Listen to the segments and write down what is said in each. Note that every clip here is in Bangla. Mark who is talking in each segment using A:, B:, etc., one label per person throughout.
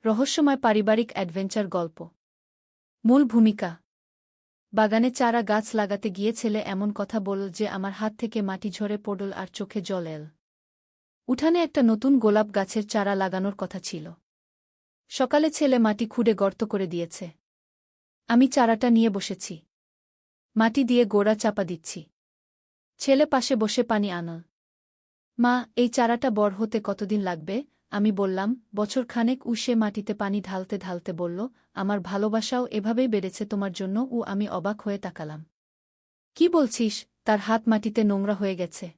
A: রহস্যময় পারিবারিক অ্যাডভেঞ্চার গল্প। মূল ভূমিকা। বাগানে চারা গাছ লাগাতে গিয়ে ছেলে এমন কথা বলল যে আমার হাত থেকে মাটি ঝরে পড়ল আর চোখে জল এল। উঠানে একটা নতুন গোলাপ গাছের চারা লাগানোর কথা ছিল। সকালে ছেলে মাটি খুঁড়ে গর্ত করে দিয়েছে। আমি চারাটা নিয়ে বসেছি। মাটি দিয়ে গোড়া চাপা দিচ্ছি। ছেলে পাশে বসে পানি আনল। মা, এই চারাটা বড় হতে কতদিন লাগবে? আমি বললাম, বছর খানেক। সে মাটিতে পানি ঢালতে ঢালতে বলল, আমার ভালোবাসাও এভাবেই বেড়েছে তোমার জন্য। আমি অবাক হয়ে তাকালাম। কি বলছিস? তার হাত মাটিতে নোংরা হয়ে গেছে।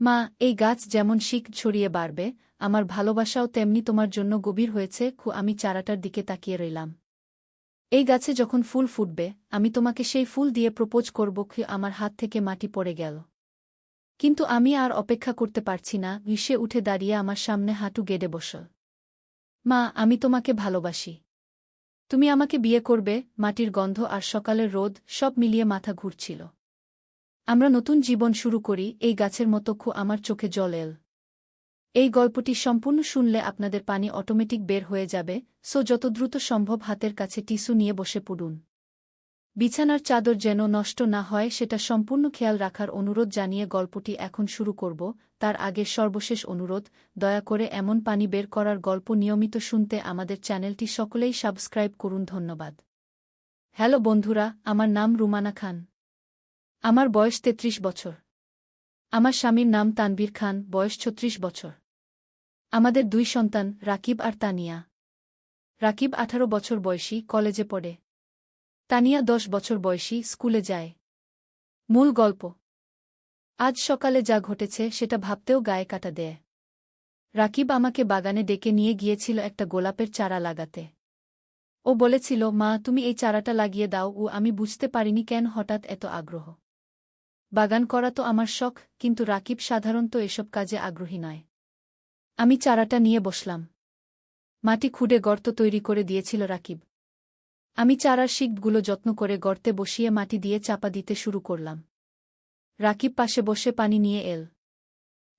A: মা, এই গাছ যেমন শিক ছড়িয়ে বাড়বে, আমার ভালোবাসাও তেমনি তোমার জন্য গভীর হয়েছে। আমি চারাটার দিকে তাকিয়ে রইলাম। এই গাছে যখন ফুল ফুটবে, আমি তোমাকে সেই ফুল দিয়ে প্রপোজ করব। আমার হাত থেকে মাটি পড়ে গেল। কিন্তু আমি আর অপেক্ষা করতে পারছি না। সে উঠে দাঁড়িয়ে আমার সামনে হাঁটু গেড়ে বসল। মা, আমি তোমাকে ভালোবাসি। তুমি আমাকে বিয়ে করবে? মাটির গন্ধ আর সকালের রোদ সব মিলিয়ে মাথা ঘুরছিল। আমরা নতুন জীবন শুরু করি, এই গাছের মতো। আমার চোখে জল এল। এই গল্পটি সম্পূর্ণ শুনলে আপনাদের পানি অটোমেটিক বের হয়ে যাবে। যত দ্রুত সম্ভব হাতের কাছে টিস্যু নিয়ে বসে পড়ুন। বিছানার চাদর যেন নষ্ট না হয় সেটা সম্পূর্ণ খেয়াল রাখার অনুরোধ জানিয়ে গল্পটি এখন শুরু করব। তার আগে সর্বশেষ অনুরোধ, দয়া করে এমন পানি বের করার গল্প নিয়মিত শুনতে আমাদের চ্যানেলটি সকলেই সাবস্ক্রাইব করুন। ধন্যবাদ। হ্যালো বন্ধুরা, আমার নাম রুমানা খান। আমার বয়স ৩৩ বছর। আমার স্বামীর নাম তানভীর খান, বয়স ৩৬ বছর। আমাদের ২ সন্তান, রাকিব আর তানিয়া। রাকিব ১৮ বছর বয়সী, কলেজে পড়ে। তানিয়া ১০ বছর বয়সী, স্কুলে যায়। মূল গল্প। আজ সকালে যা ঘটেছে সেটা ভাবতেও গায়ে কাটা দেয়। রাকিব আমাকে বাগানে ডেকে নিয়ে গিয়েছিল একটা গোলাপের চারা লাগাতে। ও বলেছিল, মা, তুমি এই চারাটা লাগিয়ে দাও। আমি বুঝতে পারিনি কেন হঠাৎ এত আগ্রহ। বাগান করা তো আমার শখ, কিন্তু রাকিব সাধারণত এসব কাজে আগ্রহী নয়। আমি চারাটা নিয়ে বসলাম। মাটি খুঁড়ে গর্ত তৈরি করে দিয়েছিল রাকিব। আমি চারার শিকগুলো যত্ন করে গর্তে বসিয়ে মাটি দিয়ে চাপা দিতে শুরু করলাম। রাকিব পাশে বসে পানি নিয়ে এল।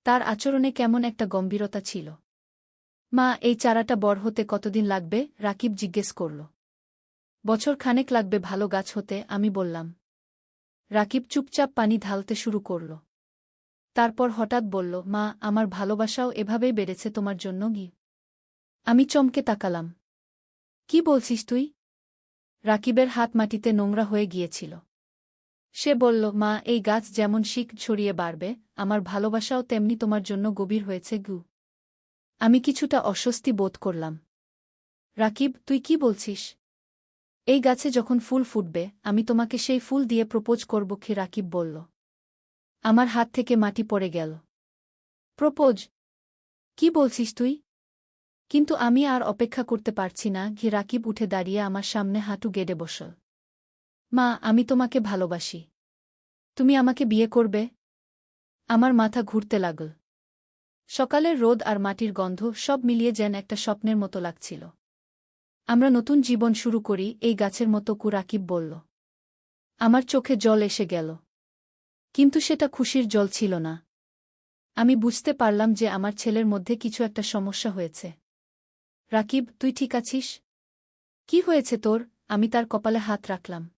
A: তার আচরণে কেমন একটা গম্ভীরতা ছিল। মা, এই চারাটা বড় হতে কতদিন লাগবে? রাকিব জিজ্ঞেস করল। বছর খানেক লাগবে ভালো গাছ হতে, আমি বললাম। রাকিব চুপচাপ পানি ঢালতে শুরু করল। তারপর হঠাৎ বলল, মা, আমার ভালোবাসাও এভাবেই বেড়েছে তোমার জন্য। আমি চমকে তাকালাম। কি বলছিস তুই? রাকিবের হাত মাটিতে নোংরা হয়ে গিয়েছিল। সে বলল, মা, এই গাছ যেমন শিক ছড়িয়ে বাড়বে, আমার ভালোবাসাও তেমনি তোমার জন্য গভীর হয়েছে। আমি কিছুটা অস্বস্তি বোধ করলাম। রাকিব, তুই কি বলছিস? এই গাছে যখন ফুল ফুটবে, আমি তোমাকে সেই ফুল দিয়ে প্রপোজ করব। রাকিব বলল। আমার হাত থেকে মাটি পড়ে গেল। প্রপোজ? কি বলছিস তুই? কিন্তু আমি আর অপেক্ষা করতে পারছি না। রাকিব উঠে দাঁড়িয়ে আমার সামনে হাঁটু গেড়ে বসল। মা, আমি তোমাকে ভালোবাসি। তুমি আমাকে বিয়ে করবে? আমার মাথা ঘুরতে লাগল। সকালের রোদ আর মাটির গন্ধ সব মিলিয়ে যেন একটা স্বপ্নের মতো লাগছিল। আমরা নতুন জীবন শুরু করি, এই গাছের মতো। রাকিব বলল। আমার চোখে জল এসে গেল। কিন্তু সেটা খুশির জল ছিল না। আমি বুঝতে পারলাম যে আমার ছেলের মধ্যে কিছু একটা সমস্যা হয়েছে। রাকিব, তুই ঠিক আছিস? কি হয়েছে তোর? আমি তার কপালে হাত রাখলাম।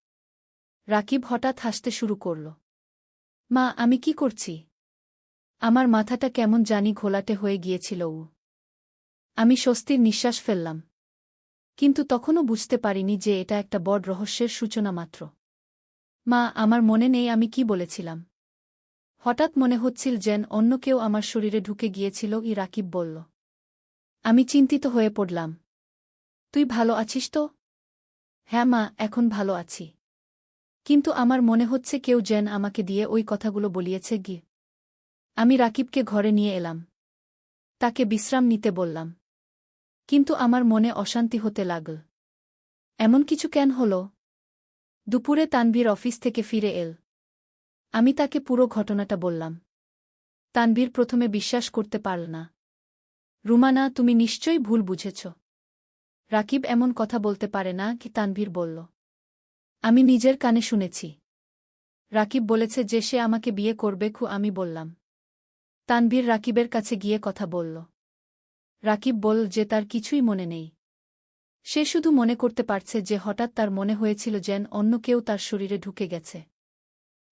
A: রাকিব হঠাৎ হাসতে শুরু করল। মা, আমি কি করছি? আমার মাথাটা কেমন জানি ঘোলাটে হয়ে গিয়েছিল। আমি স্বস্তির নিঃশ্বাস ফেললাম। কিন্তু তখনও বুঝতে পারিনি যে এটা একটা বড় রহস্যের সূচনা মাত্র। মা, আমার মনে নেই আমি কি বলেছিলাম। হঠাৎ মনে হচ্ছিল যেন অন্য কেউ আমার শরীরে ঢুকে গিয়েছিল। রাকিব বলল। আমি চিন্তিত হয়ে পড়লাম। তুই ভালো আছিস তো? হ্যাঁ মা, এখন ভালো আছি। কিন্তু আমার মনে হচ্ছে কেউ যেন আমাকে দিয়ে ওই কথাগুলো বলিয়েছে। আমি রাকিবকে ঘরে নিয়ে এলাম। তাকে বিশ্রাম নিতে বললাম। কিন্তু আমার মনে অশান্তি হতে লাগল। এমন কিছু কেন হল? দুপুরে তানভীর অফিস থেকে ফিরে এল। আমি তাকে পুরো ঘটনাটা বললাম। তানভীর প্রথমে বিশ্বাস করতে পারল না। রুমানা, তুমি নিশ্চয়ই ভুল বুঝেছ। রাকিব এমন কথা বলতে পারে না। তানভীর বলল। আমি নিজের কানে শুনেছি। রাকিব বলেছে যে সে আমাকে বিয়ে করবে। আমি বললাম। তানভীর রাকিবের কাছে গিয়ে কথা বলল। রাকিব বলল যে তার কিছুই মনে নেই। সে শুধু মনে করতে পারছে যে হঠাৎ তার মনে হয়েছিল যেন অন্য কেউ তার শরীরে ঢুকে গেছে।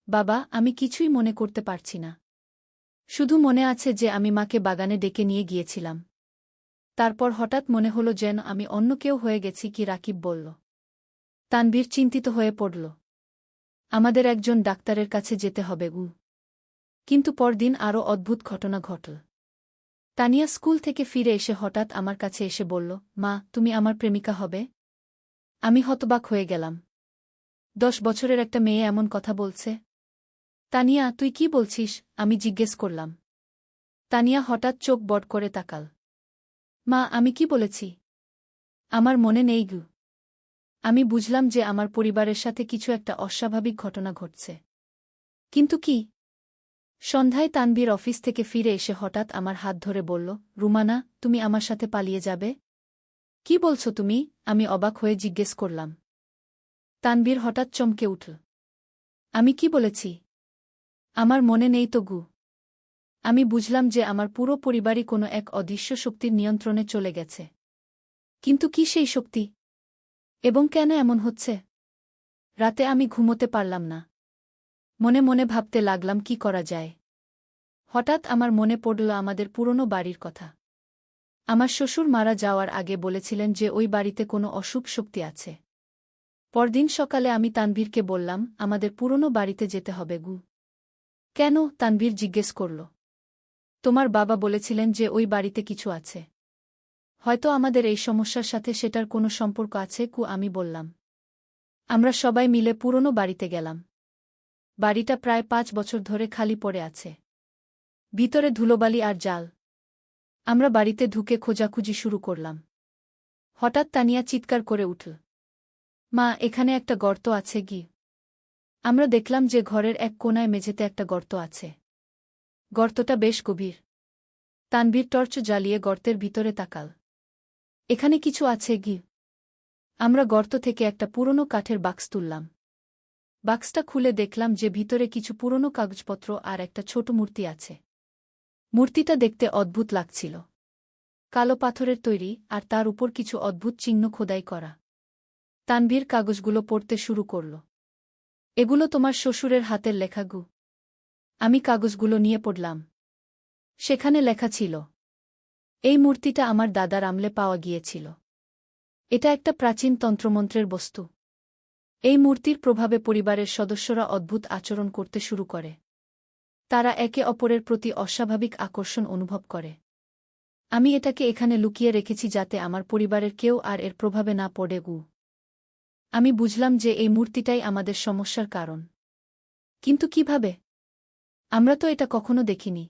A: বাবা, আমি কিছুই মনে করতে পারছি না। শুধু মনে আছে যে আমি মাকে বাগানে ডেকে নিয়ে গিয়েছিলাম। তারপর হঠাৎ মনে হলো যেন আমি অন্য কেউ হয়ে গেছি। কি রাকিব বলল। তানভীর চিন্তিত হয়ে পড়ল। আমাদের একজন ডাক্তারের কাছে যেতে হবে। কিন্তু পরদিন আরও অদ্ভুত ঘটনা ঘটল। তানিয়া স্কুল থেকে ফিরে এসে হঠাৎ আমার কাছে এসে বলল, মা, তুমি আমার প্রেমিকা হবে? আমি হতবাক হয়ে গেলাম। 10 বছরের একটা মেয়ে এমন কথা বলছে? তানিয়া, তুই কি বলছিস? আমি জিজ্ঞেস করলাম। তানিয়া হঠাৎ চোখ বড় করে তাকাল। মা, আমি কি বলেছি? আমার মনে নেই গু। আমি বুঝলাম যে আমার পরিবারের সাথে কিছু একটা অস্বাভাবিক ঘটনা ঘটছে। কিন্তু কি? সন্ধ্যায় তানভীর অফিস থেকে ফিরে এসে হঠাৎ আমার হাত ধরে বলল, রুমানা, তুমি আমার সাথে পালিয়ে যাবে? কি বলছো তুমি? আমি অবাক হয়ে জিজ্ঞেস করলাম। তানভীর হঠাৎ চমকে উঠল। আমি কি বলেছি? আমার মনে নেই তো গু। আমি বুঝলাম যে আমার পুরো পরিবারই কোনো এক অদৃশ্য শক্তির নিয়ন্ত্রণে চলে গেছে। কিন্তু কি সেই শক্তি? এবং কেন এমন হচ্ছে? রাতে আমি ঘুমোতে পারলাম না। মনে মনে ভাবতে লাগলাম কি করা যায়। হঠাৎ আমার মনে পড়ল আমাদের পুরনো বাড়ির কথা। আমার শ্বশুর মারা যাওয়ার আগে বলেছিলেন যে ওই বাড়িতে কোনো অশুভ শক্তি আছে। পরদিন সকালে আমি তানভীরকে বললাম, আমাদের পুরনো বাড়িতে যেতে হবে গু। কেন? তানভীর জিজ্ঞেস করল। তোমার বাবা বলেছিলেন যে ওই বাড়িতে কিছু আছে। হয়তো আমাদের এই সমস্যার সাথে সেটার কোনো সম্পর্ক আছে কু। আমি বললাম। আমরা সবাই মিলে পুরনো বাড়িতে গেলাম। বাড়িটা প্রায় 5 বছর ধরে খালি পড়ে আছে। ভিতরে ধুলোবালি আর জাল। আমরা বাড়িতে ঢুকে খোঁজাখুঁজি শুরু করলাম। হঠাৎ তানিয়া চিৎকার করে উঠল। মা, এখানে একটা গর্ত আছে কি? আমরা দেখলাম যে ঘরের এক কোণায় মেঝেতে একটা গর্ত আছে। গর্তটা বেশ গভীর। তানভীর টর্চ জ্বালিয়ে গর্তের ভিতরে তাকাল। এখানে কিছু আছে কি? আমরা গর্ত থেকে একটা পুরনো কাঠের বাক্স তুললাম। বাক্সটা খুলে দেখলাম যে ভিতরে কিছু পুরনো কাগজপত্র আর একটা ছোট মূর্তি আছে। মূর্তিটা দেখতে অদ্ভুত লাগছিল। কালো পাথরের তৈরি, আর তার উপর কিছু অদ্ভুত চিহ্ন খোদাই করা। তানভীর কাগজগুলো পড়তে শুরু করল। এগুলো তোমার শ্বশুরের হাতের লেখা গু। আমি কাগজগুলো নিয়ে পড়লাম। সেখানে লেখা ছিল, এই মূর্তিটা আমার দাদার আমলে পাওয়া গিয়েছিল। এটা একটা প্রাচীন তন্ত্রমন্ত্রের বস্তু। এই মূর্তির প্রভাবে পরিবারের সদস্যরা অদ্ভুত আচরণ করতে শুরু করে। তারা একে অপরের প্রতি অস্বাভাবিক আকর্ষণ অনুভব করে। আমি এটাকে এখানে লুকিয়ে রেখেছি যাতে আমার পরিবারের কেউ আর এর প্রভাবে না পড়ে গু। আমি বুঝলাম যে এই মূর্তিটাই আমাদের সমস্যার কারণ। কিন্তু কিভাবে? আমরা তো এটা কখনো দেখিনি।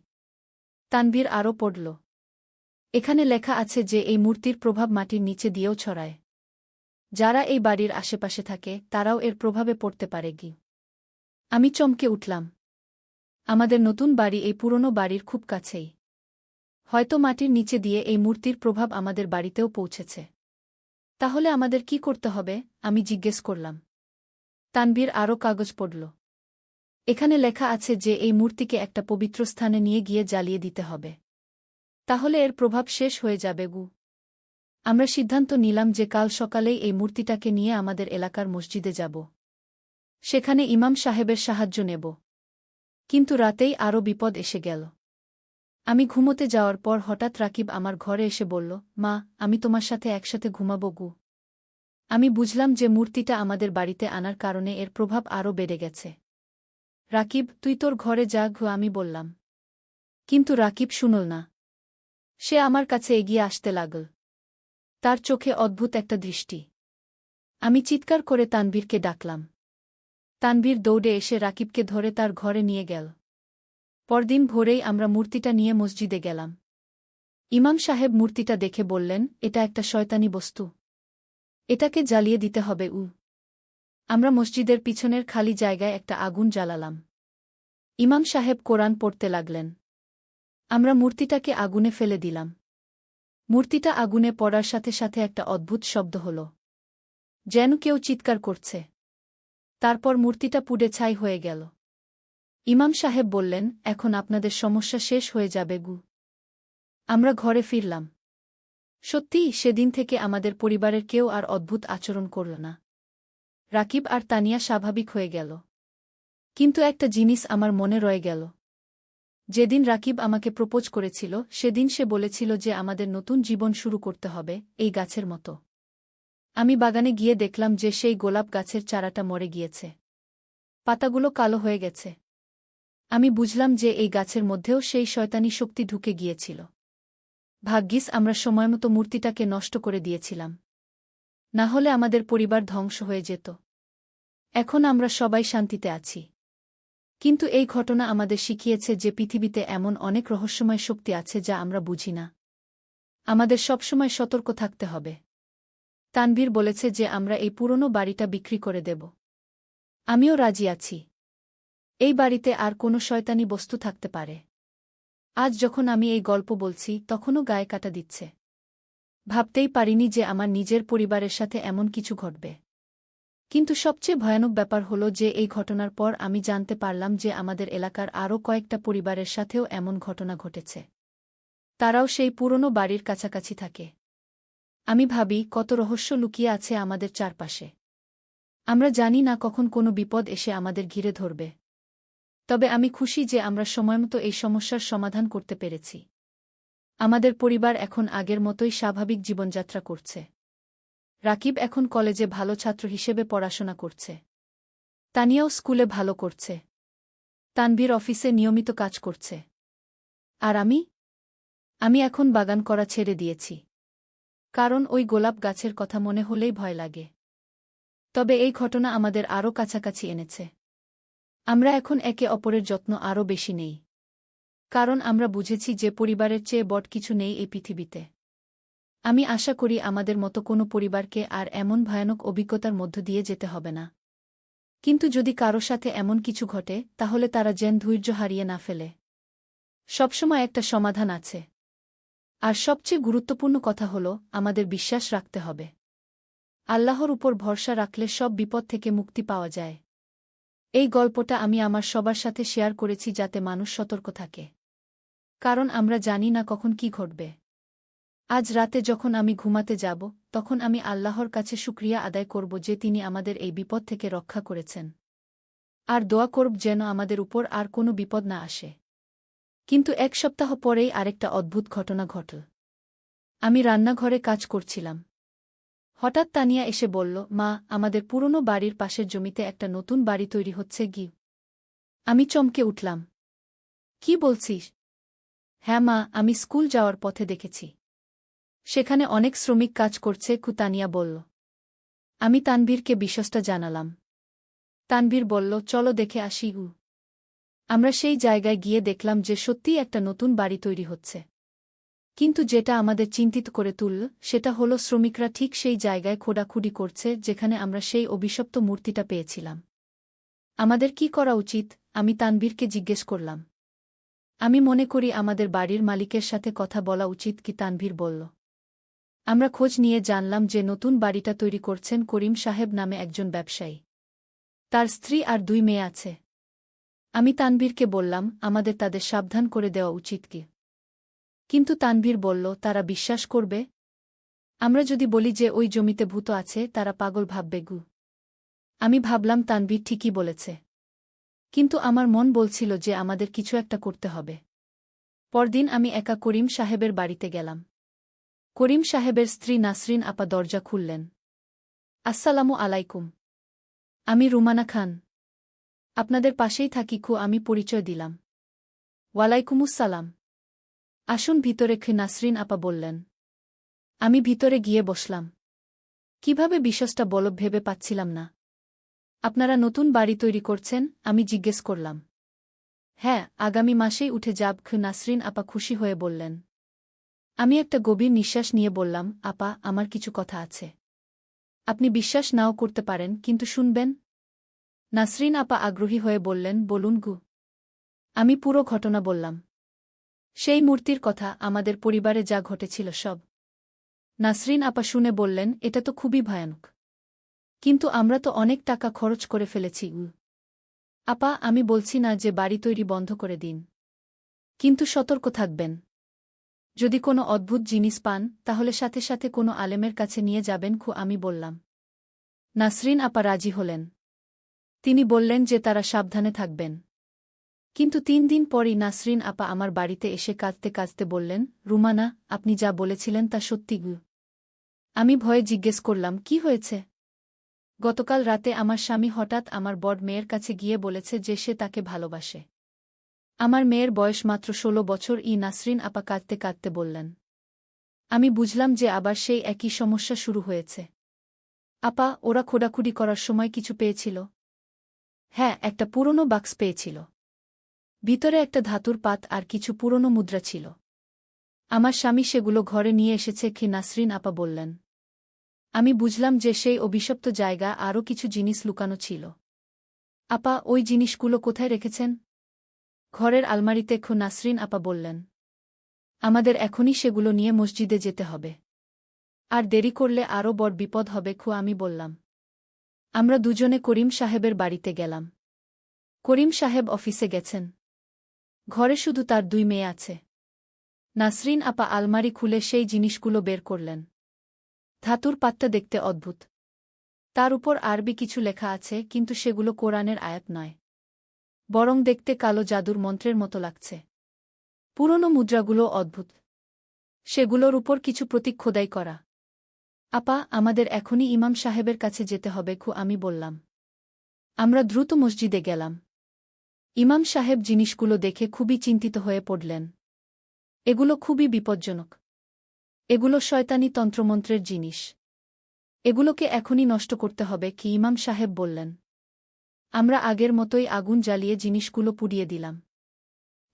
A: তানভীর আরও পড়ল। এখানে লেখা আছে যে এই মূর্তির প্রভাব মাটির নিচে দিয়েও ছড়ায়। যারা এই বাড়ির আশেপাশে থাকে তারাও এর প্রভাবে পড়তে পারে কি। আমি চমকে উঠলাম। আমাদের নতুন বাড়ি এই পুরনো বাড়ির খুব কাছেই। হয়তো মাটির নিচে দিয়ে এই মূর্তির প্রভাব আমাদের বাড়িতেও পৌঁছেছে। তাহলে আমাদের কি করতে হবে? আমি জিজ্ঞেস করলাম। তানভীর আরও কাগজ পড়ল। এখানে লেখা আছে যে এই মূর্তিকে একটা পবিত্র স্থানে নিয়ে গিয়ে জ্বালিয়ে দিতে হবে। তাহলে এর প্রভাব শেষ হয়ে যাবে গু। আমরা সিদ্ধান্ত নিলাম যে কাল সকালেই এই মূর্তিটাকে নিয়ে আমাদের এলাকার মসজিদে যাব। সেখানে ইমাম সাহেবের সাহায্য নেব। কিন্তু রাতেই আরও বিপদ এসে গেল। আমি ঘুমোতে যাওয়ার পর হঠাৎ রাকিব আমার ঘরে এসে বলল, মা, আমি তোমার সাথে একসাথে ঘুমাবো গু। আমি বুঝলাম যে মূর্তিটা আমাদের বাড়িতে আনার কারণে এর প্রভাব আরও বেড়ে গেছে। রাকিব, তুই তোর ঘরে যা ঘু, আমি বললাম। কিন্তু রাকিব শুনল না। সে আমার কাছে এগিয়ে আসতে লাগল। তার চোখে অদ্ভুত একটা দৃষ্টি। আমি চিৎকার করে তানভীরকে ডাকলাম। তানভীর দৌড়ে এসে রাকিবকে ধরে তার ঘরে নিয়ে গেল। পরদিন ভোরেই আমরা মূর্তিটা নিয়ে মসজিদে গেলাম। ইমাম সাহেব মূর্তিটা দেখে বললেন, এটা একটা শয়তানি বস্তু। এটাকে জ্বালিয়ে দিতে হবে। আমরা মসজিদের পিছনের খালি জায়গায় একটা আগুন জ্বালালাম। ইমাম সাহেব কোরআন পড়তে লাগলেন। আমরা মূর্তিটাকে আগুনে ফেলে দিলাম। মূর্তিটা আগুনে পড়ার সাথে সাথে একটা অদ্ভুত শব্দ হল, যেন কেউ চিৎকার করছে। তারপর মূর্তিটা পুড়ে ছাই হয়ে গেল। ইমাম সাহেব বললেন, এখন আপনাদের সমস্যা শেষ হয়ে যাবে গু। আমরা ঘরে ফিরলাম। সত্যিই সেদিন থেকে আমাদের পরিবারের কেউ আর অদ্ভুত আচরণ করল না। রাকিব আর তানিয়া স্বাভাবিক হয়ে গেল। কিন্তু একটা জিনিস আমার মনে রয়ে গেল। যেদিন রাকিব আমাকে প্রপোজ করেছিল সেদিন সে বলেছিল যে আমাদের নতুন জীবন শুরু করতে হবে, এই গাছের মতো। আমি বাগানে গিয়ে দেখলাম যে সেই গোলাপ গাছের চারাটা মরে গিয়েছে। পাতাগুলো কালো হয়ে গেছে। আমি বুঝলাম যে এই গাছের মধ্যেও সেই শয়তানি শক্তি ঢুকে গিয়েছিল। ভাগ্যিস আমরা সময়মতো মূর্তিটাকে নষ্ট করে দিয়েছিলাম। না হলে আমাদের পরিবার ধ্বংস হয়ে যেত। এখন আমরা সবাই শান্তিতে আছি। কিন্তু এই ঘটনা আমাদের শিখিয়েছে যে পৃথিবীতে এমন অনেক রহস্যময় শক্তি আছে যা আমরা বুঝি না। আমাদের সবসময় সতর্ক থাকতে হবে। তানভীর বলেছে যে আমরা এই পুরনো বাড়িটা বিক্রি করে দেব। আমিও রাজি আছি। এই বাড়িতে আর কোনো শয়তানি বস্তু থাকতে পারে। আজ যখন আমি এই গল্প বলছি তখনও গায়ে কাটা দিচ্ছে। ভাবতেই পারিনি যে আমার নিজের পরিবারের সাথে এমন কিছু ঘটবে। কিন্তু সবচেয়ে ভয়ানক ব্যাপার হলো যে এই ঘটনার পর আমি জানতে পারলাম যে আমাদের এলাকার আরও কয়েকটা পরিবারের সাথেও এমন ঘটনা ঘটেছে। তারাও সেই পুরনো বাড়ির কাছাকাছি থাকে। আমি ভাবি কত রহস্য লুকিয়ে আছে আমাদের চারপাশে। আমরা জানি না কখন কোনো বিপদ এসে আমাদের ঘিরে ধরবে। তবে আমি খুশি যে আমরা সময়মতো এই সমস্যার সমাধান করতে পেরেছি। আমাদের পরিবার এখন আগের মতোই স্বাভাবিক জীবনযাত্রা করছে। রাকিব এখন কলেজে ভালো ছাত্র হিসেবে পড়াশোনা করছে। তানিয়াও স্কুলে ভালো করছে। তানভীর অফিসে নিয়মিত কাজ করছে। আর আমি এখন বাগান করা ছেড়ে দিয়েছি। কারণ ওই গোলাপ গাছের কথা মনে হলেই ভয় লাগে। তবে এই ঘটনা আমাদের আরও কাছাকাছি এনেছে। আমরা এখন একে অপরের যত্ন আরও বেশি নেই। কারণ আমরা বুঝেছি যে পরিবারের চেয়ে বড় কিছু নেই এই পৃথিবীতে। আমি আশা করি আমাদের মতো কোনো পরিবারকে আর এমন ভয়ানক অভিজ্ঞতার মধ্য দিয়ে যেতে হবে না। কিন্তু যদি কারো সাথে এমন কিছু ঘটে তাহলে তারা যেন ধৈর্য হারিয়ে না ফেলে। সবসময় একটা সমাধান আছে। আর সবচেয়ে গুরুত্বপূর্ণ কথা হলো আমাদের বিশ্বাস রাখতে হবে। আল্লাহর উপর ভরসা রাখলে সব বিপদ থেকে মুক্তি পাওয়া যায়। এই গল্পটা আমি আমার সবার সাথে শেয়ার করেছি যাতে মানুষ সতর্ক থাকে। কারণ আমরা জানি না কখন কি ঘটবে। আজ রাতে যখন আমি ঘুমাতে যাব তখন আমি আল্লাহর কাছে শুকরিয়া আদায় করব যে তিনি আমাদের এই বিপদ থেকে রক্ষা করেছেন। আর দোয়া করব যেন আমাদের উপর আর কোনো বিপদ না আসে। কিন্তু এক সপ্তাহ পরেই আরেকটা অদ্ভুত ঘটনা ঘটল। আমি রান্নাঘরে কাজ করছিলাম। হঠাৎ তানিয়া এসে বলল, মা, আমাদের পুরনো বাড়ির পাশের জমিতে একটা নতুন বাড়ি তৈরি হচ্ছে কি? আমি চমকে উঠলাম। কি বলছিস? হ্যাঁ মা, আমি স্কুল যাওয়ার পথে দেখেছি। সেখানে অনেক শ্রমিক কাজ করছে, তানিয়া বলল। আমি তানভীরকে বিষয়টা জানালাম। তানভীর বলল, চলো দেখে আসি। আমরা সেই জায়গায় গিয়ে দেখলাম যে সত্যিই একটা নতুন বাড়ি তৈরি হচ্ছে। কিন্তু যেটা আমাদের চিন্তিত করে তুলল সেটা হলো শ্রমিকরা ঠিক সেই জায়গায় খোঁড়াখুঁড়ি করছে যেখানে আমরা সেই অভিশপ্ত মূর্তিটা পেয়েছিলাম। আমাদের কি করা উচিত? আমি তানভীরকে জিজ্ঞেস করলাম। আমি মনে করি আমাদের বাড়ির মালিকের সাথে কথা বলা উচিত, তানভীর বলল। আমরা খোঁজ নিয়ে জানলাম যে নতুন বাড়িটা তৈরি করছেন করিম সাহেব নামে একজন ব্যবসায়ী। তার স্ত্রী আর 2 মেয়ে আছে। আমি তানভীরকে বললাম আমাদের তাদের সাবধান করে দেওয়া উচিত কি? কিন্তু তানভীর বলল, তারা বিশ্বাস করবে? আমরা যদি বলি যে ওই জমিতে ভূত আছে তারা পাগল ভাববে। আমি ভাবলাম তানভীর ঠিকই বলেছে। কিন্তু আমার মন বলছিল যে আমাদের কিছু একটা করতে হবে। পরদিন আমি একা করিম সাহেবের বাড়িতে গেলাম। করিম সাহেবের স্ত্রী নাসরিন আপা দরজা খুললেন। আসসালামু আলাইকুম। আমি রুমানা খান। আপনাদের পাশেই থাকি। আমি পরিচয় দিলাম। ওয়ালাইকুমুসসালাম। আসুন ভিতরে, নাসরিন আপা বললেন। আমি ভিতরে গিয়ে বসলাম। কিভাবে বিষয়টা বলব ভেবে পাচ্ছিলাম না। আপনারা নতুন বাড়ি তৈরি করছেন? আমি জিজ্ঞেস করলাম। হ্যাঁ, আগামী মাসেই উঠে যাব, নাসরিন আপা খুশি হয়ে বললেন। আমি একটা গভীর নিঃশ্বাস নিয়ে বললাম, আপা, আমার কিছু কথা আছে। আপনি বিশ্বাস নাও করতে পারেন, কিন্তু শুনবেন? নাসরিন আপা আগ্রহী হয়ে বললেন, বলুন। আমি পুরো ঘটনা বললাম। সেই মূর্তির কথা, আমাদের পরিবারে যা ঘটেছিল সব। নাসরিন আপা শুনে বললেন, এটা তো খুবই ভয়ানক। কিন্তু আমরা তো অনেক টাকা খরচ করে ফেলেছি। আপা, আমি বলছি না যে বাড়ি তৈরি বন্ধ করে দিন। কিন্তু সতর্ক থাকবেন। যদি কোনো অদ্ভুত জিনিস পান তাহলে সাথে সাথে কোনো আলেমের কাছে নিয়ে যাবেন আমি বললাম। নাসরিন আপা রাজি হলেন। তিনি বললেন যে তারা সাবধানে থাকবেন। কিন্তু 3 দিন পরই নাসরিন আপা আমার বাড়িতে এসে কাঁদতে কাঁদতে বললেন, রুমানা, আপনি যা বলেছিলেন তা সত্যি গু। আমি ভয়ে জিজ্ঞেস করলাম, কি হয়েছে? গতকাল রাতে আমার স্বামী হঠাৎ আমার বড় মেয়ের কাছে গিয়ে বলেছে যে সে তাকে ভালোবাসে। আমার মেয়ের বয়স মাত্র 16 বছর। নাসরিন আপা কাঁদতে কাঁদতে বললেন। আমি বুঝলাম যে আবার সেই একই সমস্যা শুরু হয়েছে। আপা, ওরা খোঁড়াখুড়ি করার সময় কিছু পেয়েছিল? হ্যাঁ, একটা পুরনো বাক্স পেয়েছিল। ভিতরে একটা ধাতুর পাত আর কিছু পুরনো মুদ্রা ছিল। আমার স্বামী সেগুলো ঘরে নিয়ে এসেছে নাসরিন আপা বললেন। আমি বুঝলাম যে সেই অভিশপ্ত জায়গা আরও কিছু জিনিস লুকানো ছিল। আপা, ওই জিনিসগুলো কোথায় রেখেছেন? ঘরের আলমারিতে নাসরিন আপা বললেন। আমাদের এখনই সেগুলো নিয়ে মসজিদে যেতে হবে। আর দেরি করলে আরও বড় বিপদ হবে আমি বললাম। আমরা দুজনে করিম সাহেবের বাড়িতে গেলাম। করিম সাহেব অফিসে গেছেন। ঘরে শুধু তার 2 মেয়ে আছে। নাসরিন আপা আলমারি খুলে সেই জিনিসগুলো বের করলেন। ধাতুর পাতটা দেখতে অদ্ভুত। তার উপর আরবি কিছু লেখা আছে, কিন্তু সেগুলো কোরআনের আয়াত নয়। বরং দেখতে কালো জাদুর মন্ত্রের মতো লাগছে। পুরনো মুদ্রাগুলো অদ্ভুত। সেগুলোর উপর কিছু প্রতীক খোদাই করা। আপা, আমাদের এখনই ইমাম সাহেবের কাছে যেতে হবে আমি বললাম। আমরা দ্রুত মসজিদে গেলাম। ইমাম সাহেব জিনিসগুলো দেখে খুবই চিন্তিত হয়ে পড়লেন। এগুলো খুবই বিপজ্জনক। এগুলো শয়তানি তন্ত্রমন্ত্রের জিনিস। এগুলোকে এখনই নষ্ট করতে হবে ইমাম সাহেব বললেন। আমরা আগের মতোই আগুন জ্বালিয়ে জিনিসগুলো পুড়িয়ে দিলাম।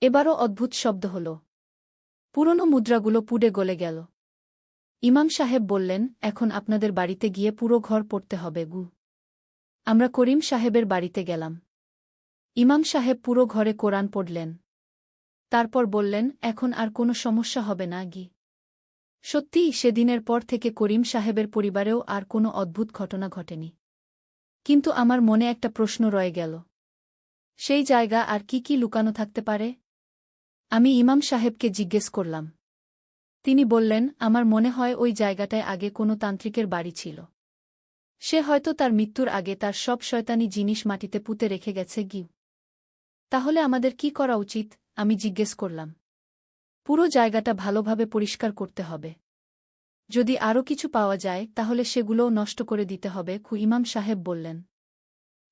A: এবারও অদ্ভুত শব্দ হল। পুরনো মুদ্রাগুলো পুড়ে গলে গেল। ইমাম সাহেব বললেন, এখন আপনাদের বাড়িতে গিয়ে পুরো ঘর পড়তে হবে গু। আমরা করিম সাহেবের বাড়িতে গেলাম। ইমাম সাহেব পুরো ঘরে কোরআন পড়লেন। তারপর বললেন, এখন আর কোনো সমস্যা হবে না গি। সত্যিই সেদিনের পর থেকে করিম সাহেবের পরিবারেও আর কোনো অদ্ভুত ঘটনা ঘটেনি। কিন্তু আমার মনে একটা প্রশ্ন রয়ে গেল। সেই জায়গা আর কি লুকানো থাকতে পারে? আমি ইমাম সাহেবকে জিজ্ঞেস করলাম। তিনি বললেন, আমার মনে হয় ওই জায়গাটায় আগে কোনো তান্ত্রিকের বাড়ি ছিল। সে হয়তো তার মৃত্যুর আগে তার সব শয়তানি জিনিস মাটিতে পুঁতে রেখে গেছে গি। তাহলে আমাদের কি করা উচিত? আমি জিজ্ঞেস করলাম। পুরো জায়গাটা ভালোভাবে পরিষ্কার করতে হবে। যদি আরও কিছু পাওয়া যায় তাহলে সেগুলোও নষ্ট করে দিতে হবে ইমাম সাহেব বললেন।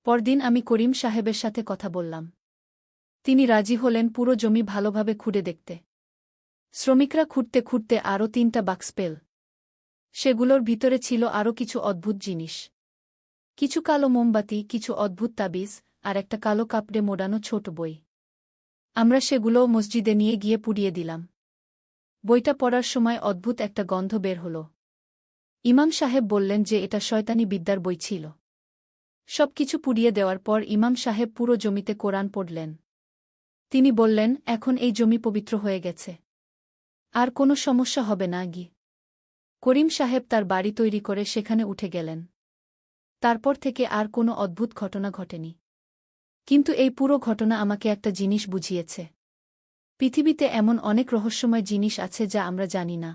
A: পরদিন আমি করিম সাহেবের সাথে কথা বললাম। তিনি রাজি হলেন পুরো জমি ভালোভাবে খুঁড়ে দেখতে। শ্রমিকরা খুঁড়তে খুঁড়তে আরও 3টা বাক্স পেল। সেগুলোর ভিতরে ছিল আরও কিছু অদ্ভুত জিনিস। কিছু কালো মোমবাতি, কিছু অদ্ভুত তাবিজ, আর একটা কালো কাপড়ে মোড়ানো ছোট বই। আমরা সেগুলোও মসজিদে নিয়ে গিয়ে পুড়িয়ে দিলাম। বইটা পড়ার সময় অদ্ভুত একটা গন্ধ বের হল। ইমাম সাহেব বললেন যে এটা শয়তানি বিদ্যার বই ছিল। সবকিছু পুড়িয়ে দেওয়ার পর ইমাম সাহেব পুরো জমিতে কোরআন পড়লেন। তিনি বললেন, এখন এই জমি পবিত্র হয়ে গেছে। আর কোনো সমস্যা হবে না গি। করিম সাহেব তার বাড়ি তৈরি করে সেখানে উঠে গেলেন। তারপর থেকে আর কোনো অদ্ভুত ঘটনা ঘটেনি। কিন্তু এই পুরো ঘটনা আমাকে একটা জিনিস বুঝিয়েছে। পৃথিবীতে এমন অনেক রহস্যময় জিনিস আছে যা আমরা জানি না।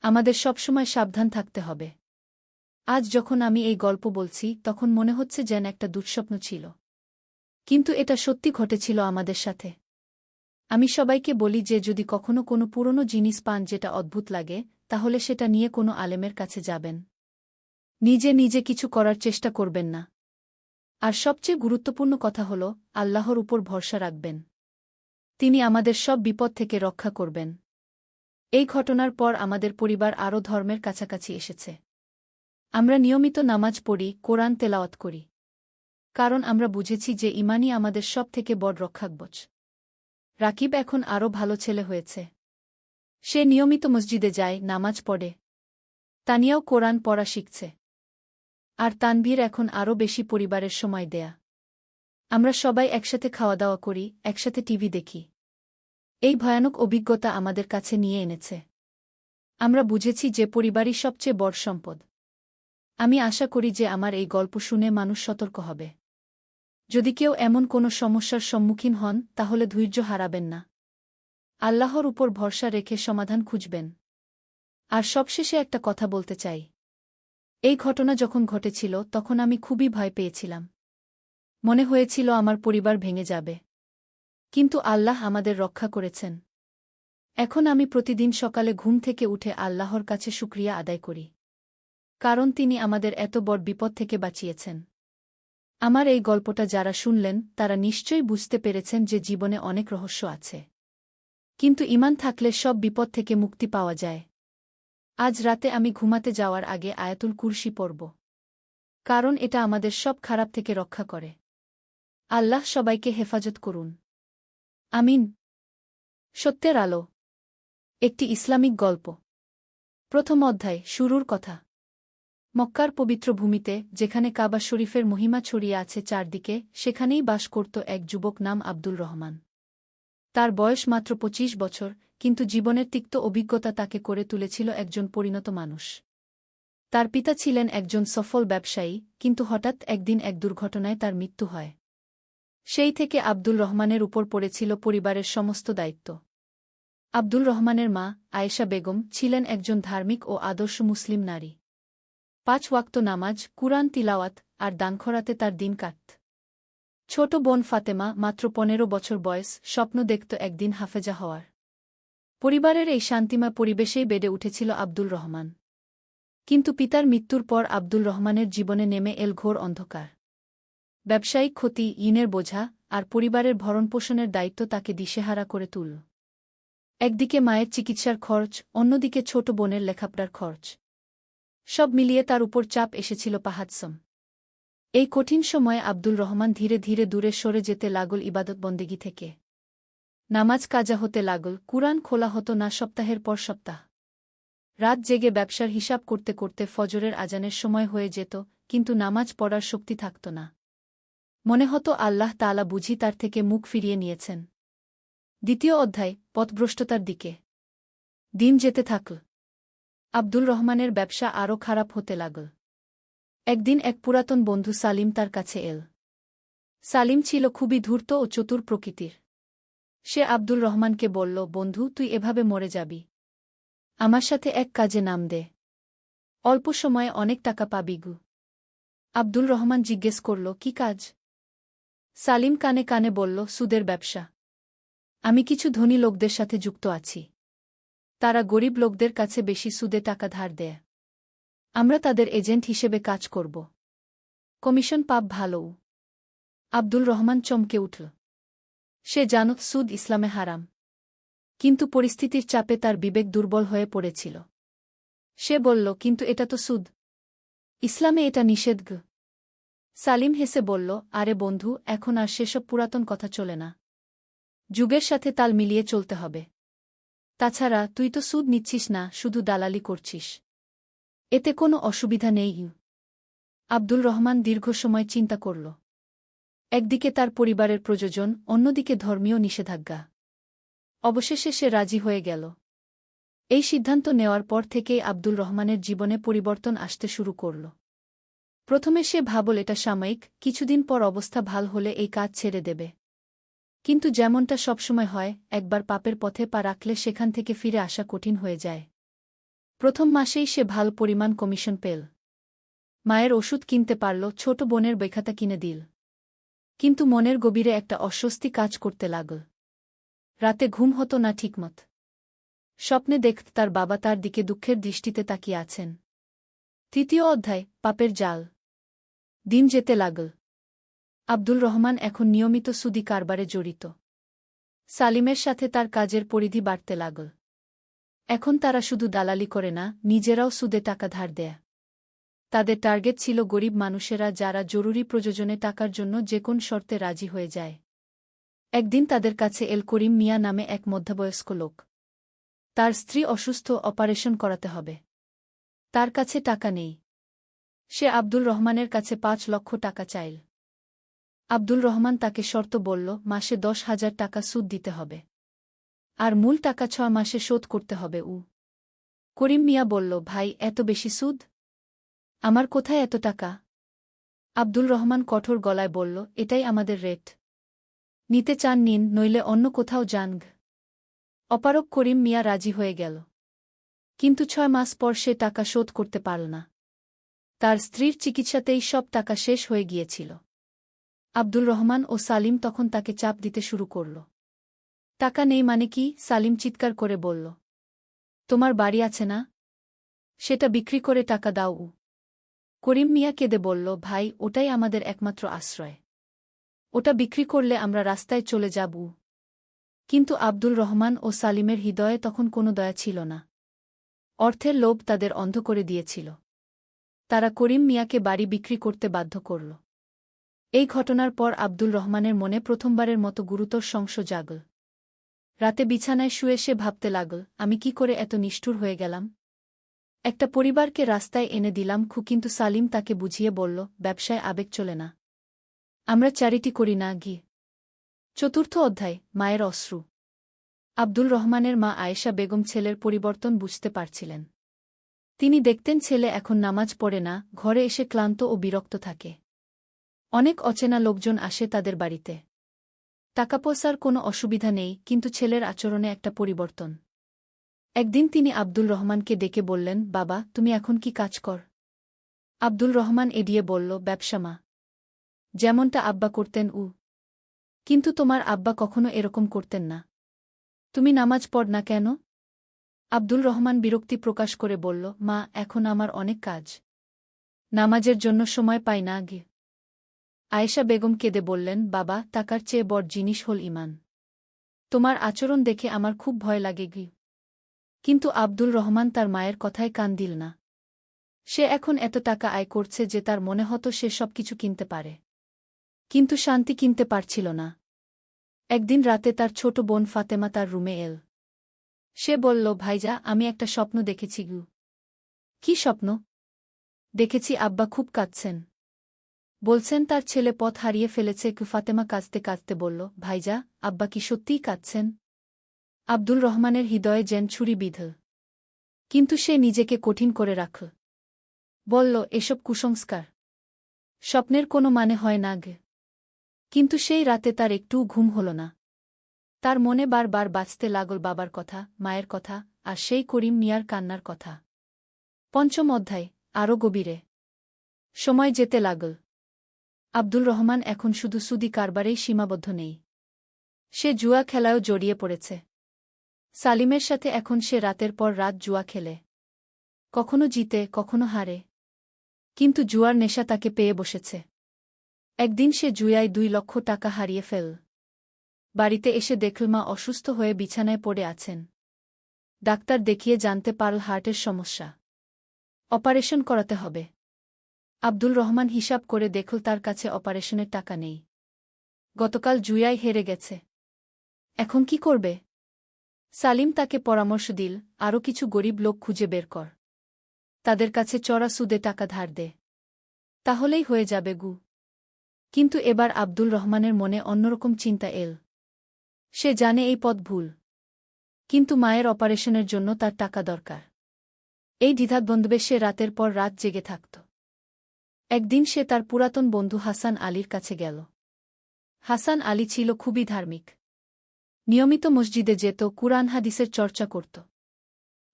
A: আমাদের সবসময় সাবধান থাকতে হবে। আজ যখন আমি এই গল্প বলছি তখন মনে হচ্ছে যেন একটা দুঃস্বপ্ন ছিল। কিন্তু এটা সত্যি ঘটেছিল আমাদের সাথে। আমি সবাইকে বলি যে যদি কখনো কোনো পুরনো জিনিস পান যেটা অদ্ভুত লাগে, তাহলে সেটা নিয়ে কোনো আলেমের কাছে যাবেন। নিজে নিজে কিছু করার চেষ্টা করবেন না। আর সবচেয়ে গুরুত্বপূর্ণ কথা হল, আল্লাহর উপর ভরসা রাখবেন। তিনি আমাদের সব বিপদ থেকে রক্ষা করবেন। এই ঘটনার পর আমাদের পরিবার আরও ধর্মের কাছাকাছি এসেছে। আমরা নিয়মিত নামাজ পড়ি, কোরআন তেলাওয়াত করি। কারণ আমরা বুঝেছি যে ঈমানই আমাদের সব থেকে বড় রক্ষাকবচ। রাকিব এখন আরও ভালো ছেলে হয়েছে। সে নিয়মিত মসজিদে যায়, নামাজ পড়ে। তানিয়াও কোরআন পড়া শিখছে। আর তানভীর এখন আরও বেশি পরিবারের সময় দেয়া। আমরা সবাই একসাথে খাওয়া দাওয়া করি, একসাথে টিভি দেখি। এই ভয়ানক অভিজ্ঞতা আমাদের কাছে নিয়ে এনেছে। আমরা বুঝেছি যে পরিবারই সবচেয়ে বড় সম্পদ। আমি আশা করি যে আমার এই গল্প শুনে মানুষ সতর্ক হবে। যদি কেউ এমন কোনো সমস্যার সম্মুখীন হন তাহলে ধৈর্য হারাবেন না। আল্লাহর উপর ভরসা রেখে সমাধান খুঁজবেন। আর সবশেষে একটা কথা বলতে চাই। এই ঘটনা যখন ঘটেছিল তখন আমি খুবই ভয় পেয়েছিলাম। মনে হয়েছিল আমার পরিবার ভেঙে যাবে। কিন্তু আল্লাহ আমাদের রক্ষা করেছেন। এখন আমি প্রতিদিন সকালে ঘুম থেকে উঠে আল্লাহর কাছে শুকরিয়া আদায় করি। কারণ তিনি আমাদের এত বড় বিপদ থেকে বাঁচিয়েছেন। আমার এই গল্পটা যারা শুনলেন তারা নিশ্চয়ই বুঝতে পেরেছেন যে জীবনে অনেক রহস্য আছে। কিন্তু ঈমান থাকলে সব বিপদ থেকে মুক্তি পাওয়া যায়। আজ রাতে আমি ঘুমাতে যাওয়ার আগে আয়াতুল কুরসি পড়ব। কারণ এটা আমাদের সব খারাপ থেকে রক্ষা করে। আল্লাহ সবাইকে হেফাজত করুন। আমিন। সত্যের আলো। একটি ইসলামিক গল্প। প্রথম অধ্যায়, শুরুর কথা। মক্কার পবিত্র ভূমিতে, যেখানে কাবা শরীফের মহিমা ছড়িয়ে আছে চারদিকে, সেখানেই বাস করত এক যুবক নাম আব্দুল রহমান। তার বয়স মাত্র ২৫ বছর, কিন্তু জীবনের তিক্ত অভিজ্ঞতা তাকে করে তুলেছিল একজন পরিণত মানুষ। তার পিতা ছিলেন একজন সফল ব্যবসায়ী, কিন্তু হঠাৎ একদিন এক দুর্ঘটনায় তার মৃত্যু হয়। সেই থেকে আব্দুল রহমানের উপর পড়েছিল পরিবারের সমস্ত দায়িত্ব। আব্দুল রহমানের মা, আয়েশা বেগম, ছিলেন একজন ধার্মিক ও আদর্শ মুসলিম নারী। ৫ ওয়াক্ত নামাজ, কুরআন তিলাওয়াত আর দানখরাতে তার দিন কাটত। ছোট বোন ফাতেমা, মাত্র ১৫ বছর বয়স, স্বপ্ন দেখত একদিন হাফেজা হওয়ার। পরিবারের এই শান্তিময় পরিবেশেই বেড়ে উঠেছিল আব্দুল রহমান। কিন্তু পিতার মৃত্যুর পর আব্দুল রহমানের জীবনে নেমে এল ঘোর অন্ধকার। ব্যবসায়িক ক্ষতি, ঋণের বোঝা আর পরিবারের ভরণপোষণের দায়িত্ব তাকে দিশেহারা করে তুলল। একদিকে মায়ের চিকিৎসার খরচ, অন্যদিকে ছোট বোনের লেখাপড়ার খরচ। সব মিলিয়ে তার উপর চাপ এসেছিল পাহাড়সম। এই কঠিন সময়ে আব্দুল রহমান ধীরে ধীরে দূরে সরে যেতে লাগল ইবাদতবন্দেগী থেকে। নামাজ কাজা হতে লাগল, কুরআন খোলা হতো না সপ্তাহের পর সপ্তাহ। রাত জেগে ব্যবসার হিসাব করতে করতে ফজরের আজানের সময় হয়ে যেত, কিন্তু নামাজ পড়ার শক্তি থাকত না। মনে হতো আল্লাহ তাআলা বুঝি তার থেকে মুখ ফিরিয়ে নিয়েছেন। দ্বিতীয় অধ্যায়, পথভ্রষ্টতার দিকে। দিন যেতে থাকল। আব্দুল রহমানের ব্যবসা আরও খারাপ হতে লাগল। একদিন এক পুরাতন বন্ধু সালিম তার কাছে এল। সালিম ছিল খুবই ধূর্ত ও চতুর প্রকৃতির। সে আব্দুল রহমানকে বলল, বন্ধু, তুই এভাবে মরে যাবি। আমার সাথে এক কাজে নাম দে। অল্প সময়ে অনেক টাকা পাবি গু। আব্দুল রহমান জিজ্ঞেস করল, কি কাজ? সালিম কানে কানে বলল, সুদের ব্যবসা। আমি কিছু ধনী লোকদের সাথে যুক্ত আছি। তারা গরিব লোকদের কাছে বেশি সুদে টাকা ধার দেয়। আমরা তাদের এজেন্ট হিসেবে কাজ করব। কমিশন পাব ভালোও। আব্দুল রহমান চমকে উঠল। সে জানত সুদ ইসলামে হারাম। কিন্তু পরিস্থিতির চাপে তার বিবেক দুর্বল হয়ে পড়েছিল। সে বলল, কিন্তু এটা তো সুদ। ইসলামে এটা নিষেধ। সালিম হেসে বলল, আরে বন্ধু, এখন আর সেসব পুরাতন কথা চলে না। যুগের সাথে তাল মিলিয়ে চলতে হবে। তাছাড়া তুই তো সুদ নিচ্ছিস না, শুধু দালালি করছিস। এতে কোনো অসুবিধা নেই। আব্দুল রহমান দীর্ঘ সময় চিন্তা করল। একদিকে তার পরিবারের প্রয়োজন, অন্যদিকে ধর্মীয় নিষেধাজ্ঞা। অবশেষে সে রাজি হয়ে গেল। এই সিদ্ধান্ত নেওয়ার পর থেকেই আব্দুল রহমানের জীবনে পরিবর্তন আসতে শুরু করল। প্রথমে সে ভাবল এটা সাময়িক, কিছুদিন পর অবস্থা ভাল হলে এই কাজ ছেড়ে দেবে। কিন্তু যেমনটা সবসময় হয়, একবার পাপের পথে পা রাখলে সেখান থেকে ফিরে আসা কঠিন হয়ে যায়। প্রথম মাসেই সে ভাল পরিমাণ কমিশন পেল। মায়ের ওষুধ কিনতে পারল, ছোট বোনের বইখাতা কিনে দিল। কিন্তু মনের গভীরে একটা অস্বস্তি কাজ করতে লাগল। রাতে ঘুম হতো না ঠিকমত। স্বপ্নে দেখত তার বাবা তার দিকে দুঃখের দৃষ্টিতে তাকিয়ে আছেন। তৃতীয় অধ্যায়, পাপের জাল। দিন যেতে লাগল। আব্দুল রহমান এখন নিয়মিত সুদি কারবারে জড়িত। সালিমের সাথে তার কাজের পরিধি বাড়তে লাগল। এখন তারা শুধু দালালি করে না, নিজেরাও সুদে টাকা ধার দেয়। তাদের টার্গেট ছিল গরিব মানুষেরা, যারা জরুরি প্রয়োজনে টাকার জন্য যেকোন শর্তে রাজি হয়ে যায়। একদিন তাদের কাছে এল করিম মিয়া নামে এক মধ্যবয়স্ক লোক। তার স্ত্রী অসুস্থ, অপারেশন করাতে হবে। তার কাছে টাকা নেই। সে আব্দুল রহমানের কাছে ৫ লক্ষ টাকা চাইল। আব্দুল রহমান তাকে শর্ত বলল, মাসে ১০,০০০ টাকা সুদ দিতে হবে। আর মূল টাকা ৬ মাসে শোধ করতে হবে। করিম মিয়া বলল, ভাই, এত বেশি সুদ? আমার কোথায় এত টাকা? আব্দুল রহমান কঠোর গলায় বলল, এটাই আমাদের রেট। নিতে চান নিন, নইলে অন্য কোথাও যান। অপারগ করিম মিয়া রাজি হয়ে গেল। কিন্তু 6 মাস পর সে টাকা শোধ করতে পারল না। তার স্ত্রীর চিকিৎসাতেই সব টাকা শেষ হয়ে গিয়েছিল। আব্দুল রহমান ও সালিম তখন তাকে চাপ দিতে শুরু করল। টাকা নেই মানে কি? সালিম চিৎকার করে বলল। তোমার বাড়ি আছে না? সেটা বিক্রি করে টাকা দাও। করিম মিয়া কেঁদে বলল, ভাই, ওটাই আমাদের একমাত্র আশ্রয়। ওটা বিক্রি করলে আমরা রাস্তায় চলে যাব। কিন্তু আব্দুল রহমান ও সালিমের হৃদয়ে তখন কোনো দয়া ছিল না। অর্থের লোভ তাদের অন্ধ করে দিয়েছিল। তারা করিম মিয়াকে বাড়ি বিক্রি করতে বাধ্য করল। এই ঘটনার পর আব্দুল রহমানের মনে প্রথমবারের মতো গুরুতর সংশয় জাগল। রাতে বিছানায় শুয়ে সে ভাবতে লাগল, আমি কি করে এত নিষ্ঠুর হয়ে গেলাম? একটা পরিবারকে রাস্তায় এনে দিলাম কিন্তু সালিম তাকে বুঝিয়ে বলল, ব্যবসায় আবেগ চলে না। আমরা চ্যারিটি করি না গি। চতুর্থ অধ্যায়, মায়ের অশ্রু। আব্দুল রহমানের মা আয়েশা বেগম ছেলের পরিবর্তন বুঝতে পারছিলেন। তিনি দেখতেন ছেলে এখন নামাজ পড়ে না, ঘরে এসে ক্লান্ত ও বিরক্ত থাকে। অনেক অচেনা লোকজন আসে তাদের বাড়িতে। টাকা পয়সার কোনো অসুবিধা নেই, কিন্তু ছেলের আচরণে একটা পরিবর্তন। একদিন তিনি আব্দুল রহমানকে ডেকে বললেন, বাবা, তুমি এখন কি কাজ কর? আব্দুল রহমান এড়িয়ে বলল, ব্যবসা মা। যেমনটা আব্বা করতেন। কিন্তু তোমার আব্বা কখনো এরকম করতেন না। তুমি নামাজ পড় না কেন? আব্দুল রহমান বিরক্তি প্রকাশ করে বলল, মা, এখন আমার অনেক কাজ। নামাজের জন্য সময় পাই না গে। আয়েশা বেগম কেঁদে বললেন, বাবা, টাকার চেয়ে বড় জিনিস হল ঈমান। তোমার আচরণ দেখে আমার খুব ভয় লাগে গি। কিন্তু আব্দুল রহমান তার মায়ের কথায় কান দিল না। সে এখন এত টাকা আয় করছে যে তার মনে হতো সে সবকিছু কিনতে পারে। কিন্তু শান্তি কিনতে পারছিল না। একদিন রাতে তার ছোট বোন ফাতেমা তার রুমে এল। সে বলল, ভাইজা, আমি একটা স্বপ্ন দেখেছি গু। কি স্বপ্ন? দেখেছি আব্বা খুব কাঁদছেন। বলছেন তার ছেলে পথ হারিয়ে ফেলেছে। ফাতেমা কাঁদতে কাঁদতে বলল, ভাইজা, আব্বা কি সত্যিই কাঁদছেন? আব্দুল রহমানের হৃদয়ে যেন ছুরি বিঁধল। কিন্তু সে নিজেকে কঠিন করে রাখল। বলল, এসব কুসংস্কার। স্বপ্নের কোনো মানে হয় না গে। কিন্তু সেই রাতে তার একটুও ঘুম হল না। তার মনে বারবার বাজতে লাগল বাবার কথা, মায়ের কথা, আর সেই করিম মিয়ার কান্নার কথা। পঞ্চম অধ্যায়, আরও গভীরে। সময় যেতে লাগল। আব্দুল রহমান এখন শুধু সুদি কারবারেই সীমাবদ্ধ নেই। সে জুয়া খেলায়ও জড়িয়ে পড়েছে। সালিমের সাথে এখন সে রাতের পর রাত জুয়া খেলে। কখনো জিতে, কখনো হারে। কিন্তু জুয়ার নেশা তাকে পেয়ে বসেছে। একদিন সে জুয়ায় 2 লক্ষ টাকা হারিয়ে ফেল। বাড়িতে এসে দেখল মা অসুস্থ হয়ে বিছানায় পড়ে আছেন। ডাক্তার দেখিয়ে জানতে পারল হার্টের সমস্যা। অপারেশন করাতে হবে। আব্দুল রহমান হিসাব করে দেখল তার কাছে অপারেশনের টাকা নেই। গতকাল জুয়ায় হেরে গেছে। এখন কি করবে? সালিম তাকে পরামর্শ দিল, আরও কিছু গরিব লোক খুঁজে বের কর। তাদের কাছে চড়া সুদে টাকা ধার দে। তাহলেই হয়ে যাবে গু। কিন্তু এবার আব্দুল রহমানের মনে অন্যরকম চিন্তা এল। সে জানে এই পথ ভুল। কিন্তু মায়ের অপারেশনের জন্য তার টাকা দরকার। এই দ্বিধাদ্বন্দ্বে সে রাতের পর রাত জেগে থাকত। একদিন সে তার পুরাতন বন্ধু হাসান আলীর কাছে গেল। হাসান আলী ছিল খুবই ধার্মিক। নিয়মিত মসজিদে যেত, কুরআন হাদিসের চর্চা করত।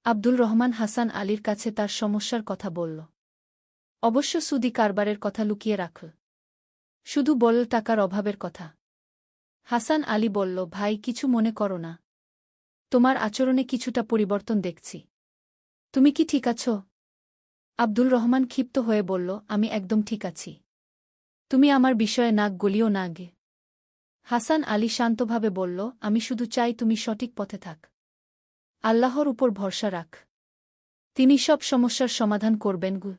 A: আব্দুল রহমান হাসান আলীর কাছে তার সমস্যার কথা বলল। অবশ্য সুদি কারবারের কথা লুকিয়ে রাখল। শুধু বলল টাকার অভাবের কথা। হাসান আলী বলল, ভাই, কিছু মনে করো না। তোমার আচরণে কিছুটা পরিবর্তন দেখছি। তুমি কি ঠিক আছো? আব্দুল রহমান ক্ষিপ্ত হয়ে বলল, আমি একদম ঠিক আছি। তুমি আমার বিষয়ে নাক গলিও না গে। হাসান আলী শান্তভাবে বলল, আমি শুধু চাই তুমি সঠিক পথে থাক। আল্লাহর উপর ভরসা রাখ। তিনি সব সমস্যার সমাধান করবেন গু।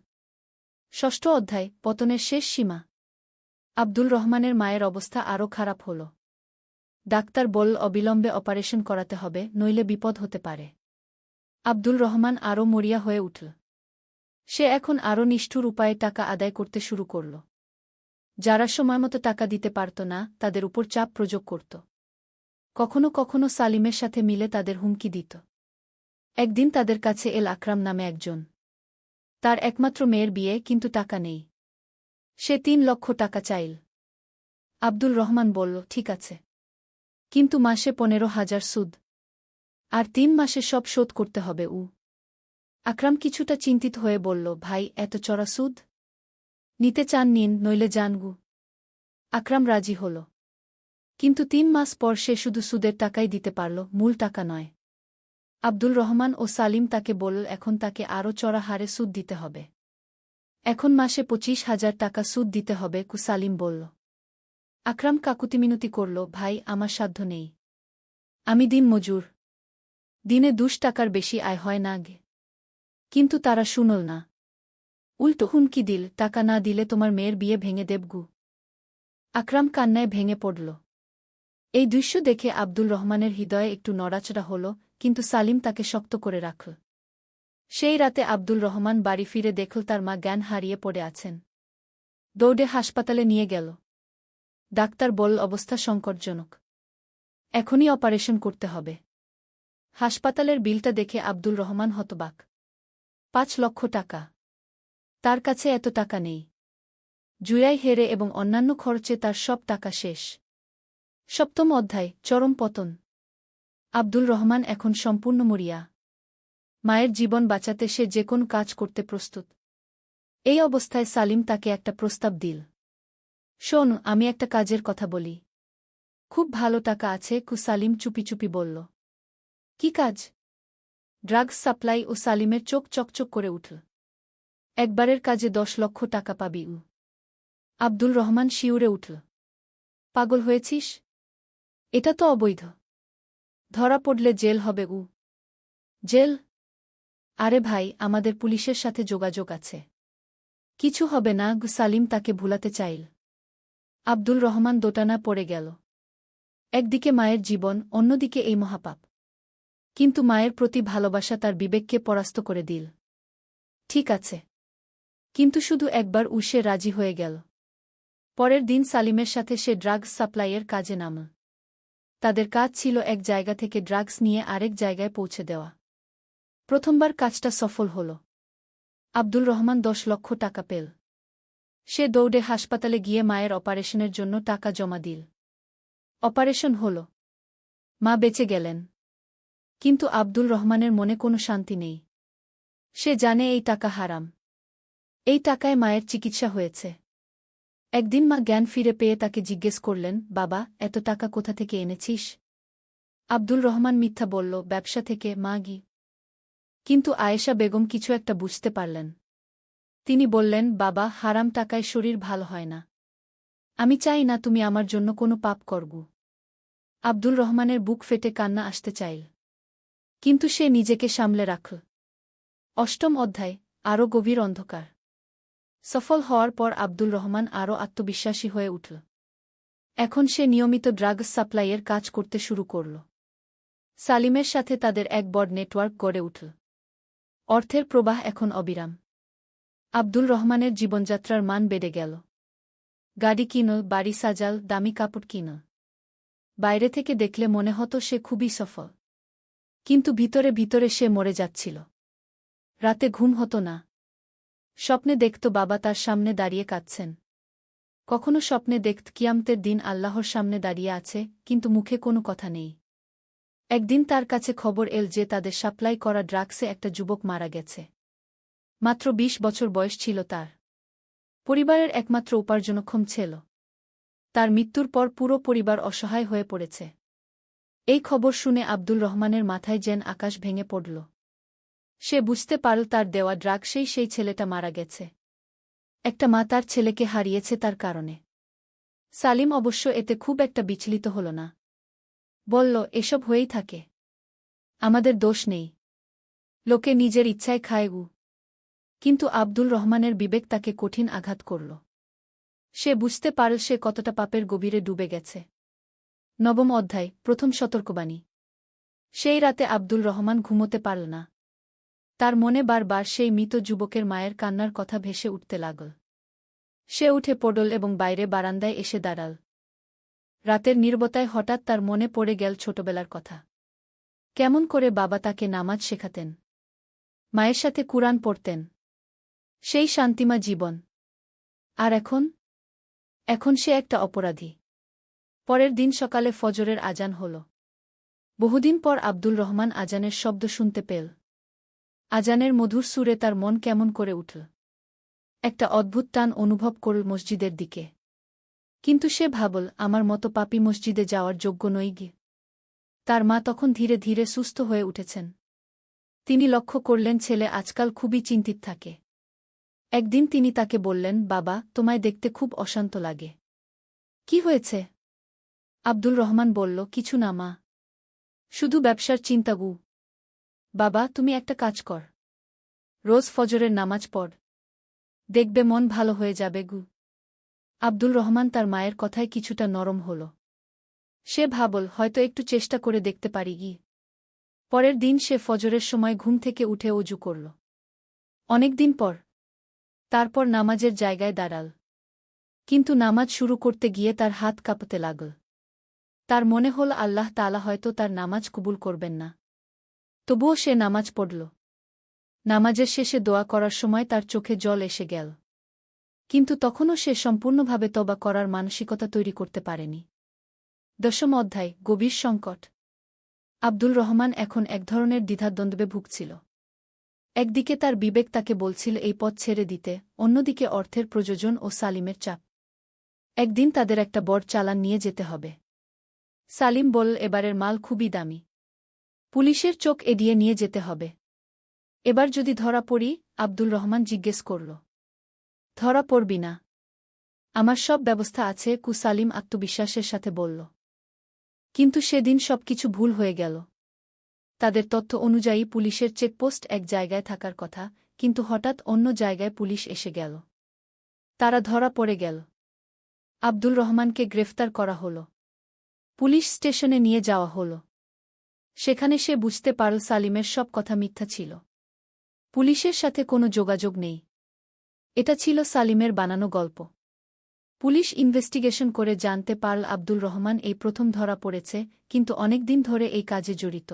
A: ষষ্ঠ অধ্যায়, পতনের শেষ সীমা। আব্দুল রহমানের মায়ের অবস্থা আরও খারাপ হল। ডাক্তার বলল অবিলম্বে অপারেশন করাতে হবে, নইলে বিপদ হতে পারে। আব্দুল রহমান আরও মরিয়া হয়ে উঠল। সে এখন আরও নিষ্ঠুর উপায়ে টাকা আদায় করতে শুরু করল। যারা সময়মতো টাকা দিতে পারত না, তাদের উপর চাপ প্রয়োগ করত। কখনো কখনো সালিমের সাথে মিলে তাদের হুমকি দিত। একদিন তাদের কাছে এল আকরাম নামে একজন। তার একমাত্র মেয়ের বিয়ে, কিন্তু টাকা নেই। সে 3 লক্ষ টাকা চাইল। আব্দুল রহমান বলল, ঠিক আছে। কিন্তু মাসে 15,000 সুদ। আর 3 মাসে সব শোধ করতে হবে। আকরাম কিছুটা চিন্তিত হয়ে বলল, ভাই, এত চড়া সুদ? নিতে চান নিন, নইলে জানগু। আকরাম রাজি হল। কিন্তু 3 মাস পর সে শুধু সুদের টাকাই দিতে পারল, মূল টাকা নয়। আব্দুল রহমান ও সালিম তাকে বলল এখন তাকে আরও চড়া হারে সুদ দিতে হবে। এখন মাসে 25,000 টাকা সুদ দিতে হবে, সালিম বলল। আকরাম কাকুতিমিনতি করল, ভাই, আমার সাধ্য নেই। আমি দিন মজুর। দিনে 2 টাকার বেশি আয় হয় না গে। কিন্তু তারা শুনল না। উল্টো হুমকি দিল, টাকা না দিলে তোমার মেয়ের বিয়ে ভেঙে দেবগু। আকরাম কান্নায় ভেঙে পড়ল। এই দৃশ্য দেখে আব্দুল রহমানের হৃদয়ে একটু নড়াচড়া হল, কিন্তু সালিম তাকে শক্ত করে রাখল। সেই রাতে আব্দুল রহমান বাড়ি ফিরে দেখল তার মা জ্ঞান হারিয়ে পড়ে আছেন। দৌড়ে হাসপাতালে নিয়ে গেল। ডাক্তার বলল অবস্থা সংকটজনক। এখনই অপারেশন করতে হবে। হাসপাতালের বিলটা দেখে আব্দুল রহমান হতবাক। 5 লক্ষ টাকা। তার কাছে এত টাকা নেই। জুয়ায় হেরে এবং অন্যান্য খরচে তার সব টাকা শেষ। 7ম অধ্যায়, চরম পতন। আব্দুল রহমান এখন সম্পূর্ণ মরিয়া। মায়ের জীবন বাঁচাতে সে যে কোনো কাজ করতে প্রস্তুত। এই অবস্থায় সালিম তাকে একটা প্রস্তাব দিল। শোন, আমি একটা কাজের কথা বলি। খুব ভালো টাকা আছে, সালিম চুপি চুপি বলল। কি কাজ? Drugs supply. ও সালিমের চোখ চকচক করে উঠল। একবারের কাজে 10 লক্ষ টাকা পাবি। আব্দুল রহমান শিউরে উঠল। পাগল হয়েছিস? এটা তো অবৈধ। ধরা পড়লে জেল হবে। জেল? আরে ভাই, আমাদের পুলিশের সাথে যোগাযোগ আছে। কিছু হবে না। সালিম তাকে ভুলাতে চাইল। আব্দুল রহমান দোটানা পড়ে গেল। একদিকে মায়ের জীবন, অন্যদিকে এই মহাপাপ। কিন্তু মায়ের প্রতি ভালোবাসা তার বিবেককে পরাস্ত করে দিল। ঠিক আছে। কিন্তু শুধু একবার সে রাজি হয়ে গেল। পরের দিন সালিমের সাথে সে ড্রাগস সাপ্লাইয়ের কাজে নামল। তাদের কাজ ছিল এক জায়গা থেকে ড্রাগস নিয়ে আরেক জায়গায় পৌঁছে দেওয়া। প্রথমবার কাজটা সফল হল। আব্দুল রহমান 10 লক্ষ টাকা পেল। সে দৌড়ে হাসপাতালে গিয়ে মায়ের অপারেশনের জন্য টাকা জমা দিল। অপারেশন হল। মা বেঁচে গেলেন। কিন্তু আব্দুল রহমানের মনে কোনো শান্তি নেই। সে জানে এই টাকা হারাম। এই টাকায় মায়ের চিকিৎসা হয়েছে। একদিন মা জ্ঞান ফিরে পেয়ে তাকে জিজ্ঞেস করলেন, বাবা, এত টাকা কোথা থেকে এনেছিস? আব্দুল রহমান মিথ্যা বলল, ব্যবসা থেকে, মা গি। কিন্তু আয়েশা বেগম কিছু একটা বুঝতে পারলেন। তিনি বললেন, বাবা, হারাম টাকায় শরীর ভালো হয় না। আমি চাই না তুমি আমার জন্য কোনো পাপ করগু। আব্দুল রহমানের বুক ফেটে কান্না আসতে চাইল। কিন্তু সে নিজেকে সামলে রাখল। 8ম অধ্যায়, আরও গভীর অন্ধকার। সফল হওয়ার পর আব্দুল রহমান আরও আত্মবিশ্বাসী হয়ে উঠল। এখন সে নিয়মিত ড্রাগস সাপ্লাইয়ের কাজ করতে শুরু করল। সালিমের সাথে তাদের এক বড় নেটওয়ার্ক গড়ে উঠল। অর্থের প্রবাহ এখন অবিরাম। আব্দুল রহমানের জীবনযাত্রার মান বেড়ে গেল। গাড়ি কিনল, বাড়ি সাজাল, দামি কাপড় কিনল। বাইরে থেকে দেখলে মনে হতো সে খুবই সফল। কিন্তু ভিতরে ভিতরে সে মরে যাচ্ছিল। রাতে ঘুম হতো না। স্বপ্নে দেখত বাবা তার সামনে দাঁড়িয়ে কাঁদছেন। কখনো স্বপ্নে দেখত কিয়ামতের দিন আল্লাহর সামনে দাঁড়িয়ে আছে, কিন্তু মুখে কোনো কথা নেই। একদিন তার কাছে খবর এল যে তাদের সাপ্লাই করা ড্রাগসে একটা যুবক মারা গেছে। মাত্র 20 বছর বয়স ছিল তার। পরিবারের একমাত্র উপার্জনক্ষম ছিল। তার মৃত্যুর পর পুরো পরিবার অসহায় হয়ে পড়েছে। এই খবর শুনে আব্দুল রহমানের মাথায় যেন আকাশ ভেঙে পড়ল। সে বুঝতে পারল তার দেওয়া ড্রাগসেই সেই ছেলেটা মারা গেছে। একটা মা তার ছেলেকে হারিয়েছে তার কারণে। সালিম অবশ্য এতে খুব একটা বিচলিত হল না। বলল, এসব হয়েই থাকে। আমাদের দোষ নেই। লোকে নিজের ইচ্ছায় খায়। কিন্তু আব্দুল রহমানের বিবেক তাকে কঠিন আঘাত করল। সে বুঝতে পারল সে কতটা পাপের গভীরে ডুবে গেছে। 9ম অধ্যায়, প্রথম সতর্কবাণী। সেই রাতে আব্দুল রহমান ঘুমোতে পারল না। তার মনে বারবার সেই মৃত যুবকের মায়ের কান্নার কথা ভেসে উঠতে লাগল। সে উঠে পড়ল এবং বাইরে বারান্দায় এসে দাঁড়াল। রাতের নীরবতায় হঠাৎ তার মনে পড়ে গেল ছোটবেলার কথা। কেমন করে বাবা তাকে নামাজ শেখাতেন, মায়ের সাথে কুরআন পড়তেন। সেই শান্তিমা জীবন। আর এখন? এখন সে একটা অপরাধী। পরের দিন সকালে ফজরের আজান হল। বহুদিন পর আব্দুল রহমান আজানের শব্দ শুনতে পেল। আজানের মধুর সুরে তার মন কেমন করে উঠল। একটা অদ্ভুত টান অনুভব করল মসজিদের দিকে। কিন্তু সে ভাবল, আমার মতো পাপী মসজিদে যাওয়ার যোগ্য নই গি। তার মা তখন ধীরে ধীরে সুস্থ হয়ে উঠেছেন। তিনি লক্ষ্য করলেন ছেলে আজকাল খুবই চিন্তিত থাকে। একদিন তিনি তাকে বললেন, বাবা, তোমায় দেখতে খুব অশান্ত লাগে। কি হয়েছে? আব্দুল রহমান বলল, কিছু না মা, শুধু ব্যবসার চিন্তা গু। বাবা, তুমি একটা কাজ কর, রোজ ফজরের নামাজ পড়, দেখবে মন ভালো হয়ে যাবে গু। আব্দুল রহমান তার মায়ের কথায় কিছুটা নরম হল। সে ভাবল, হয়তো একটু চেষ্টা করে দেখতে পারি গি। পরের দিন সে ফজরের সময় ঘুম থেকে উঠে অজু করল। অনেকদিন পর তারপর নামাজের জায়গায় দাঁড়াল। কিন্তু নামাজ শুরু করতে গিয়ে তার হাত কাঁপতে লাগল। তার মনে হল আল্লাহ তাআলা হয়তো তার নামাজ কবুল করবেন না। তবুও সে নামাজ পড়ল। নামাজের শেষে দোয়া করার সময় তার চোখে জল এসে গেল। কিন্তু তখনও সে সম্পূর্ণভাবে তওবা করার মানসিকতা তৈরি করতে পারেনি। 10ম অধ্যায়, গভীর সংকট। আব্দুল রহমান এখন এক ধরনের দ্বিধাদ্বন্দ্বে ভুগছিল। একদিকে তার বিবেক তাকে বলছিল এই পথ ছেড়ে দিতে, অন্যদিকে অর্থের প্রয়োজন ও সালিমের চাপ। একদিন তাদের একটা বড় চালান নিয়ে যেতে হবে। সালিম বলল, এবারের মাল খুবই দামি, পুলিশের চোখ এড়িয়ে নিয়ে যেতে হবে। এবার যদি ধরা পড়ি? আব্দুল রহমান জিজ্ঞেস করল। ধরা পড়বি না, আমার সব ব্যবস্থা আছে, সালিম আত্মবিশ্বাসের সাথে বলল। কিন্তু সেদিন সবকিছু ভুল হয়ে গেল। তাদের তথ্য অনুযায়ী পুলিশের চেকপোস্ট এক জায়গায় থাকার কথা, কিন্তু হঠাৎ অন্য জায়গায় পুলিশ এসে গেল। তারা ধরা পড়ে গেল। আব্দুল রহমানকে গ্রেফতার করা হল। পুলিশ স্টেশনে নিয়ে যাওয়া হল। সেখানে সে বুঝতে পারল সালিমের সব কথা মিথ্যা ছিল। পুলিশের সাথে কোনো যোগাযোগ নেই। এটা ছিল সালিমের বানানো গল্প। পুলিশ ইনভেস্টিগেশন করে জানতে পারল আব্দুল রহমান এই প্রথম ধরা পড়েছে, কিন্তু অনেক দিন ধরে এই কাজে জড়িত।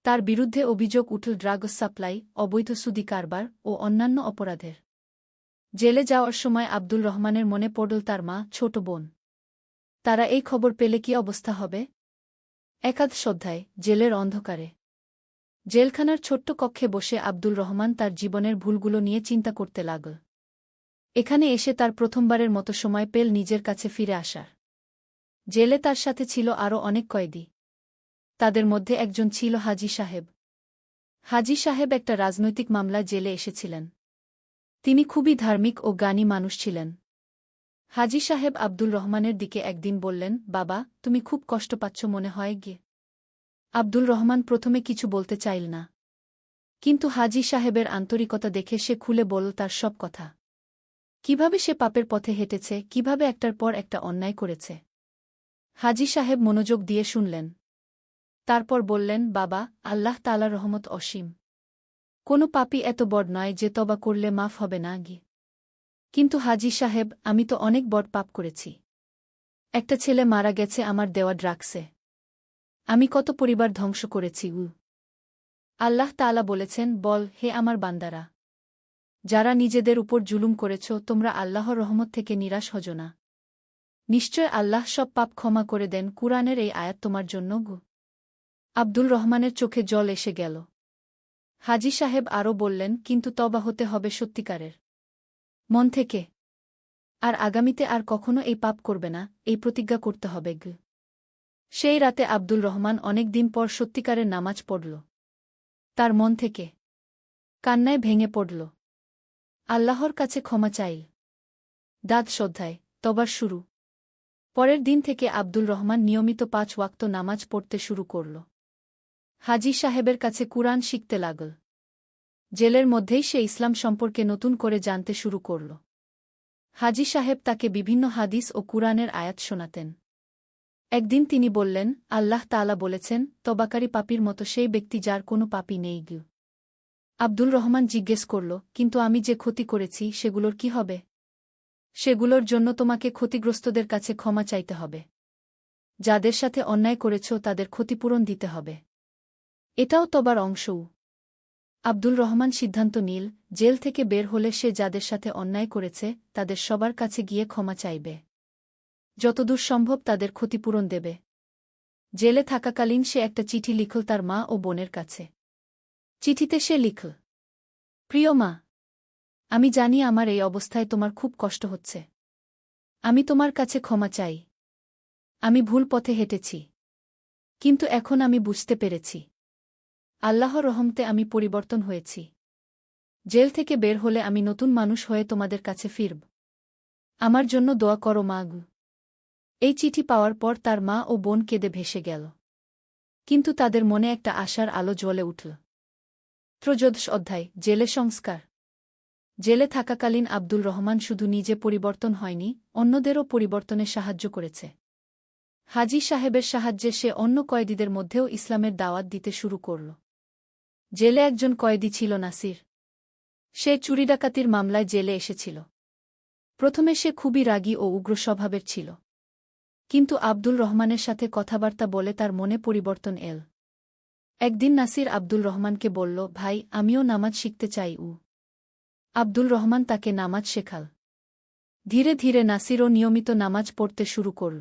A: তার বিরুদ্ধে অভিযোগ উঠল ড্রাগস সাপ্লাই, অবৈধ সুদি কারবার ও অন্যান্য অপরাধের। জেলে যাওয়ার সময় আব্দুল রহমানের মনে পড়ল তার মা, ছোট বোন। তারা এই খবর পেলে কি অবস্থা হবে? একাদশ অধ্যায়, জেলের অন্ধকারে। জেলখানার ছোট্ট কক্ষে বসে আব্দুল রহমান তার জীবনের ভুলগুলো নিয়ে চিন্তা করতে লাগল। এখানে এসে তার প্রথমবারের মতো সময় পেল নিজের কাছে ফিরে আসার। জেলে তার সাথে ছিল আরও অনেক কয়েদি। তাদের মধ্যে একজন ছিল হাজী সাহেব। হাজী সাহেব একটা রাজনৈতিক মামলায় জেলে এসেছিলেন। তিনি খুবই ধার্মিক ও জ্ঞানী মানুষ ছিলেন। হাজী সাহেব আব্দুল রহমানের দিকে একদিন বললেন, বাবা, তুমি খুব কষ্ট পাচ্ছ মনে হয় গিয়ে। আব্দুল রহমান প্রথমে কিছু বলতে চাইল না। কিন্তু হাজী সাহেবের আন্তরিকতা দেখে সে খুলে বলল তার সব কথা। কিভাবে সে পাপের পথে হেঁটেছে, কিভাবে একটার পর একটা অন্যায় করেছে। হাজী সাহেব মনোযোগ দিয়ে শুনলেন। তারপর বললেন, বাবা, আল্লাহ তাআলার রহমত অসীম। কোনো পাপী এত বড় নয় যে তওবা করলে মাফ হবে না গি। কিন্তু হাজী সাহেব, আমি তো অনেক বড় পাপ করেছি। একটা ছেলে মারা গেছে আমার দেওয়া ড্রাগসে। আমি কত পরিবার ধ্বংস করেছি। আল্লাহ তাআলা বলেছেন, বল, হে আমার বান্দারা, যারা নিজেদের উপর জুলুম করেছ, তোমরা আল্লাহর রহমত থেকে নিরাশ হজো না। নিশ্চয় আল্লাহ সব পাপ ক্ষমা করে দেন। কুরআনের এই আয়াত তোমার জন্য গু। আব্দুল রহমানের চোখে জল এসে গেল। হাজী সাহেব আরও বললেন, কিন্তু তওবা হতে হবে সত্যিকারের মন থেকে। আর আগামীতে আর কখনো এই পাপ করবে না, এই প্রতিজ্ঞা করতে হবে গু। সেই রাতে আব্দুল রহমান অনেক দিন পর সত্যিকারের নামাজ পড়ল। তার মন থেকে কান্নায় ভেঙে পড়ল। আল্লাহর কাছে ক্ষমা চাইল। দ্বাদশ অধ্যায়, তওবার শুরু। পরের দিন থেকে আব্দুল রহমান নিয়মিত 5 ওয়াক্ত নামাজ পড়তে শুরু করল। হাজী সাহেবের কাছে কুরআন শিখতে লাগল। জেলের মধ্যেই সে ইসলাম সম্পর্কে নতুন করে জানতে শুরু করল। হাজী সাহেব তাকে বিভিন্ন হাদিস ও কুরআনের আয়াত শোনাতেন। একদিন তিনি বললেন, আল্লাহ তাআলা বলেছেন, তওবাকারী পাপীর মতো সেই ব্যক্তি যার কোনো পাপই নেই গু। আব্দুল রহমান জিজ্ঞেস করল, কিন্তু আমি যে ক্ষতি করেছি সেগুলোর কি হবে? সেগুলোর জন্য তোমাকে ক্ষতিগ্রস্তদের কাছে ক্ষমা চাইতে হবে। যাদের সাথে অন্যায় করেছ তাদের ক্ষতিপূরণ দিতে হবে। এটাও তওবার অংশও। আব্দুল রহমান সিদ্ধান্ত নিল, জেল থেকে বের হলে সে যাদের সাথে অন্যায় করেছে তাদের সবার কাছে গিয়ে ক্ষমা চাইবে। যতদূর সম্ভব তাদের ক্ষতিপূরণ দেবে। জেলে থাকাকালীন সে একটা চিঠি লিখল তার মা ও বোনের কাছে। চিঠিতে সে লিখল, প্রিয় মা, আমি জানি আমার এই অবস্থায় তোমার খুব কষ্ট হচ্ছে। আমি তোমার কাছে ক্ষমা চাই। আমি ভুল পথে হেঁটেছি। কিন্তু এখন আমি বুঝতে পেরেছি, আল্লাহর রহমতে আমি পরিবর্তন হয়েছি। জেল থেকে বের হলে আমি নতুন মানুষ হয়ে তোমাদের কাছে ফিরব। আমার জন্য দোয়া করো মা গু। এই চিঠি পাওয়ার পর তার মা ও বোন কেঁদে ভেসে গেল। কিন্তু তাদের মনে একটা আশার আলো জ্বলে উঠল। ১৩ অধ্যায় জেলে সংস্কার। জেলে থাকাকালীন আব্দুল রহমান শুধু নিজে পরিবর্তন হয়নি, অন্যদেরও পরিবর্তনে সাহায্য করেছে। হাজী সাহেবের সাহায্যে সে অন্য কয়েদিদের মধ্যেও ইসলামের দাওয়াত দিতে শুরু করল। জেলে একজন কয়েদি ছিল নাসির। সে চুরিডাকাতির মামলায় জেলে এসেছিল। প্রথমে সে খুবই রাগী ও উগ্র স্বভাবের ছিল। কিন্তু আব্দুল রহমানের সাথে কথাবার্তা বলে তার মনে পরিবর্তন এল। একদিন নাসির আব্দুল রহমানকে বলল, ভাই, আমিও নামাজ শিখতে চাই। আব্দুল রহমান তাকে নামাজ শেখাল। ধীরে ধীরে নাসিরও নিয়মিত নামাজ পড়তে শুরু করল।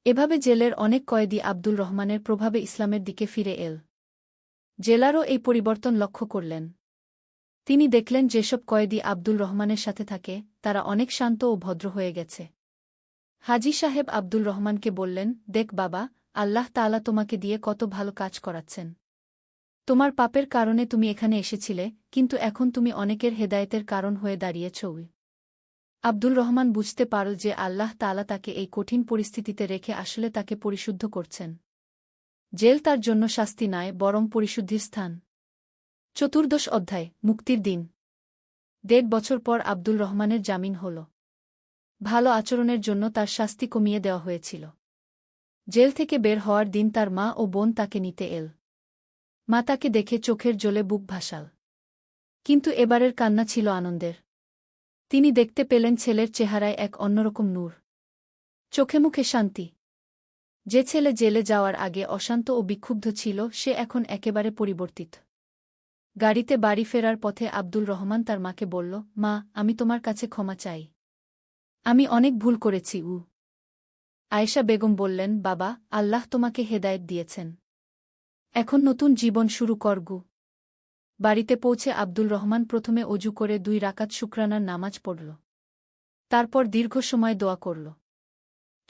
A: এভাবে জেলের অনেক কয়েদি আব্দুল রহমানের প্রভাবে ইসলামের দিকে ফিরে এল। জেলারও এই পরিবর্তন লক্ষ্য করলেন। তিনি দেখলেন যেসব কয়েদি আব্দুল রহমানের সাথে থাকে তারা অনেক শান্ত ও ভদ্র হয়ে গেছে। হাজী সাহেব আব্দুল রহমানকে বললেন, দেখ বাবা, আল্লাহ তাআলা তোমাকে দিয়ে কত ভালো কাজ করাচ্ছেন। তোমার পাপের কারণে তুমি এখানে এসেছিলে, কিন্তু এখন তুমি অনেকের হেদায়েতের কারণ হয়ে দাঁড়িয়েছ। আব্দুল রহমান বুঝতে পারল যে আল্লাহ তাআলা তাকে এই কঠিন পরিস্থিতিতে রেখে আসলে তাকে পরিশুদ্ধ করছেন। জেল তার জন্য শাস্তি নয়, বরং পরিশুদ্ধির স্থান। ১৪ অধ্যায় মুক্তির দিন। ১.৫ বছর পর আব্দুল রহমানের জামিন হল। ভালো আচরণের জন্য তার শাস্তি কমিয়ে দেওয়া হয়েছিল। জেল থেকে বের হওয়ার দিন তার মা ও বোন তাকে নিতে এল। মা তাকে দেখে চোখের জলে বুক ভাসাল। কিন্তু এবারের কান্না ছিল আনন্দের। তিনি দেখতে পেলেন ছেলের চেহারায় এক অন্যরকম নূর, চোখে মুখে শান্তি। যে ছেলে জেলে যাওয়ার আগে অশান্ত ও বিক্ষুব্ধ ছিল, সে এখন একেবারে পরিবর্তিত। গাড়িতে বাড়ি ফেরার পথে আব্দুল রহমান তার মাকে বলল, মা, আমি তোমার কাছে ক্ষমা চাই। আমি অনেক ভুল করেছি। আয়েশা বেগম বললেন, বাবা, আল্লাহ তোমাকে হেদায়েত দিয়েছেন। এখন নতুন জীবন শুরু কর। বাড়িতে পৌঁছে আব্দুল রহমান প্রথমে অজু করে ২ রাকাত শুকরানার নামাজ পড়ল। তারপর দীর্ঘ সময় দোয়া করল।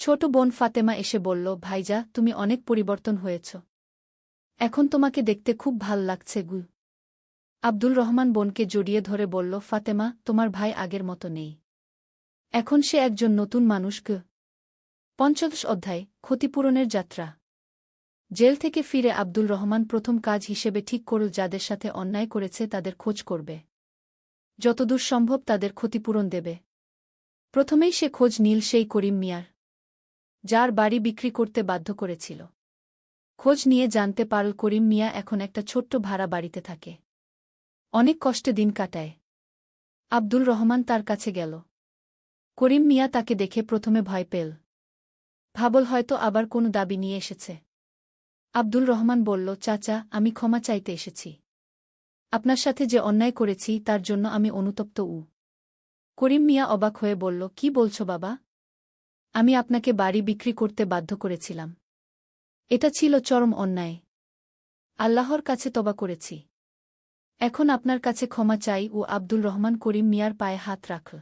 A: ছোট বোন ফাতেমা এসে বলল, ভাইজা, তুমি অনেক পরিবর্তন হয়েছ। এখন তোমাকে দেখতে খুব ভাল লাগছে। আব্দুল রহমান বোনকে জড়িয়ে ধরে বলল, ফাতেমা, তোমার ভাই আগের মতো নেই। এখন সে একজন নতুন মানুষ। ৫০ অধ্যায় ক্ষতিপূরণের যাত্রা। জেল থেকে ফিরে আব্দুল রহমান প্রথম কাজ হিসেবে ঠিক করল যাদের সাথে অন্যায় করেছে তাদের খোঁজ করবে। যতদূর সম্ভব তাদের ক্ষতিপূরণ দেবে। প্রথমেই সে খোঁজ নিল সেই করিম মিয়ার, যার বাড়ি বিক্রি করতে বাধ্য করেছিল। খোঁজ নিয়ে জানতে পারল করিম মিয়া এখন একটা ছোট্ট ভাড়া বাড়িতে থাকে। অনেক কষ্টে দিন কাটায়। আব্দুল রহমান তার কাছে গেল। করিম মিয়া তাকে দেখে প্রথমে ভয় পেল। ভাবল হয়তো আবার কোনো দাবি নিয়ে এসেছে। আব্দুল রহমান বলল, চাচা, আমি ক্ষমা চাইতে এসেছি। আপনার সাথে যে অন্যায় করেছি তার জন্য আমি অনুতপ্ত। করিম মিয়া অবাক হয়ে বলল, কি বলছো বাবা? আমি আপনাকে বাড়ি বিক্রি করতে বাধ্য করেছিলাম। এটা ছিল চরম অন্যায়। আল্লাহর কাছে তওবা করেছি। এখন আপনার কাছে ক্ষমা চাই। আব্দুল রহমান করিম মিয়ার পায়ে হাত রাখল।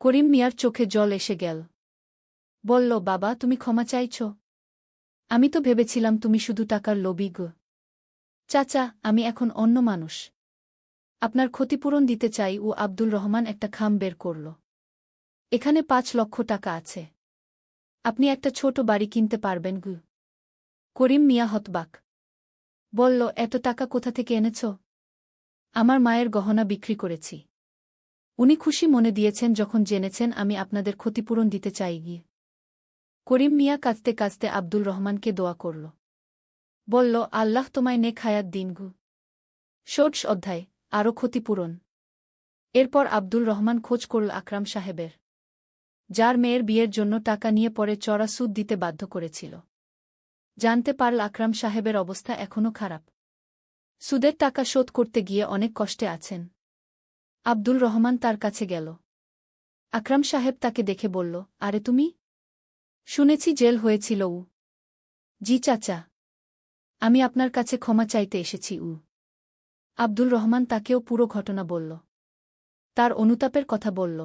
A: করিম মিয়ার চোখে জল এসে গেল। বলল, বাবা, তুমি ক্ষমা চাইছ? আমি তো ভেবেছিলাম তুমি শুধু টাকার লোভী। চাচা, আমি এখন অন্য মানুষ। আপনার ক্ষতিপূরণ দিতে চাই। আব্দুল রহমান একটা খাম বের করল। এখানে ৫ লক্ষ টাকা আছে। আপনি একটা ছোট বাড়ি কিনতে পারবেন। করিম মিয়া হতবাক। বলল, এত টাকা কোথা থেকে এনেছ? আমার মায়ের গহনা বিক্রি করেছি। উনি খুশি মনে দিয়েছেন যখন জেনেছেন আমি আপনাদের ক্ষতিপূরণ দিতে চাই। করিম মিয়া কাঁদতে কাঁদতে আব্দুল রহমানকে দোয়া করল। বলল, আল্লাহ তোমায় নেক হায়াত দিন। ১৬ অধ্যায় আরও ক্ষতিপূরণ। এরপর আব্দুল রহমান খোঁজ করল আকরাম সাহেবের, যার মেয়ের বিয়ের জন্য টাকা নিয়ে পরে চড়া সুদ দিতে বাধ্য করেছিল। জানতে পারল আকরাম সাহেবের অবস্থা এখনও খারাপ। সুদের টাকা শোধ করতে গিয়ে অনেক কষ্টে আছেন। আব্দুল রহমান তার কাছে গেল। আকরাম সাহেব তাকে দেখে বলল, আরে তুমি? শুনেছি জেল হয়েছিল। জি চাচা, আমি আপনার কাছে ক্ষমা চাইতে এসেছি। আব্দুল রহমান তাকেও পুরো ঘটনা বলল, তার অনুতাপের কথা বলল।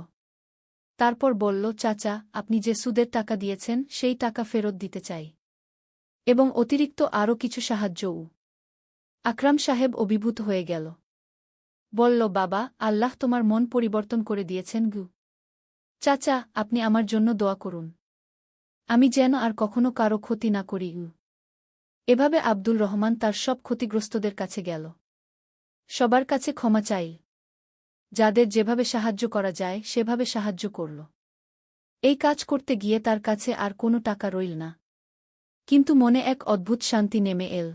A: তারপর বলল, চাচা, আপনি যে সুদের টাকা দিয়েছেন সেই টাকা ফেরত দিতে চাই, এবং অতিরিক্ত আরও কিছু সাহায্যও। আকরাম সাহেব অভিভূত হয়ে গেল। বলল, বাবা, আল্লাহ তোমার মন পরিবর্তন করে দিয়েছেন গু। চাচা, আপনি আমার জন্য দোয়া করুন, আমি যেন আর কখনো কারো ক্ষতি না করি। এভাবে আব্দুল রহমান তার সব ক্ষতিগ্রস্তদের কাছে গেল, সবার কাছে ক্ষমা চাইল, যাদের যেভাবে সাহায্য করা যায় সেভাবে সাহায্য করল। এই কাজ করতে গিয়ে তার কাছে আর কোনো টাকা রইল না, কিন্তু মনে এক অদ্ভুত শান্তি নেমে এল।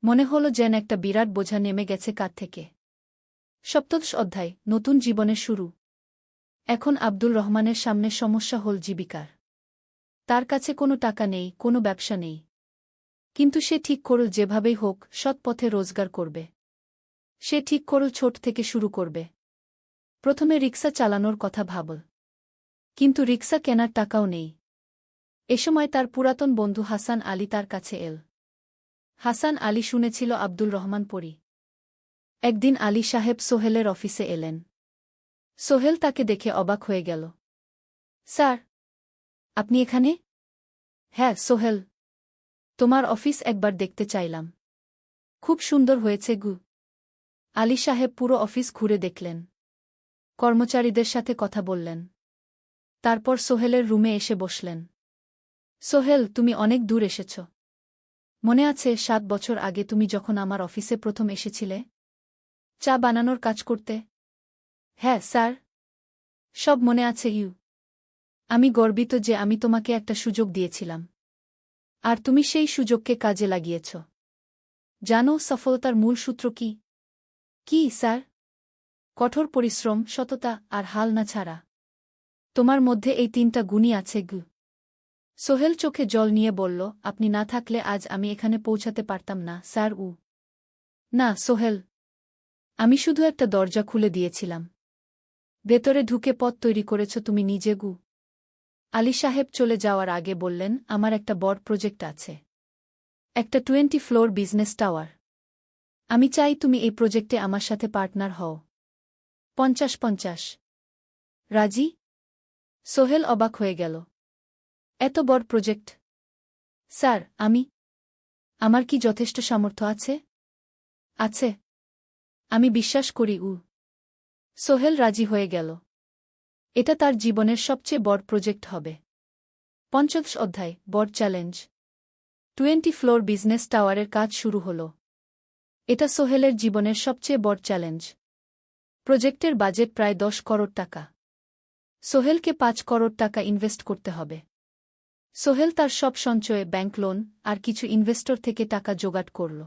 A: মনে হল যেন একটা বিরাট বোঝা নেমে গেছে কাঁধ থেকে। সপ্তদশ অধ্যায়, নতুন জীবনের শুরু। এখন আব্দুল রহমানের সামনে সমস্যা হল জীবিকার। তার কাছে কোনো টাকা নেই, কোনো ব্যবসা নেই, কিন্তু সে ঠিক করল যেভাবেই হোক সৎ পথে রোজগার করবে। সে ঠিক করল ছোট থেকে শুরু করবে। প্রথমে রিক্সা চালানোর কথা ভাবল, কিন্তু রিক্সা কেনার টাকাও নেই। এ সময় তার পুরাতন বন্ধু হাসান আলী তার কাছে এল। হাসান আলী শুনেছিল আব্দুল রহমান পরী। একদিন আলী সাহেব সোহেলের অফিসে এলেন। সোহেল তাকে দেখে অবাক হয়ে গেল। স্যার, আপনি এখানে? হ্যাঁ সোহেল, তোমার অফিস একবার দেখতে চাইলাম। খুব সুন্দর হয়েছে গু। আলী সাহেব পুরো অফিস ঘুরে দেখলেন, কর্মচারীদের সাথে কথা বললেন, তারপর সোহেলের রুমে এসে বসলেন। সোহেল, তুমি অনেক দূর এসেছ। মনে আছে 7 বছর আগে তুমি যখন আমার অফিসে প্রথম এসেছিলে চা বানানোর কাজ করতে? হ্যাঁ স্যার, সব মনে আছে। আমি গর্বিত যে আমি তোমাকে একটা সুযোগ দিয়েছিলাম, আর তুমি সেই সুযোগকে কাজে লাগিয়েছ। জানো সফলতার মূল সূত্র কি? কি স্যার? কঠোর পরিশ্রম, সততা আর হাল না ছাড়া। তোমার মধ্যে এই 3টা গুণই আছে গু। সোহেল চোখে জল নিয়ে বলল, আপনি না থাকলে আজ আমি এখানে পৌঁছাতে পারতাম না স্যার। না সোহেল, আমি শুধু একটা দরজা খুলে দিয়েছিলাম, ভেতরে ঢুকে পথ তৈরি করেছ তুমি নিজে গু। আলী সাহেব চলে যাওয়ার আগে বললেন, আমার একটা বড় প্রজেক্ট আছে, একটা 20 ফ্লোর বিজনেস টাওয়ার। আমি চাই তুমি এই প্রজেক্টে আমার সাথে পার্টনার হও। 50-50 রাজি? সোহেল অবাক হয়ে গেল। এত বড় প্রজেক্ট? স্যার, আমার কি যথেষ্ট সামর্থ্য আছে? আছে, আমি বিশ্বাস করি। সোহেল রাজি হয়ে গেল। এটা তার জীবনের সবচেয়ে বড় প্রজেক্ট হবে। 5ম অধ্যায়, বড় চ্যালেঞ্জ। 20 ফ্লোর বিজনেস টাওয়ারের কাজ শুরু হল। এটা সোহেলের জীবনের সবচেয়ে বড় চ্যালেঞ্জ। প্রজেক্টের বাজেট প্রায় 10 করোড় টাকা। সোহেলকে 5 করোড় টাকা ইনভেস্ট করতে হবে। সোহেল তার সব সঞ্চয়ে, ব্যাংক লোন আর কিছু ইনভেস্টর থেকে টাকা জোগাড় করল।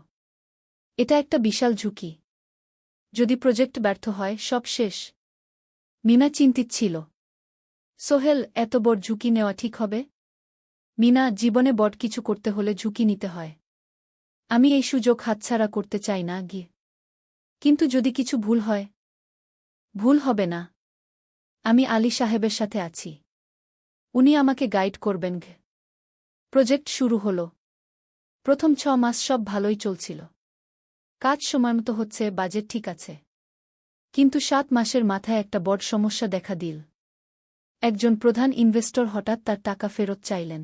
A: এটা একটা বিশাল ঝুঁকি। যদি প্রজেক্ট ব্যর্থ হয় সব শেষ। মিনা চিন্তিত ছিল। সোহেল, এত বড় ঝুঁকি নেওয়া ঠিক হবে? মিনা, জীবনে বড় কিছু করতে হলে ঝুঁকি নিতে হয়। আমি এই সুযোগ হাতছাড়া করতে চাই না গিয়ে। কিন্তু যদি কিছু ভুল হয়? ভুল হবে না। আমি আলী সাহেবের সাথে আছি, উনি আমাকে গাইড করবেন। প্রজেক্ট শুরু হল। প্রথম 6 মাস সব ভালোই চলছিল। কাজ সময়মতো হচ্ছে, বাজেট ঠিক আছে। কিন্তু 7 মাসের মাথায় একটা বড় সমস্যা দেখা দিল। একজন প্রধান ইনভেস্টর হঠাৎ তার টাকা ফেরত চাইলেন।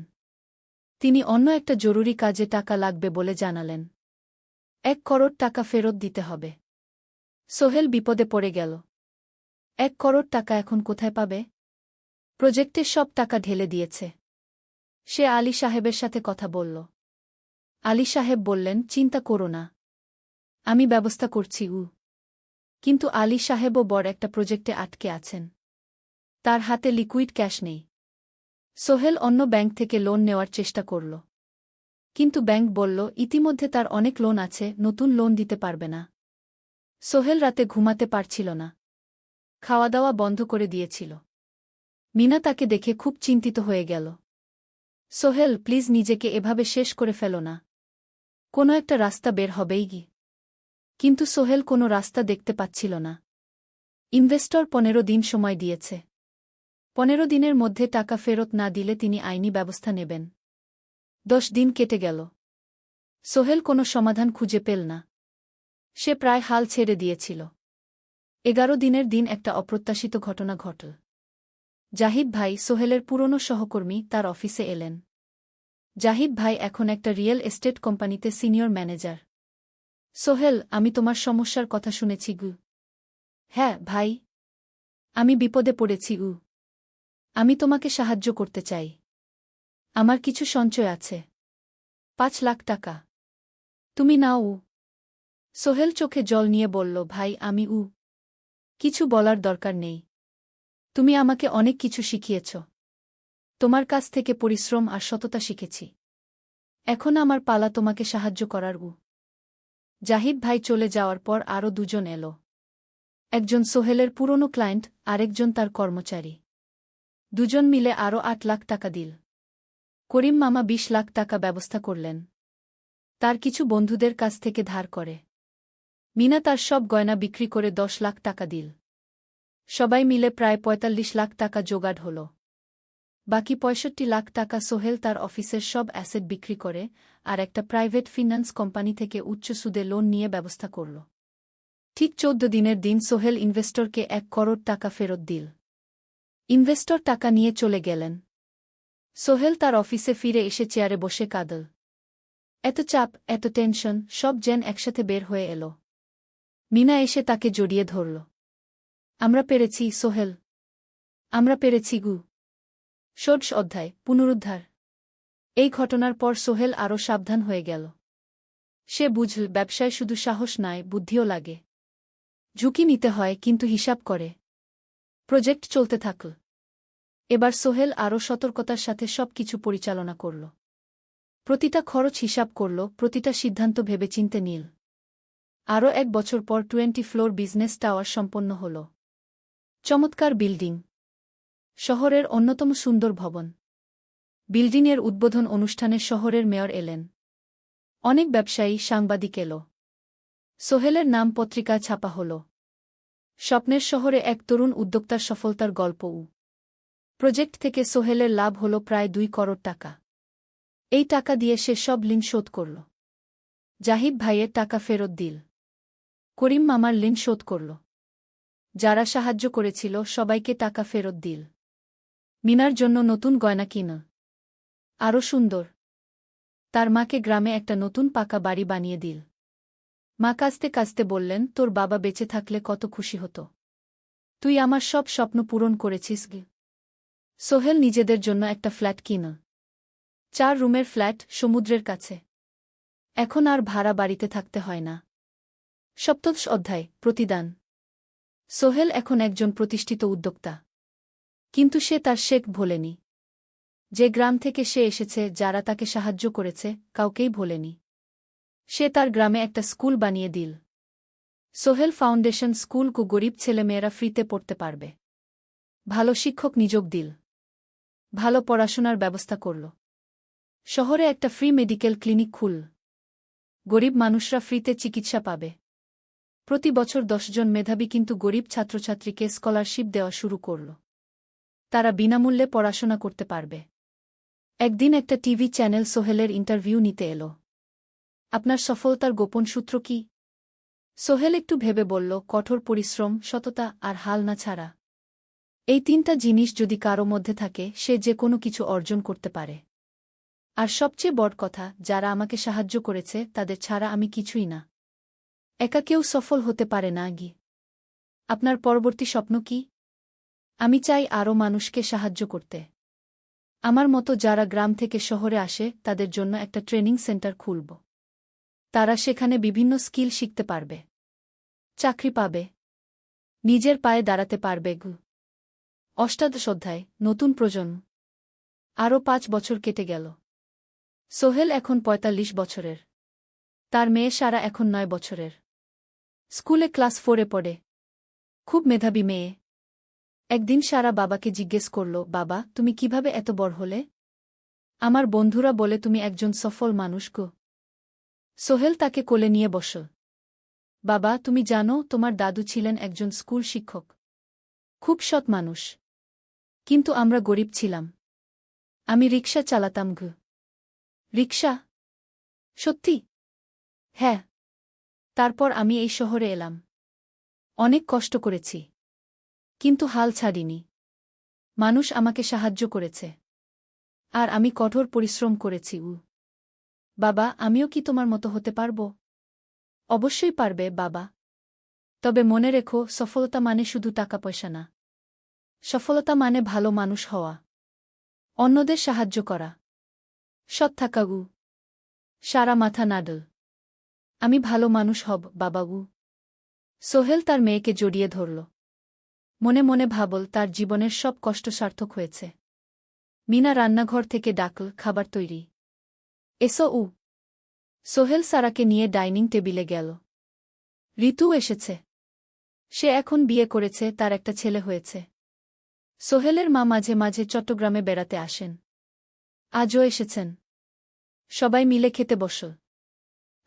A: তিনি অন্য একটা জরুরি কাজে টাকা লাগবে বলে জানালেন। 1 করোড় টাকা ফেরত দিতে হবে। সোহেল বিপদে পড়ে গেল। 1 করোড় টাকা এখন কোথায় পাবে? প্রজেক্টে সব টাকা ঢেলে দিয়েছে। সে আলী সাহেবের সাথে কথা বলল। আলী সাহেব বললেন, চিন্তা করো না, আমি ব্যবস্থা করছি। কিন্তু আলী সাহেবও বড় একটা প্রজেক্টে আটকে আছেন। তার হাতে লিকুইড ক্যাশ নেই। সোহেল অন্য ব্যাংক থেকে লোন নেওয়ার চেষ্টা করল, কিন্তু ব্যাংক বলল ইতিমধ্যে তার অনেক লোন আছে, নতুন লোন দিতে পারবে না। সোহেল রাতে ঘুমাতে পারছিল না, খাওয়া দাওয়া বন্ধ করে দিয়েছিল। মিনা তাকে দেখে খুব চিন্তিত হয়ে গেল। সোহেল, প্লিজ নিজেকে এভাবে শেষ করে ফেলো না, কোনো একটা রাস্তা বের হবেই কি। কিন্তু সোহেল কোনো রাস্তা দেখতে পাচ্ছিল না। ইনভেস্টর 15 দিন সময় দিয়েছে। 15 দিনের মধ্যে টাকা ফেরত না দিলে তিনি আইনি ব্যবস্থা নেবেন। 10 দিন কেটে গেল। সোহেল কোনো সমাধান খুঁজে পেল না। সে প্রায় হাল ছেড়ে দিয়েছিল। 11 দিনের দিন একটা অপ্রত্যাশিত ঘটনা ঘটল। জাহিদ ভাই, সোহেলের পুরনো সহকর্মী, তার অফিসে এলেন। জাহিদ ভাই এখন একটা রিয়েল এস্টেট কোম্পানিতে সিনিয়র ম্যানেজার। সোহেল, আমি তোমার সমস্যার কথা শুনেছি গু। হ্যাঁ ভাই, আমি বিপদে পড়েছি গু। আমি তোমাকে সাহায্য করতে চাই। আমার কিছু সঞ্চয় আছে, 5 লাখ টাকা। তুমি নাও। সোহেল চোখে জল নিয়ে বলল, ভাই আমি কিছু বলার দরকার নেই। তুমি আমাকে অনেক কিছু শিখিয়েছ। তোমার কাছ থেকে পরিশ্রম আর সততা শিখেছি। এখন আমার পালা তোমাকে সাহায্য করার। জাহিদ ভাই চলে যাওয়ার পর আরও দুজন এলো। একজন সোহেলের পুরনো ক্লায়েন্ট, আরেকজন তার কর্মচারী। দুজন মিলে আরও 8 লাখ টাকা দিল। করিম মামা 20 লাখ টাকা ব্যবস্থা করলেন। তার কিছু বন্ধুদের কাছ থেকে ধার করে। মিনা তার সব গয়না বিক্রি করে 10 লাখ টাকা দিল। সবাই মিলে প্রায় 45 লাখ টাকা জোগাড় হল। বাকি 65 লাখ টাকা সোহেল তার অফিসের সব অ্যাসেট বিক্রি করে আর একটা প্রাইভেট ফিন্যান্স কোম্পানি থেকে উচ্চ সুদে লোন নিয়ে ব্যবস্থা করল। ঠিক 14 দিনের দিন সোহেল ইনভেস্টরকে 1 করোড় টাকা ফেরত দিল। ইনভেস্টর টাকা নিয়ে চলে গেলেন। সোহেল তার অফিসে ফিরে এসে চেয়ারে বসে কাঁদল। এত চাপ, এত টেনশন, সব যেন একসাথে বের হয়ে এলো। মিনা এসে তাকে জড়িয়ে ধরল। আমরা পেরেছি সোহেল, আমরা পেরেছি গু। 16 অধ্যায়, পুনরুদ্ধার। এই ঘটনার পর সোহেল আরও সাবধান হয়ে গেল। সে বুঝল, ব্যবসায় শুধু সাহস নয়, বুদ্ধিও লাগে। ঝুঁকি নিতে হয়, কিন্তু হিসাব করে। প্রজেক্ট চলতে থাকল। এবার সোহেল আরও সতর্কতার সাথে সবকিছু পরিচালনা করল। প্রতিটা খরচ হিসাব করল, প্রতিটা সিদ্ধান্ত ভেবেচিন্তে নিল। আরও 1 বছর পর 20 ফ্লোর বিজনেস টাওয়ার সম্পন্ন হল। চমৎকার বিল্ডিং, শহরের অন্যতম সুন্দর ভবন। বিল্ডিংয়ের উদ্বোধন অনুষ্ঠানে শহরের মেয়র এলেন। অনেক ব্যবসায়ী, সাংবাদিক এলো। সোহেলের নাম পত্রিকায় ছাপা হল। স্বপ্নের শহরে এক তরুণ উদ্যোক্তার সফলতার গল্প। প্রজেক্ট থেকে সোহেলের লাভ হল প্রায় 2 করোড় টাকা। এই টাকা দিয়ে সে সব ঋণ শোধ করল। জাহিদ ভাইয়ের টাকা ফেরত দিল। করিম মামার ঋণ শোধ করল। যারা সাহায্য করেছিল সবাইকে টাকা ফেরত দিল। মিনার জন্য নতুন গয়না কিন। আরও সুন্দর। তার মাকে গ্রামে একটা নতুন পাকা বাড়ি বানিয়ে দিল। মা কাঁদতে কাঁদতে বললেন, তোর বাবা বেঁচে থাকলে কত খুশি হতো। তুই আমার সব স্বপ্ন পূরণ করেছিস গে। সোহেল নিজেদের জন্য একটা ফ্ল্যাট কিন। 4 রুমের ফ্ল্যাট, সমুদ্রের কাছে। এখন আর ভাড়া বাড়িতে থাকতে হয় না। 17 অধ্যায়, প্রতিদান। সোহেল এখন একজন প্রতিষ্ঠিত উদ্যোক্তা। কিন্তু সে তার শেখ ভোলেনি। যে গ্রাম থেকে সে এসেছে, যারা তাকে সাহায্য করেছে, কাউকেই ভোলেনি। সে তার গ্রামে একটা স্কুল বানিয়ে দিল। সোহেল ফাউন্ডেশন স্কুল, গরিব ছেলেমেয়েরা ফ্রিতে পড়তে পারবে। ভালো শিক্ষক নিযোগ দিল। ভালো পড়াশোনার ব্যবস্থা করল। শহরে একটা ফ্রি মেডিকেল ক্লিনিক খুল। গরিব মানুষরা ফ্রিতে চিকিৎসা পাবে। প্রতি বছর 10 জন মেধাবী কিন্তু গরিব ছাত্রছাত্রীকে স্কলারশিপ দেওয়া শুরু করল। তারা বিনামূল্যে পড়াশোনা করতে পারবে। একদিন একটা টিভি চ্যানেল সোহেলের ইন্টারভিউ নিতে এলো। আপনার সফলতার গোপন সূত্র কি? সোহেল একটু ভেবে বলল, কঠোর পরিশ্রম, সততা আর হাল না ছাড়া। এই 3টা জিনিস যদি কারো মধ্যে থাকে, সে যে কোনো কিছু অর্জন করতে পারে। আর সবচেয়ে বড় কথা, যারা আমাকে সাহায্য করেছে তাদের ছাড়া আমি কিছুই না। একা কেউ সফল হতে পারে না গি। আপনার পরবর্তী স্বপ্ন কি? আমি চাই আরও মানুষকে সাহায্য করতে। আমার মতো যারা গ্রাম থেকে শহরে আসে, তাদের জন্য একটা ট্রেনিং সেন্টার খুলব। তারা সেখানে বিভিন্ন স্কিল শিখতে পারবে, চাকরি পাবে, নিজের পায়ে দাঁড়াতে পারবে। 18 অধ্যায়, নতুন প্রজন্ম। আরও 5 বছর কেটে গেল। সোহেল এখন 45 বছরের। তার মেয়ে সারা এখন 9 বছরের। স্কুলে ক্লাস 4-এ পড়ে। খুব মেধাবী মেয়ে। একদিন সারা বাবাকে জিজ্ঞেস করল, বাবা, তুমি কিভাবে এত বড় হলে? আমার বন্ধুরা বলে তুমি একজন সফল মানুষ গো। সোহেল তাকে কোলে নিয়ে বসল। বাবা, তুমি জানো, তোমার দাদু ছিলেন একজন স্কুল শিক্ষক। খুব সৎ মানুষ। কিন্তু আমরা গরিব ছিলাম। আমি রিকশা চালাতাম গো। রিকশা? সত্যি? হ্যাঁ। তারপর আমি এই শহরে এলাম। অনেক কষ্ট করেছি। কিন্তু হাল ছাড়িনি। মানুষ আমাকে সাহায্য করেছে। আর আমি কঠোর পরিশ্রম করেছি। বাবা, আমিও কি তোমার মতো হতে পারব? অবশ্যই পারবে, বাবা। তবে মনে রেখো, সফলতা মানে শুধু টাকা পয়সা না। সফলতা মানে ভালো মানুষ হওয়া। অন্যদের সাহায্য করা। সৎ থাকা। সারা মাথা নাডল। আমি ভালো মানুষ হব, বাবা। সোহেল তার মেয়েকে জড়িয়ে ধরল। মনে মনে ভাবল তার জীবনের সব কষ্ট সার্থক হয়েছে। মিনা রান্নাঘর থেকে ডাকল, খাবার তৈরি। এসো। সোহেল সারাকে নিয়ে ডাইনিং টেবিলে গেল। ঋতু এসেছে। সে এখন বিয়ে করেছে, তার একটা ছেলে হয়েছে। সোহেলের মা মাঝে মাঝে চট্টগ্রামে বেড়াতে আসেন। আজও এসেছেন। সবাই মিলে খেতে বসল।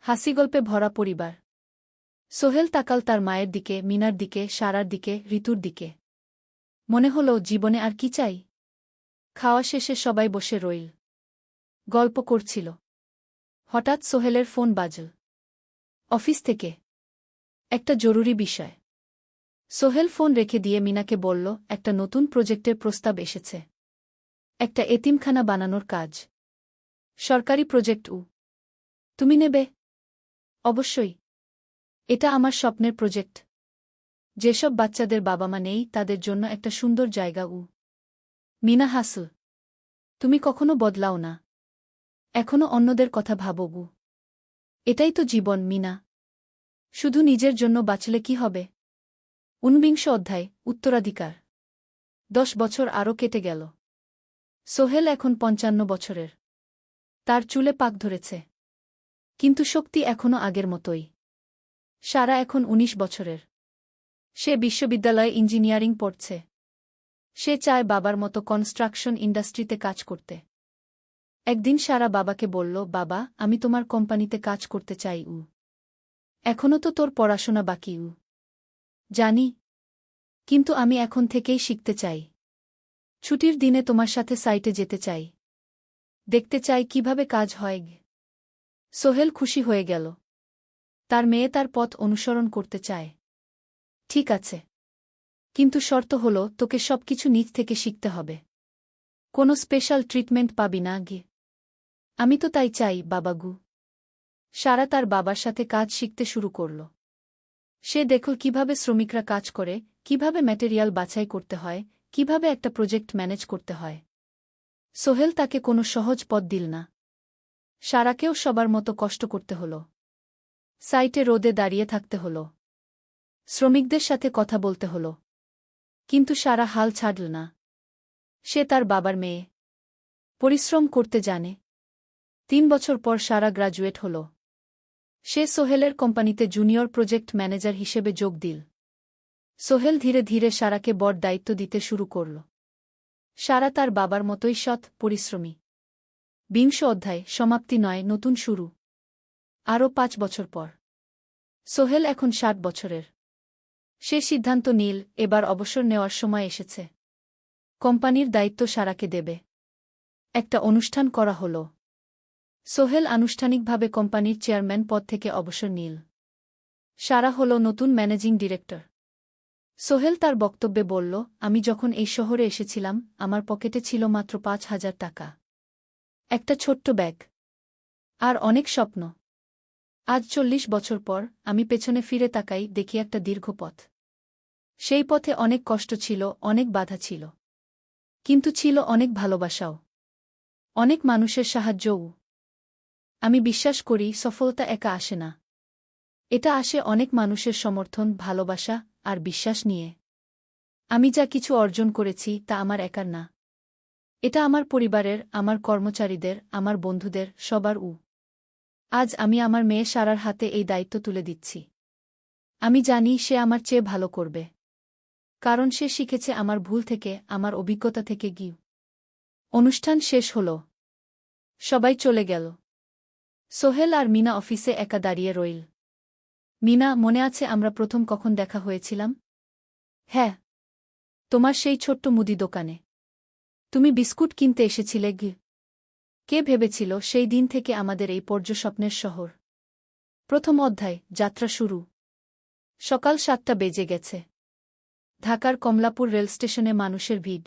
A: হাসিগল্পে ভরা পরিবার। সোহেল তাকাল তার মায়ের দিকে, মিনার দিকে, সারার দিকে, ঋতুর দিকে। মনে হল, জীবনে আর কি চাই? খাওয়া শেষে সবাই বসে রইল। গল্প করছিল। হঠাৎ সোহেলের ফোন বাজল। অফিস থেকে। একটা জরুরি বিষয়। সোহেল ফোন রেখে দিয়ে মিনাকে বলল, একটা নতুন প্রজেক্টের প্রস্তাব এসেছে। একটা এতিমখানা বানানোর কাজ। সরকারি প্রজেক্ট। তুমি নেবে? অবশ্যই। এটা আমার স্বপ্নের প্রজেক্ট। যেসব বাচ্চাদের বাবা মা নেই, তাদের জন্য একটা সুন্দর জায়গা। মিনা হাসল। তুমি কখনো বদলাও না। এখনো অন্যদের কথা ভাবো। এটাই তো জীবন, মিনা। শুধু নিজের জন্য বাঁচলে কি হবে? ঊনবিংশ অধ্যায়, উত্তরাধিকার। 10 বছর আরও কেটে গেল। সোহেল এখন 55 বছরের। তার চুলে পাক ধরেছে। কিন্তু শক্তি এখনও আগের মতোই। সারা এখন 19 বছরের। সে বিশ্ববিদ্যালয়ে ইঞ্জিনিয়ারিং পড়ছে। সে চায় বাবার মতো কনস্ট্রাকশন ইন্ডাস্ট্রিতে কাজ করতে। একদিন সারা বাবাকে বলল, বাবা, আমি তোমার কোম্পানিতে কাজ করতে চাই। এখনও তো তোর পড়াশোনা বাকি। জানি। কিন্তু আমি এখন থেকেই শিখতে চাই। ছুটির দিনে তোমার সাথে সাইটে যেতে চাই। দেখতে চাই কিভাবে কাজ হয়। সোহেল খুশি হয়ে গেল। তার মেয়ে তার পথ অনুসরণ করতে চায়। ঠিক আছে। কিন্তু শর্ত হল, তোকে সবকিছু নিজ থেকে শিখতে হবে। কোনো স্পেশাল ট্রিটমেন্ট পাবি না। আমি তো তাই চাই, বাবাগু। সারা তার বাবার সাথে কাজ শিখতে শুরু করল। সে দেখল কিভাবে শ্রমিকরা কাজ করে, কিভাবে ম্যাটেরিয়াল বাছাই করতে হয়, কিভাবে একটা প্রজেক্ট ম্যানেজ করতে হয়। সোহেল তাকে কোনো সহজ পথ দিল না। সারাকেও সবার মতো কষ্ট করতে হল। সাইটে রোদে দাঁড়িয়ে থাকতে হল। শ্রমিকদের সাথে কথা বলতে হল। কিন্তু সারা হাল ছাড়ল না। সে তার বাবার মেয়ে। পরিশ্রম করতে জানে। 3 বছর পর সারা গ্রাজুয়েট হল। সে সোহেলের কোম্পানিতে জুনিয়র প্রজেক্ট ম্যানেজার হিসেবে যোগ দিল। সোহেল ধীরে ধীরে সারাকে বড় দায়িত্ব দিতে শুরু করল। সারা তার বাবার মতোই সৎ, পরিশ্রমী। 20 অধ্যায়, সমাপ্তি নয়, নতুন শুরু। আরও 5 বছর পর। সোহেল এখন 60 বছরের। সে সিদ্ধান্ত নিল, এবার অবসর নেওয়ার সময় এসেছে। কোম্পানির দায়িত্ব সারাকে দেবে। একটা অনুষ্ঠান করা হল। সোহেল আনুষ্ঠানিকভাবে কোম্পানির চেয়ারম্যান পদ থেকে অবসর নিল। সারা হল নতুন ম্যানেজিং ডিরেক্টর। সোহেল তার বক্তব্যে বলল, আমি যখন এই শহরে এসেছিলাম, আমার পকেটে ছিল মাত্র 5,000 টাকা। একটা ছোট্ট ব্যাগ। আর অনেক স্বপ্ন। আজ 40 বছর পর আমি পেছনে ফিরে তাকাই, দেখি একটা দীর্ঘ পথ। সেই পথে অনেক কষ্ট ছিল, অনেক বাধা ছিল। কিন্তু ছিল অনেক ভালোবাসাও। অনেক মানুষের সাহায্যও। আমি বিশ্বাস করি, সফলতা একা আসে না। এটা আসে অনেক মানুষের সমর্থন, ভালোবাসা আর বিশ্বাস নিয়ে। আমি যা কিছু অর্জন করেছি, তা আমার একার না। এটা আমার পরিবারের, আমার কর্মচারীদের, আমার বন্ধুদের, সবার। আজ আমি আমার মেয়ে সারার হাতে এই দায়িত্ব তুলে দিচ্ছি। আমি জানি সে আমার চেয়ে ভালো করবে। কারণ সে শিখেছে আমার ভুল থেকে, আমার অভিজ্ঞতা থেকে। অনুষ্ঠান শেষ হল। সবাই চলে গেল। সোহেল আর মিনা অফিসে একা দাঁড়িয়ে রইল। মিনা, মনে আছে আমরা প্রথম কখন দেখা হয়েছিলাম? হ্যাঁ। তোমার সেই ছোট্ট মুদি দোকানে। তুমি বিস্কুট কিনতে এসেছিলে। কে ভেবেছিল সেই দিন থেকে আমাদের এই পর্যস্বপ্নের শহর। প্রথম অধ্যায়, যাত্রা শুরু। সকাল ৭টা বেজে গেছে। ঢাকার কমলাপুর রেলস্টেশনে মানুষের ভিড়।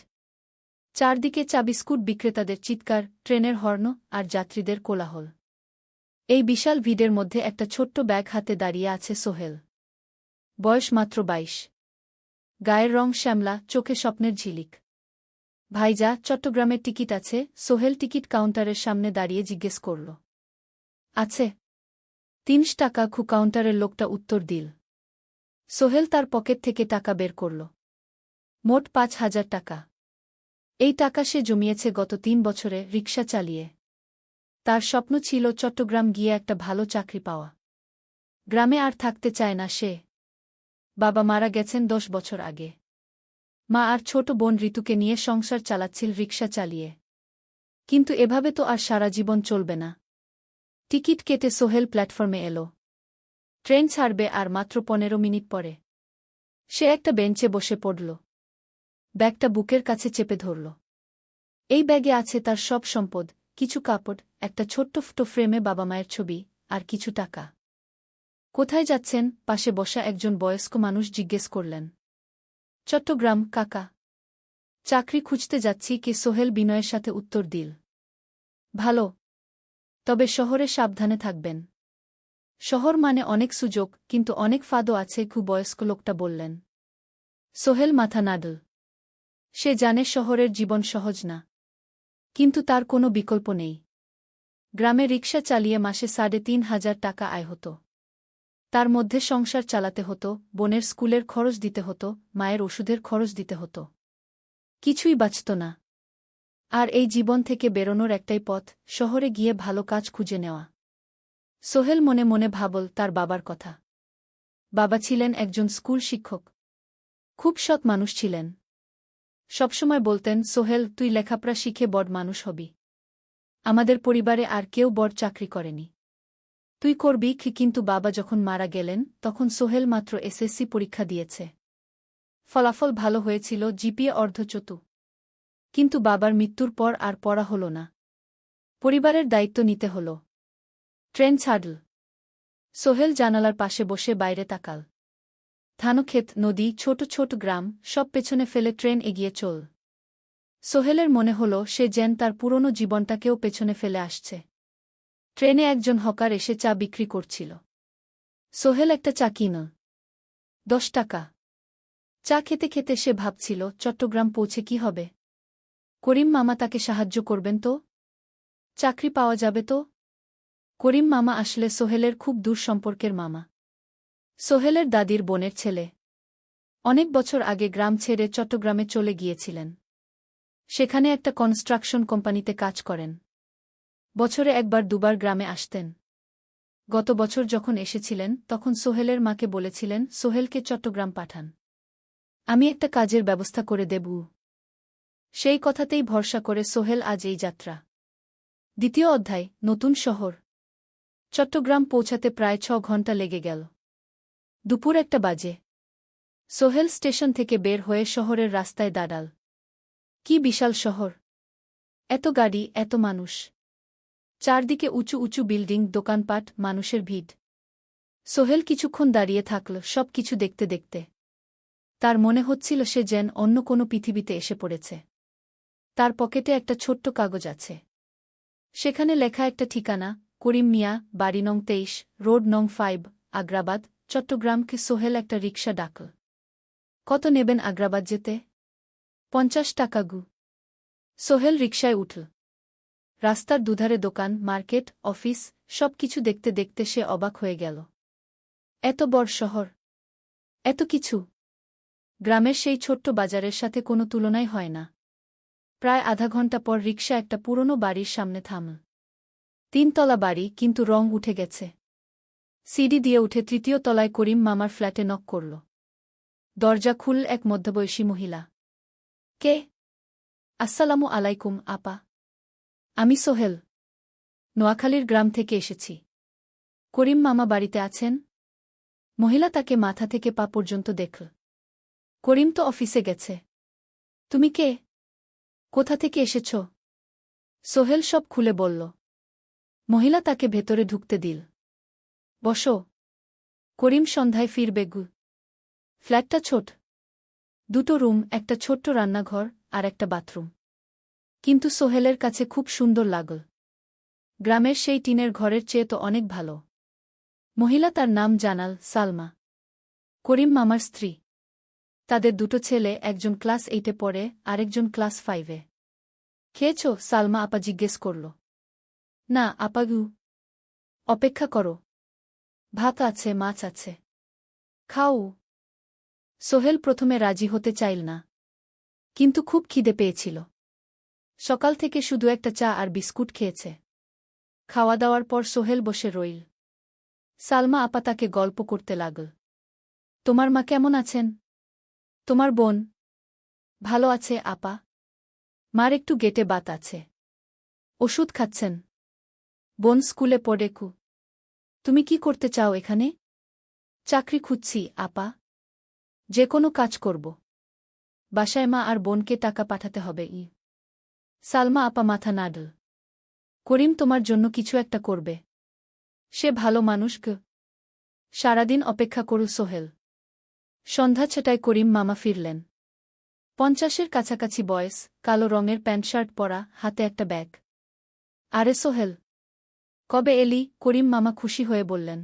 A: চারদিকে চা বিস্কুট বিক্রেতাদের চিৎকার, ট্রেনের হর্ন আর যাত্রীদের কোলাহল। এই বিশাল ভিড়ের মধ্যে একটা ছোট্ট ব্যাগ হাতে দাঁড়িয়ে আছে সোহেল। বয়স মাত্র ২২। গায়ের রং শ্যামলা, চোখে স্বপ্নের ঝিলিক। ভাইজা, চট্টগ্রামের টিকিট আছে? সোহেল টিকিট কাউন্টারের সামনে দাঁড়িয়ে জিজ্ঞেস করল। আছে। ৩০ টাকা। কাউন্টারের লোকটা উত্তর দিল। সোহেল তার পকেট থেকে টাকা বের করল। মোট ৫,০০০ টাকা। এই টাকা সে জমিয়েছে গত ৩ বছরে রিকশা চালিয়ে। তার স্বপ্ন ছিল চট্টগ্রাম গিয়ে একটা ভালো চাকরি পাওয়া। গ্রামে আর থাকতে চায় না সে। বাবা মারা গেছেন ১০ বছর আগে। মা আর ছোট বোন ঋতুকে নিয়ে সংসার চালাচ্ছিল রিকশা চালিয়ে। কিন্তু এভাবে তো আর সারা জীবন চলবে না। টিকিট কেটে সোহেল প্ল্যাটফর্মে এলো। ট্রেন ছাড়বে আর মাত্র ১৫ মিনিট পরে। সে একটা বেঞ্চে বসে পড়ল। ব্যাগটা বুকের কাছে চেপে ধরল। এই ব্যাগে আছে তার সব সম্পদ, কিছু কাপড়, একটা ছোট্ট ফটো ফ্রেমে বাবা মায়ের ছবি, আর কিছু টাকা। কোথায় যাচ্ছেন? পাশে বসা একজন বয়স্ক মানুষ জিজ্ঞেস করলেন। চট্টগ্রাম কাকা। চাকরি খুঁজতে যাচ্ছি কি? সোহেল বিনয়ের সাথে উত্তর দিল। ভালো। তবে শহরে সাবধানে থাকবেন। শহর মানে অনেক সুযোগ, কিন্তু অনেক ফাঁদও আছে। বয়স্ক লোকটা বললেন। সোহেল মাথা নাড়ল। সে জানে শহরের জীবন সহজ না। কিন্তু তার কোনো বিকল্প নেই। গ্রামে রিকশা চালিয়ে মাসে ৩,৫০০ টাকা আয় হতো। তার মধ্যে সংসার চালাতে হতো, বোনের স্কুলের খরচ দিতে হতো, মায়ের ওষুধের খরচ দিতে হতো। কিছুই বাঁচত না। আর এই জীবন থেকে বেরোনোর একটাই পথ, শহরে গিয়ে ভালো কাজ খুঁজে নেওয়া। সোহেল মনে মনে ভাবল তার বাবার কথা। বাবা ছিলেন একজন স্কুল শিক্ষক। খুব সৎ মানুষ ছিলেন। সবসময় বলতেন, সোহেল, তুই লেখাপড়া শিখে বড় মানুষ হবি। আমাদের পরিবারে আর কেউ বড় চাকরি করেনি। তুই করবি। কিন্তু বাবা যখন মারা গেলেন তখন সোহেল মাত্র এসএসসি পরীক্ষা দিয়েছে। ফলাফল ভালো হয়েছিল, জিপিএ অর্ধচতু। কিন্তু বাবার মৃত্যুর পর আর পড়া হল না। পরিবারের দায়িত্ব নিতে হল। ট্রেন ছাড়ল। সোহেল জানালার পাশে বসে বাইরে তাকাল। ধানক্ষেত, নদী, ছোট ছোট গ্রাম, সব পেছনে ফেলে ট্রেন এগিয়ে চল। সোহেলের মনে হল সে যেন তার পুরনো জীবনটাকেও পেছনে ফেলে আসছে। ট্রেনে একজন হকার এসে চা বিক্রি করছিল। সোহেল একটা চা কিনল। ১০ টাকা। চা খেতে খেতে সে ভাবছিল, চট্টগ্রাম পৌঁছে কি হবে? করিম মামা তাকে সাহায্য করবেন তো? চাকরি পাওয়া যাবে তো? করিম মামা আসলে সোহেলের খুব দূর সম্পর্কের মামা। সোহেলের দাদির বোনের ছেলে। অনেক বছর আগে গ্রাম ছেড়ে চট্টগ্রামে চলে গিয়েছিলেন। সেখানে একটা কনস্ট্রাকশন কোম্পানিতে কাজ করেন। বছরে একবার দুবার গ্রামে আসতেন। গত বছর যখন এসেছিলেন তখন সোহেলের মাকে বলেছিলেন সোহেলকে চট্টগ্রাম পাঠান। আমি একটা কাজের ব্যবস্থা করে দেব। সেই কথাতেই ভরসা করে সোহেল আজ এই যাত্রা। দ্বিতীয় অধ্যায়, নতুন শহর। চট্টগ্রাম পৌঁছাতে প্রায় ৬ ঘণ্টা লেগে গেল। দুপুর ১টা বাজে। সোহেল স্টেশন থেকে বের হয়ে শহরের রাস্তায় দাঁড়াল। কি বিশাল শহর! এত গাড়ি, এত মানুষ। চারদিকে উঁচু উঁচু বিল্ডিং, দোকানপাট, মানুষের ভিড়। সোহেল কিছুক্ষণ দাঁড়িয়ে থাকল সব কিছু দেখতে দেখতে। তার মনে হচ্ছিল সে যেন অন্য কোনো পৃথিবীতে এসে পড়েছে। তার পকেটে একটা ছোট্ট কাগজ আছে। সেখানে লেখা একটা ঠিকানা, করিম মিয়া, বাড়ি নং ২৩, রোড নং ৫, আগ্রাবাদ, চট্টগ্রামকে। সোহেল একটা রিকশা ডাকল। কত নেবেন আগ্রাবাদ যেতে? ৫০ টাকা। সোহেল রিকশায় উঠল। রাস্তার দুধারে দোকান, মার্কেট, অফিস, সব কিছু দেখতে দেখতে সে অবাক হয়ে গেল। এত বড় শহর, এত কিছু! গ্রামের সেই ছোট্ট বাজারের সাথে কোনো তুলনাই হয় না। প্রায় আধা ঘণ্টা পর রিকশা একটা পুরনো বাড়ির সামনে থামল। ৩ তলা বাড়ি, কিন্তু রং উঠে গেছে। সিঁড়ি দিয়ে উঠে ৩য় তলায় করিম মামার ফ্ল্যাটে নক করল। দরজা খুলল এক মধ্যবয়সী মহিলা। কে? আসসালামু আলাইকুম আপা। আমি সোহেল। নোয়াখালীর গ্রাম থেকে এসেছি। করিম মামা বাড়িতে আছেন? মহিলা তাকে মাথা থেকে পা পর্যন্ত দেখল। করিম তো অফিসে গেছে। তুমি কে? কোথা থেকে এসেছ? সোহেল সব খুলে বলল। মহিলা তাকে ভেতরে ঢুকতে দিল। বসো। করিম সন্ধ্যায় ফিরবে গু। ফ্ল্যাটটা ছোট। 2টো রুম, একটা ছোট্ট রান্নাঘর আর একটা বাথরুম। কিন্তু সোহেলের কাছে খুব সুন্দর লাগল। গ্রামের সেই টিনের ঘরের চেয়ে তো অনেক ভালো। মহিলা তার নাম জানাল সালমা। করিম মামার স্ত্রী। তাদের 2টো ছেলে, একজন ক্লাস 8-এ পড়ে আরেকজন ক্লাস 5-এ। খেয়েছ? সালমা আপা জিজ্ঞেস করল। না আপা গু। অপেক্ষা করো। ভাত আছে, মাছ আছে। খাও। সোহেল প্রথমে রাজি হতে চাইল না, কিন্তু খুব খিদে পেয়েছিল। সকাল থেকে শুধু একটা চা আর বিস্কুট খেয়েছে। খাওয়া দাওয়ার পর সোহেল বসে রইল। সালমা আপা তাকে গল্প করতে লাগল। তোমার মা কেমন আছেন? তোমার বোন? ভালো আছে আপা। মার একটু গেটে বাত আছে। ওষুধ খাচ্ছেন। বোন স্কুলে পড়ে কু। তুমি কি করতে চাও এখানে? চাকরি খুঁজছি আপা। যে কোনো কাজ করব। বাসায় মা আর বোনকে টাকা পাঠাতে হবে। সালমা আপা মাথা নাড়ল। করিম তোমার জন্য কিছু একটা করবে। সে ভালো মানুষ গ। সারাদিন অপেক্ষা করল সোহেল। সন্ধ্যা 6টায় করিম মামা ফিরলেন। 50-এর কাছাকাছি বয়স, কালো রঙের প্যান্ট শার্ট পরা, হাতে একটা ব্যাগ। আরে সোহেল, কবে এলি? করিম মামা খুশি হয়ে বললেন।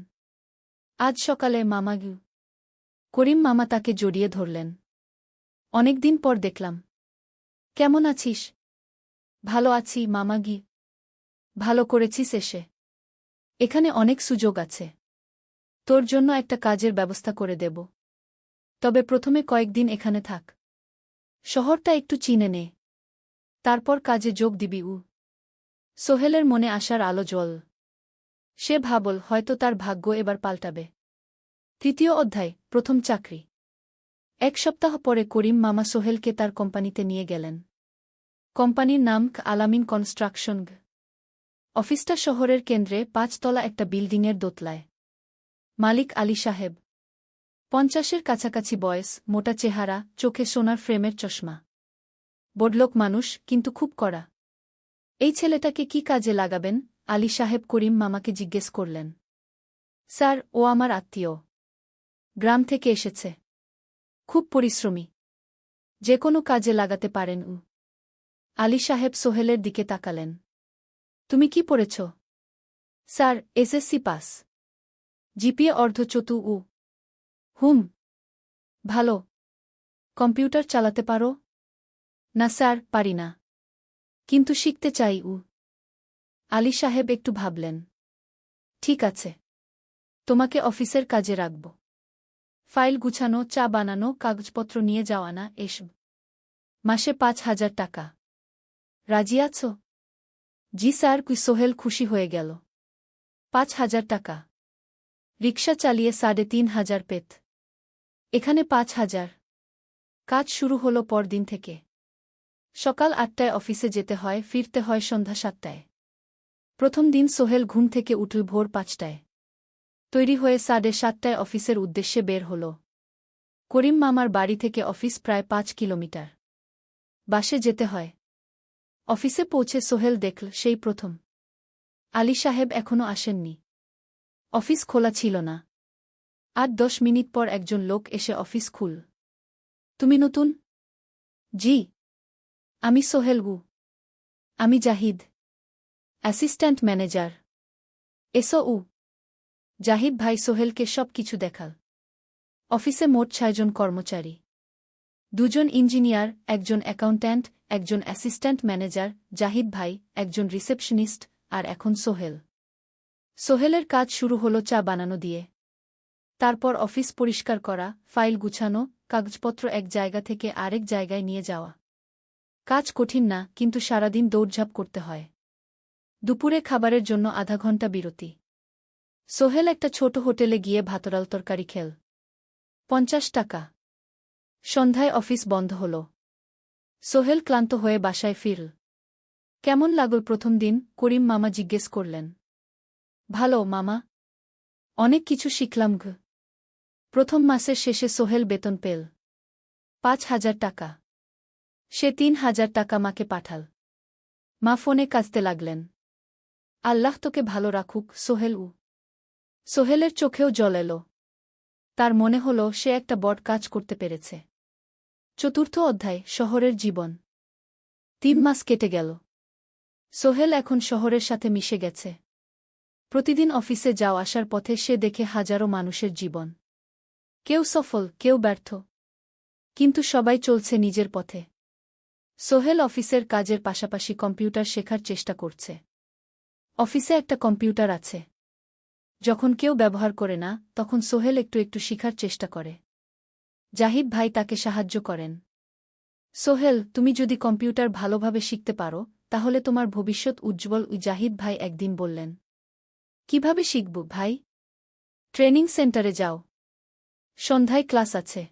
A: আজ সকালে মামা গু। করিম মামা তাকে জড়িয়ে ধরলেন। অনেকদিন পর দেখলাম। কেমন আছিস? ভালো আছি মামা গি। ভালো করেছিস এসে। এখানে অনেক সুযোগ আছে। তোর জন্য একটা কাজের ব্যবস্থা করে দেব। তবে প্রথমে কয়েকদিন এখানে থাক। শহরটা একটু চিনে নে। তারপর কাজে যোগ দিবি। সোহেলের মনে আসার আলো জ্বল। সে ভাবল হয়তো তার ভাগ্য এবার পাল্টাবে। 3য় অধ্যায়, প্রথম চাকরি। 1 সপ্তাহ পরে করিম মামা সোহেলকে তার কোম্পানিতে নিয়ে গেলেন। কোম্পানির নাম আলামিন কনস্ট্রাকশন। অফিসটা শহরের কেন্দ্রে 5 তলা একটা বিল্ডিংয়ের দোতলায়। মালিক আলী সাহেব। 50-এর কাছাকাছি বয়স, মোটা চেহারা, চোখে সোনার ফ্রেমের চশমা। বড়লোক মানুষ, কিন্তু খুব কড়া। এই ছেলেটাকে কি কাজে লাগাবেন? আলী সাহেব করিম মামাকে জিজ্ঞেস করলেন। স্যার, ও আমার আত্মীয়। গ্রাম থেকে এসেছে। খুব পরিশ্রমী। যে কোনো কাজে লাগাতে পারেন। আলী সাহেব সোহেলের দিকে তাকালেন। তুমি কি পড়েছ? Sir, SSC pass. জিপিএ অর্ধচতু। হুম। ভালো। কম্পিউটার চালাতে পারো? না স্যার, পারি না। কিন্তু শিখতে চাই। আলী সাহেব একটু ভাবলেন। ঠিক আছে। তোমাকে অফিসের কাজে রাখব। ফাইল গুছানো, চা বানানো, কাগজপত্র নিয়ে যাওয়া, না এসব। মাসে 5,000 টাকা। রাজি আছো? জি স্যার। সোহেল খুশি হয়ে গেল। 5,000 টাকা। রিকশা চালিয়ে 3,500 পেত। এখানে 5,000। কাজ শুরু হলো পরদিন থেকে। সকাল 8টায় অফিসে যেতে হয়, ফিরতে হয় সন্ধ্যা 7টায়। প্রথম দিন সোহেল ঘুম থেকে উঠল ভোর 5টায়। তৈরি হয়ে 7:30টায় অফিসের উদ্দেশ্যে বের হল। করিম মামার বাড়ি থেকে অফিস প্রায় 5 কিলোমিটার। বাসে যেতে হয়। অফিসে পৌঁছে সোহেল দেখল সেই প্রথম আলী সাহেব এখনো আসেননি। অফিস খোলা ছিল না। 8-10 মিনিট পর একজন লোক এসে অফিস খুল। তুমি নতুন? জি। আমি সোহেল গু। আমি জাহিদ, অ্যাসিস্ট্যান্ট ম্যানেজার। এসো। জাহিদ ভাই সোহেলকে সব কিছু দেখাল। অফিসে মোট 6 জন কর্মচারী। 2 জন ইঞ্জিনিয়ার, একজন অ্যাকাউন্ট্যান্ট, একজন অ্যাসিস্ট্যান্ট ম্যানেজার, জাহিদ ভাই, একজন রিসেপশনিস্ট, আর এখন সোহেল। সোহেলের কাজ শুরু হলো চা বানানো দিয়ে। তারপর অফিস পরিষ্কার করা, ফাইল গুছানো, কাগজপত্র এক জায়গা থেকে আরেক জায়গায় নিয়ে যাওয়া। কাজ কঠিন না, কিন্তু সারাদিন দৌড়ঝাঁপ করতে হয়। দুপুরে খাবারের জন্য আধা ঘন্টা বিরতি। সোহেল একটা ছোট হোটেলে গিয়ে ভাতডাল তরকারি খেল। 50 টাকা। সন্ধ্যায় অফিস বন্ধ হল। সোহেল ক্লান্ত হয়ে বাসায় ফিরল। কেমন লাগল প্রথম দিন? করিম মামা জিজ্ঞেস করলেন। ভালো মামা। অনেক কিছু শিখলাম। প্রথম মাসের শেষে সোহেল বেতন পেল 5,000 টাকা। সে 3,000 টাকা মাকে পাঠাল। মা ফোনে কাঁদতে লাগলেন। আল্লাহ তোকে ভালো রাখুক সোহেল। সোহেলের চোখেও জল এলো। তার মনে হল সে একটা বড় কাজ করতে পেরেছে। চতুর্থ অধ্যায়, শহরের জীবন। 3 মাস কেটে গেল। সোহেল এখন শহরের সাথে মিশে গেছে। প্রতিদিন অফিসে যাওয়া আসার পথে সে দেখে হাজারো মানুষের জীবন। কেউ সফল, কেউ ব্যর্থ, কিন্তু সবাই চলছে নিজের পথে। সোহেল অফিসের কাজের পাশাপাশি কম্পিউটার শেখার চেষ্টা করছে। অফিসে একটা কম্পিউটার আছে। যখন কেউ ব্যবহার করে না, তখন সোহেল একটু একটু শিখার চেষ্টা করে। জাহিদ ভাই তাকে সাহায্য করেন। সোহেল, তুমি যদি কম্পিউটার ভালোভাবে শিখতে পারো, তাহলে তোমার ভবিষ্যৎ উজ্জ্বল। জাহিদ ভাই একদিন বললেন। কিভাবে শিখব ভাই? ট্রেনিং সেন্টারে যাও। সন্ধ্যায় ক্লাস আছে।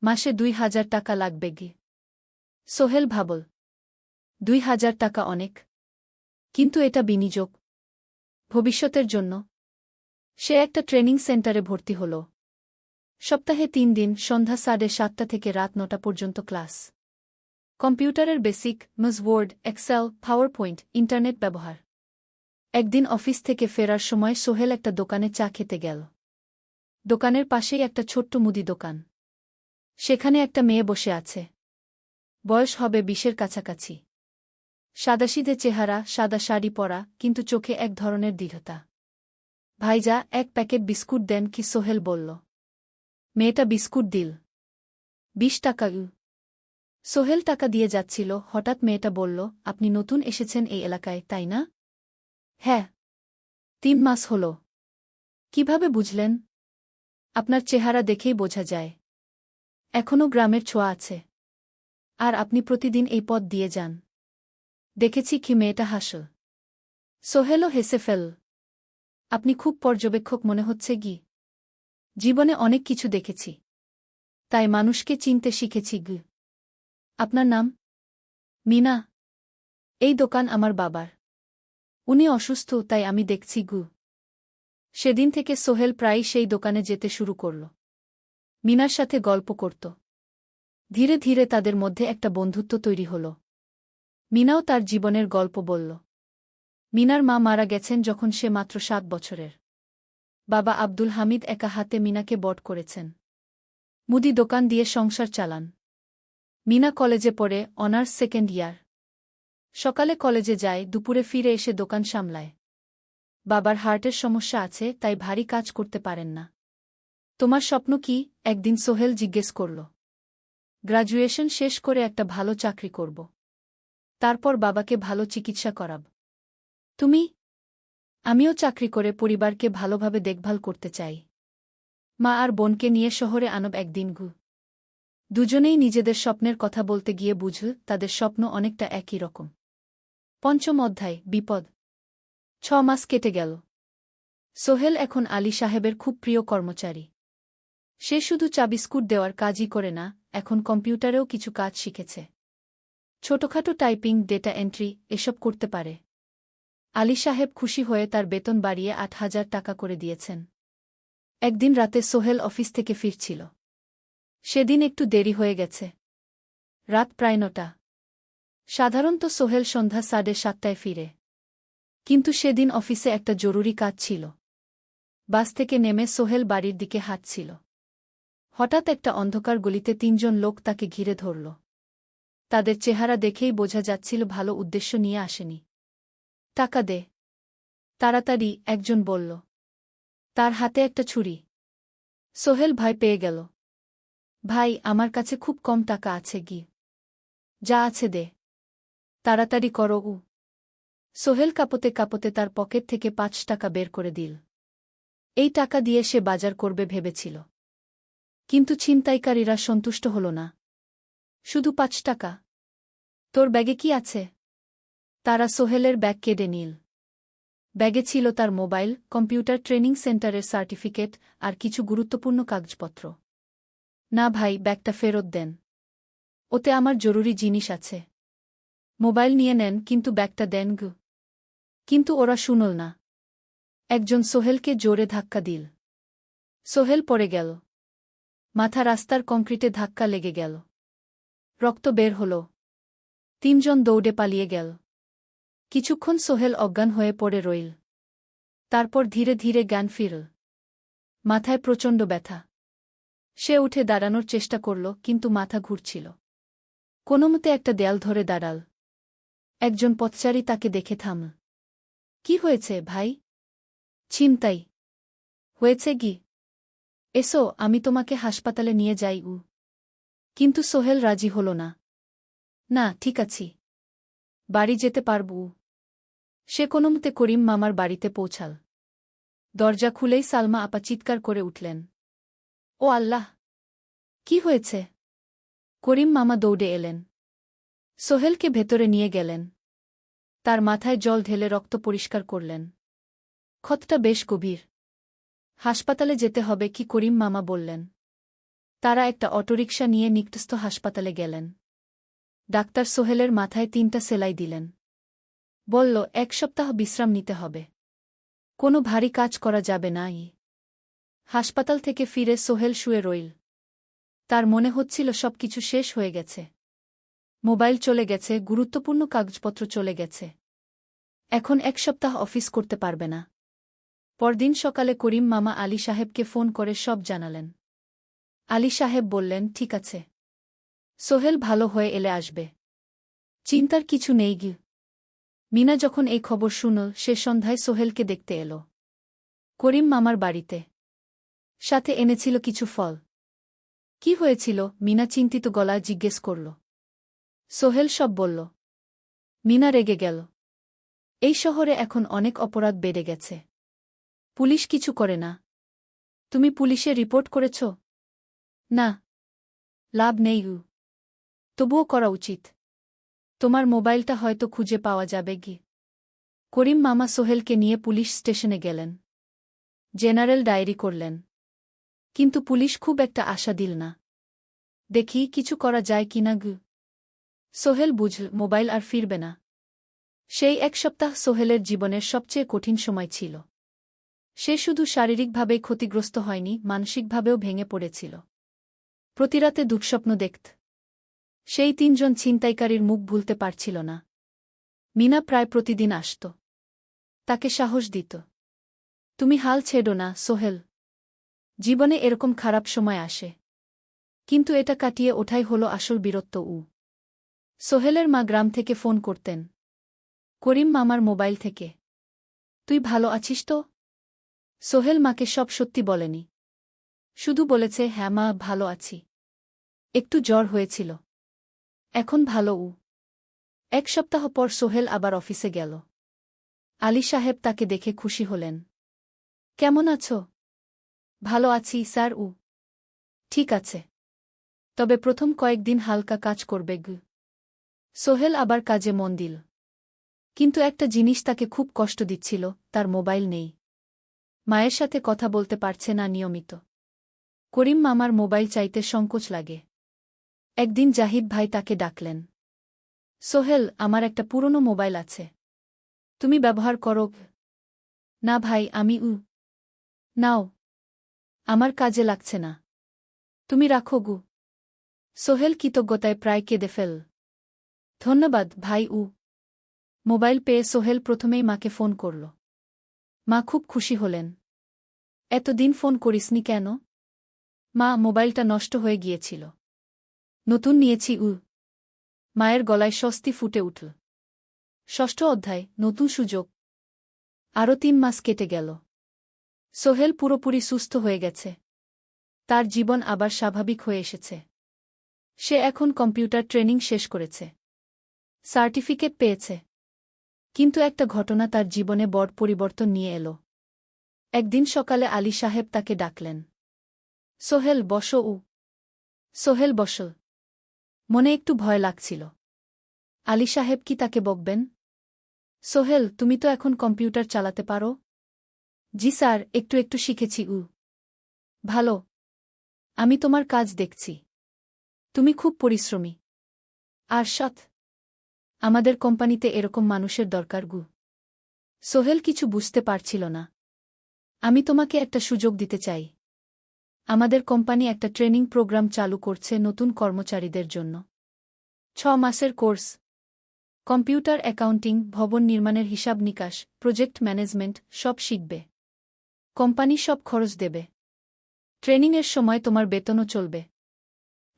A: মাসে 2000 টাকা লাগবে গি। সোহেল ভাবল, 2000 টাকা অনেক, কিন্তু এটা বিনিয়োগ, ভবিষ্যতের জন্য। সে একটা ট্রেনিং সেন্টারে ভর্তি হল। সপ্তাহে 3 দিন, সন্ধ্যা 7:30 থেকে রাত 9টা পর্যন্ত ক্লাস। কম্পিউটারের basic, Word, Excel, PowerPoint, internet ব্যবহার। একদিন অফিস থেকে ফেরার সময় সোহেল একটা দোকানে চা খেতে গেল। দোকানের পাশেই একটা ছোট্ট মুদি দোকান। সেখানে একটা মেয়ে বসে আছে। বয়স হবে 20-এর কাছাকাছি। সাদাসিধে চেহারা, সাদা শাড়ি পরা, কিন্তু চোখে এক ধরনের দৃঢ়তা। ভাইজা, 1 প্যাকেট বিস্কুট দেন কি? সোহেল বলল। মেয়েটা বিস্কুট দিল। 20 টাকা। সোহেল টাকা দিয়ে যাচ্ছিল, হঠাৎ মেয়েটা বলল, আপনি নতুন এসেছেন এই এলাকায়, তাই না? হ্যাঁ। 3 মাস হল। কিভাবে বুঝলেন? আপনার চেহারা দেখেই বোঝা যায়। এখনও গ্রামের ছোঁয়া আছে। আর আপনি প্রতিদিন এই পথ দিয়ে যান। দেখেছি কি? মেয়েটা হাসল। সোহেলও হেসে ফেল। আপনি খুব পর্যবেক্ষক মনে হচ্ছে গি। জীবনে অনেক কিছু দেখেছি, তাই মানুষকে চিনতে শিখেছি গি। আপনার নাম? মিনা। এই দোকান আমার বাবার। উনি অসুস্থ, তাই আমি দেখছি গু। সেদিন থেকে সোহেল প্রায়ই সেই দোকানে যেতে শুরু করল। মিনার সাথে গল্প করত। ধীরে ধীরে তাদের মধ্যে একটা বন্ধুত্ব তৈরি হল। মিনাও তার জীবনের গল্প বলল। মিনার মা মারা গেছেন যখন সে মাত্র 7 বছরের। বাবা আব্দুল হামিদ একা হাতে মিনাকে বড় করেছেন। মুদি দোকান দিয়ে সংসার চালান। মিনা কলেজে পড়ে, অনার্স 2nd ইয়ার। সকালে কলেজে যায়, দুপুরে ফিরে এসে দোকান সামলায়। বাবার হার্টের সমস্যা আছে, তাই ভারী কাজ করতে পারেন না। তোমার স্বপ্ন কি? একদিন সোহেল জিজ্ঞেস করল। গ্র্যাজুয়েশন শেষ করে একটা ভালো চাকরি করব। তারপর বাবাকে ভালো চিকিৎসা করাব। তুমি? আমিও চাকরি করে পরিবারকে ভালোভাবে দেখভাল করতে চাই। মা আর বোনকে নিয়ে শহরে আনব একদিন গু। দুজনেই নিজেদের স্বপ্নের কথা বলতে গিয়ে বুঝল তাদের স্বপ্ন অনেকটা একই রকম। 5ম অধ্যায়, বিপদ। 6 মাস কেটে গেল। সোহেল এখন আলী সাহেবের খুব প্রিয় কর্মচারী। সে শুধু চা বিস্কুট দেওয়ার কাজই করে না, এখন কম্পিউটারেও কিছু কাজ শিখেছে। ছোটখাটো টাইপিং, ডেটা এন্ট্রি, এসব করতে পারে। আলী সাহেব খুশি হয়ে তার বেতন বাড়িয়ে 8000 টাকা করে দিয়েছেন। একদিন রাতে সোহেল অফিস থেকে ফিরছিল। সেদিন একটু দেরি হয়ে গেছে। রাত প্রায় 9টা। সাধারণত সোহেল সন্ধ্যা 7:30টায় ফিরে। কিন্তু সেদিন অফিসে একটা জরুরি কাজ ছিল। বাস থেকে নেমে সোহেল বাড়ির দিকে হাঁটছিল। হঠাৎ একটা অন্ধকার গলিতে 3 জন লোক তাকে ঘিরে ধরল। তাদের চেহারা দেখেই বোঝা যাচ্ছিল ভালো উদ্দেশ্য নিয়ে আসেনি। টাকা দে তাড়াতাড়ি, একজন বলল। তার হাতে একটা ছুরি। সোহেল ভয় পেয়ে গেল। ভাই, আমার কাছে খুব কম টাকা আছে গি। যা আছে দে, তাড়াতাড়ি করো। সোহেল কাঁপতে কাঁপতে তার পকেট থেকে 5 টাকা বের করে দিল। এই টাকা দিয়ে সে বাজার করবে ভেবেছিল। কিন্তু ছিনতাইকারীরা সন্তুষ্ট হল না। শুধু 5 টাকা? তোর ব্যাগে কি আছে? তারা সোহেলের ব্যাগ কেড়ে নিল। ব্যাগে ছিল তার মোবাইল, কম্পিউটার ট্রেনিং সেন্টারের সার্টিফিকেট আর কিছু গুরুত্বপূর্ণ কাগজপত্র। না ভাই, ব্যাগটা ফেরত দেন। ওতে আমার জরুরি জিনিস আছে। মোবাইল নিয়ে নেন, কিন্তু ব্যাগটা দেন গু। কিন্তু ওরা শুনল না। একজন সোহেলকে জোরে ধাক্কা দিল। সোহেল পড়ে গেল। মাথা রাস্তার কংক্রিটে ধাক্কা লেগে গেল। রক্ত বের হল। 3 জন দৌড়ে পালিয়ে গেল। কিছুক্ষণ সোহেল অজ্ঞান হয়ে পড়ে রইল। তারপর ধীরে ধীরে জ্ঞান ফিরল। মাথায় প্রচণ্ড ব্যথা। সে উঠে দাঁড়ানোর চেষ্টা করল, কিন্তু মাথা ঘুরছিল। কোনোমতে একটা দেয়াল ধরে দাঁড়াল। একজন পথচারী তাকে দেখে থামল। কি হয়েছে ভাই? ছিনতাই হয়েছে কি? এসো, আমি তোমাকে হাসপাতালে নিয়ে যাই। কিন্তু সোহেল রাজি হল না। না, ঠিক আছি, বাড়ি যেতে পারব। সে কোনোমতে করিম মামার বাড়িতে পৌঁছাল। দরজা খুলেই সালমা আপা চিৎকার করে উঠলেন। ও আল্লাহ! কি হয়েছে? করিম মামা দৌড়ে এলেন। সোহেলকে ভেতরে নিয়ে গেলেন। তার মাথায় জল ঢেলে রক্ত পরিষ্কার করলেন। ক্ষতটা বেশ গভীর। হাসপাতালে যেতে হবে কি? করিম মামা বললেন। তারা একটা অটোরিকশা নিয়ে নিকটস্থ হাসপাতালে গেলেন। ডাক্তার সোহেলের মাথায় 3টা সেলাই দিলেন। বলল, 1 সপ্তাহ বিশ্রাম নিতে হবে। কোনো ভারী কাজ করা যাবে না। হাসপাতাল থেকে ফিরে সোহেল শুয়ে রইল। তার মনে হচ্ছিল সবকিছু শেষ হয়ে গেছে। মোবাইল চলে গেছে, গুরুত্বপূর্ণ কাগজপত্র চলে গেছে। এখন 1 সপ্তাহ অফিস করতে পারবে না। পরদিন সকালে করিম মামা আলী সাহেবকে ফোন করে সব জানালেন। আলী সাহেব বললেন, ঠিক আছে, সোহেল ভালো হয়ে এলে আসবে, চিন্তার কিছু নেই গি। মিনা যখন এই খবর শুনল, সে সন্ধ্যায় সোহেলকে দেখতে এল করিম মামার বাড়িতে। সাথে এনেছিল কিছু ফল। কি হয়েছিল? মিনা চিন্তিত গলায় জিজ্ঞেস করল। সোহেল সব বলল। মিনা রেগে গেল। এই শহরে এখন অনেক অপরাধ বেড়ে গেছে। পুলিশ কিছু করে না। তুমি পুলিশে রিপোর্ট করেছ? না, লাভ নেই। তবুও করা উচিত। তোমার মোবাইলটা হয়তো খুঁজে পাওয়া যাবে গি। করিম মামা সোহেলকে নিয়ে পুলিশ স্টেশনে গেলেন। জেনারেল ডায়েরি করলেন। কিন্তু পুলিশ খুব একটা আশা দিল না। দেখি কিছু করা যায় কিনা গু। সোহেল বুঝল মোবাইল আর ফিরবে না। সেই 1 সপ্তাহ সোহেলের জীবনের সবচেয়ে কঠিন সময় ছিল। সে শুধু শারীরিকভাবেই ক্ষতিগ্রস্ত হয়নি, মানসিকভাবেও ভেঙে পড়েছিল। প্রতিরাতে দুঃস্বপ্ন দেখত। সেই 3 জন ছিনতাইকারীর মুখ ভুলতে পারছিল না। মিনা প্রায় প্রতিদিন আসত। তাকে সাহস দিত। তুমি হাল ছেড়ো না সোহেল। জীবনে এরকম খারাপ সময় আসে। কিন্তু এটা কাটিয়ে ওঠাই হলো আসল বীরত্ব। সোহেলের মা গ্রাম থেকে ফোন করতেন। করিম মামার মোবাইল থেকে। তুই ভালো আছিস তো? সোহেল মাকে সব সত্যি বলেনি। শুধু বলেছে, হ্যাঁ মা, ভালো আছি। একটু জ্বর হয়েছিল। এখন ভালো। 1 সপ্তাহ পর সোহেল আবার অফিসে গেল। আলী সাহেব তাকে দেখে খুশি হলেন। কেমন আছো? ভালো আছি স্যার। ঠিক আছে, তবে প্রথম কয়েকদিন হালকা কাজ করবে গু। সোহেল আবার কাজে মন দিল। কিন্তু একটা জিনিস তাকে খুব কষ্ট দিচ্ছিল, তার মোবাইল নেই। মায়ের সাথে কথা বলতে পারছে না নিয়মিত। করিম মামার মোবাইল চাইতে সংকোচ লাগে। একদিন জাহিদ ভাই তাকে ডাকলেন। সোহেল, আমার একটা পুরনো মোবাইল আছে, তুমি ব্যবহার করো? না ভাই, আমি নাও, আমার কাজে লাগছে না, তুমি রাখো গু। সোহেল কৃতজ্ঞতায় প্রায় কেঁদে ফেল। ধন্যবাদ ভাই। মোবাইল পেয়ে সোহেল প্রথমেই মাকে ফোন করল। মা খুব খুশি হলেন। এতদিন ফোন করিসনি কেন? মা, মোবাইলটা নষ্ট হয়ে গিয়েছিল, নতুন নিয়েছি। মায়ের গলায় স্বস্তি ফুটে উঠল। 6ষ্ঠ অধ্যায়, নতুন সুযোগ। আরও 3 মাস কেটে গেল। সোহেল পুরোপুরি সুস্থ হয়ে গেছে। তার জীবন আবার স্বাভাবিক হয়ে এসেছে। সে এখন কম্পিউটার ট্রেনিং শেষ করেছে, সার্টিফিকেট পেয়েছে। কিন্তু একটা ঘটনা তার জীবনে বড় পরিবর্তন নিয়ে এল। একদিন সকালে আলী সাহেব তাকে ডাকলেন। সোহেল, বসো। সোহেল বসল। মনে একটু ভয় লাগছিল। আলী সাহেব কি তাকে বকবেন? সোহেল, তুমি তো এখন কম্পিউটার চালাতে পারো? জি স্যার, একটু একটু শিখেছি। ভালো, আমি তোমার কাজ দেখছি। তুমি খুব পরিশ্রমী আর সৎ। আমাদের কোম্পানিতে এরকম মানুষের দরকার গু। সোহেল কিছু বুঝতে পারছিল না। আমি তোমাকে একটা সুযোগ দিতে চাই। আমাদের কোম্পানি একটা ট্রেনিং প্রোগ্রাম চালু করছে নতুন কর্মচারীদের জন্য। 6 মাসের কোর্স। কম্পিউটার অ্যাকাউন্টিং, ভবন নির্মাণের হিসাব নিকাশ, প্রজেক্ট ম্যানেজমেন্ট সব শিখবে। কোম্পানি সব খরচ দেবে। ট্রেনিংয়ের সময় তোমার বেতনও চলবে।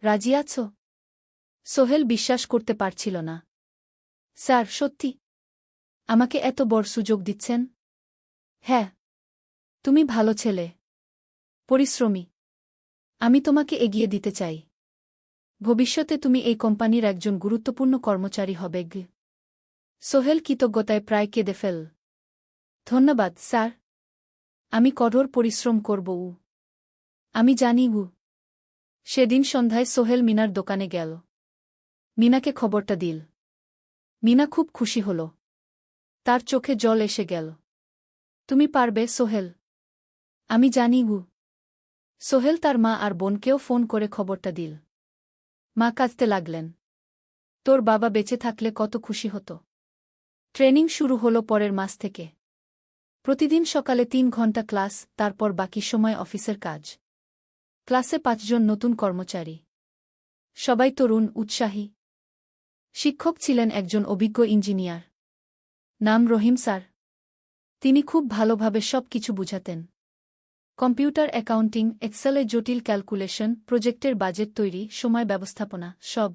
A: রাজি আছো? সোহেল বিশ্বাস করতে পারছিল না। স্যার, সত্যি? আমাকে এত বড় সুযোগ দিচ্ছেন? হ্যাঁ। তুমি ভালো ছেলে, পরিশ্রমী। আমি তোমাকে এগিয়ে দিতে চাই। ভবিষ্যতে তুমি এই কোম্পানির একজন গুরুত্বপূর্ণ কর্মচারী হবে। সোহেল কৃতজ্ঞতায় প্রায় কেঁদে ফেল। ধন্যবাদ স্যার। আমি কঠোর পরিশ্রম করব। আমি জানি। সেদিন সন্ধ্যায় সোহেল মিনার দোকানে গেল। মিনাকে খবরটা দিল। মিনা খুব খুশি হল। তার চোখে জল এসে গেল। তুমি পারবে সোহেল। আমি জানি। সোহেল তার মা আর বোনকেও ফোন করে খবরটা দিল। মা কাঁদতে লাগলেন। তোর বাবা বেঁচে থাকলে কত খুশি হতো। ট্রেনিং শুরু হলো পরের মাস থেকে। প্রতিদিন সকালে 3 ঘন্টা ক্লাস, তারপর বাকি সময় অফিসের কাজ। ক্লাসে 5 জন নতুন কর্মচারী। সবাই তরুণ, উৎসাহী। শিক্ষক ছিলেন একজন অভিজ্ঞ ইঞ্জিনিয়ার। নাম রহিম স্যার। তিনি খুব ভালোভাবে সব কিছু বুঝাতেন। কম্পিউটার অ্যাকাউন্টিং, এক্সেলে জটিল ক্যালকুলেশন, প্রজেক্টের বাজেট তৈরি, সময় ব্যবস্থাপনা সব।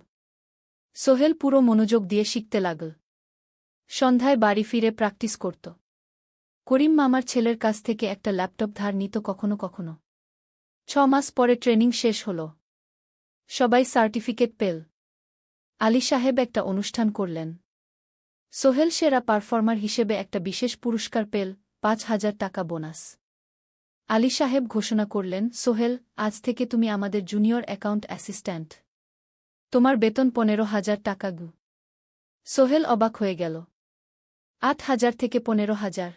A: সোহেল পুরো মনোযোগ দিয়ে শিখতে লাগল। সন্ধ্যায় বাড়ি ফিরে প্র্যাকটিস করত। করিম মামার ছেলের কাছ থেকে একটা ল্যাপটপ ধার নিত কখনো কখনো। 6 মাস পরে ট্রেনিং শেষ হল। সবাই সার্টিফিকেট পেল। আলী সাহেব একটা অনুষ্ঠান করলেন। সোহেল সেরা পারফর্মার হিসেবে একটা বিশেষ পুরস্কার পেল, 5,000 টাকা বোনাস। আলী সাহেব ঘোষণা করলেন, সোহেল, আজ থেকে তুমি আমাদের জুনিয়র অ্যাকাউন্ট অ্যাসিস্ট্যান্ট। তোমার বেতন 15,000 টাকা। সোহেল অবাক হয়ে গেল। 8,000 থেকে 15,000,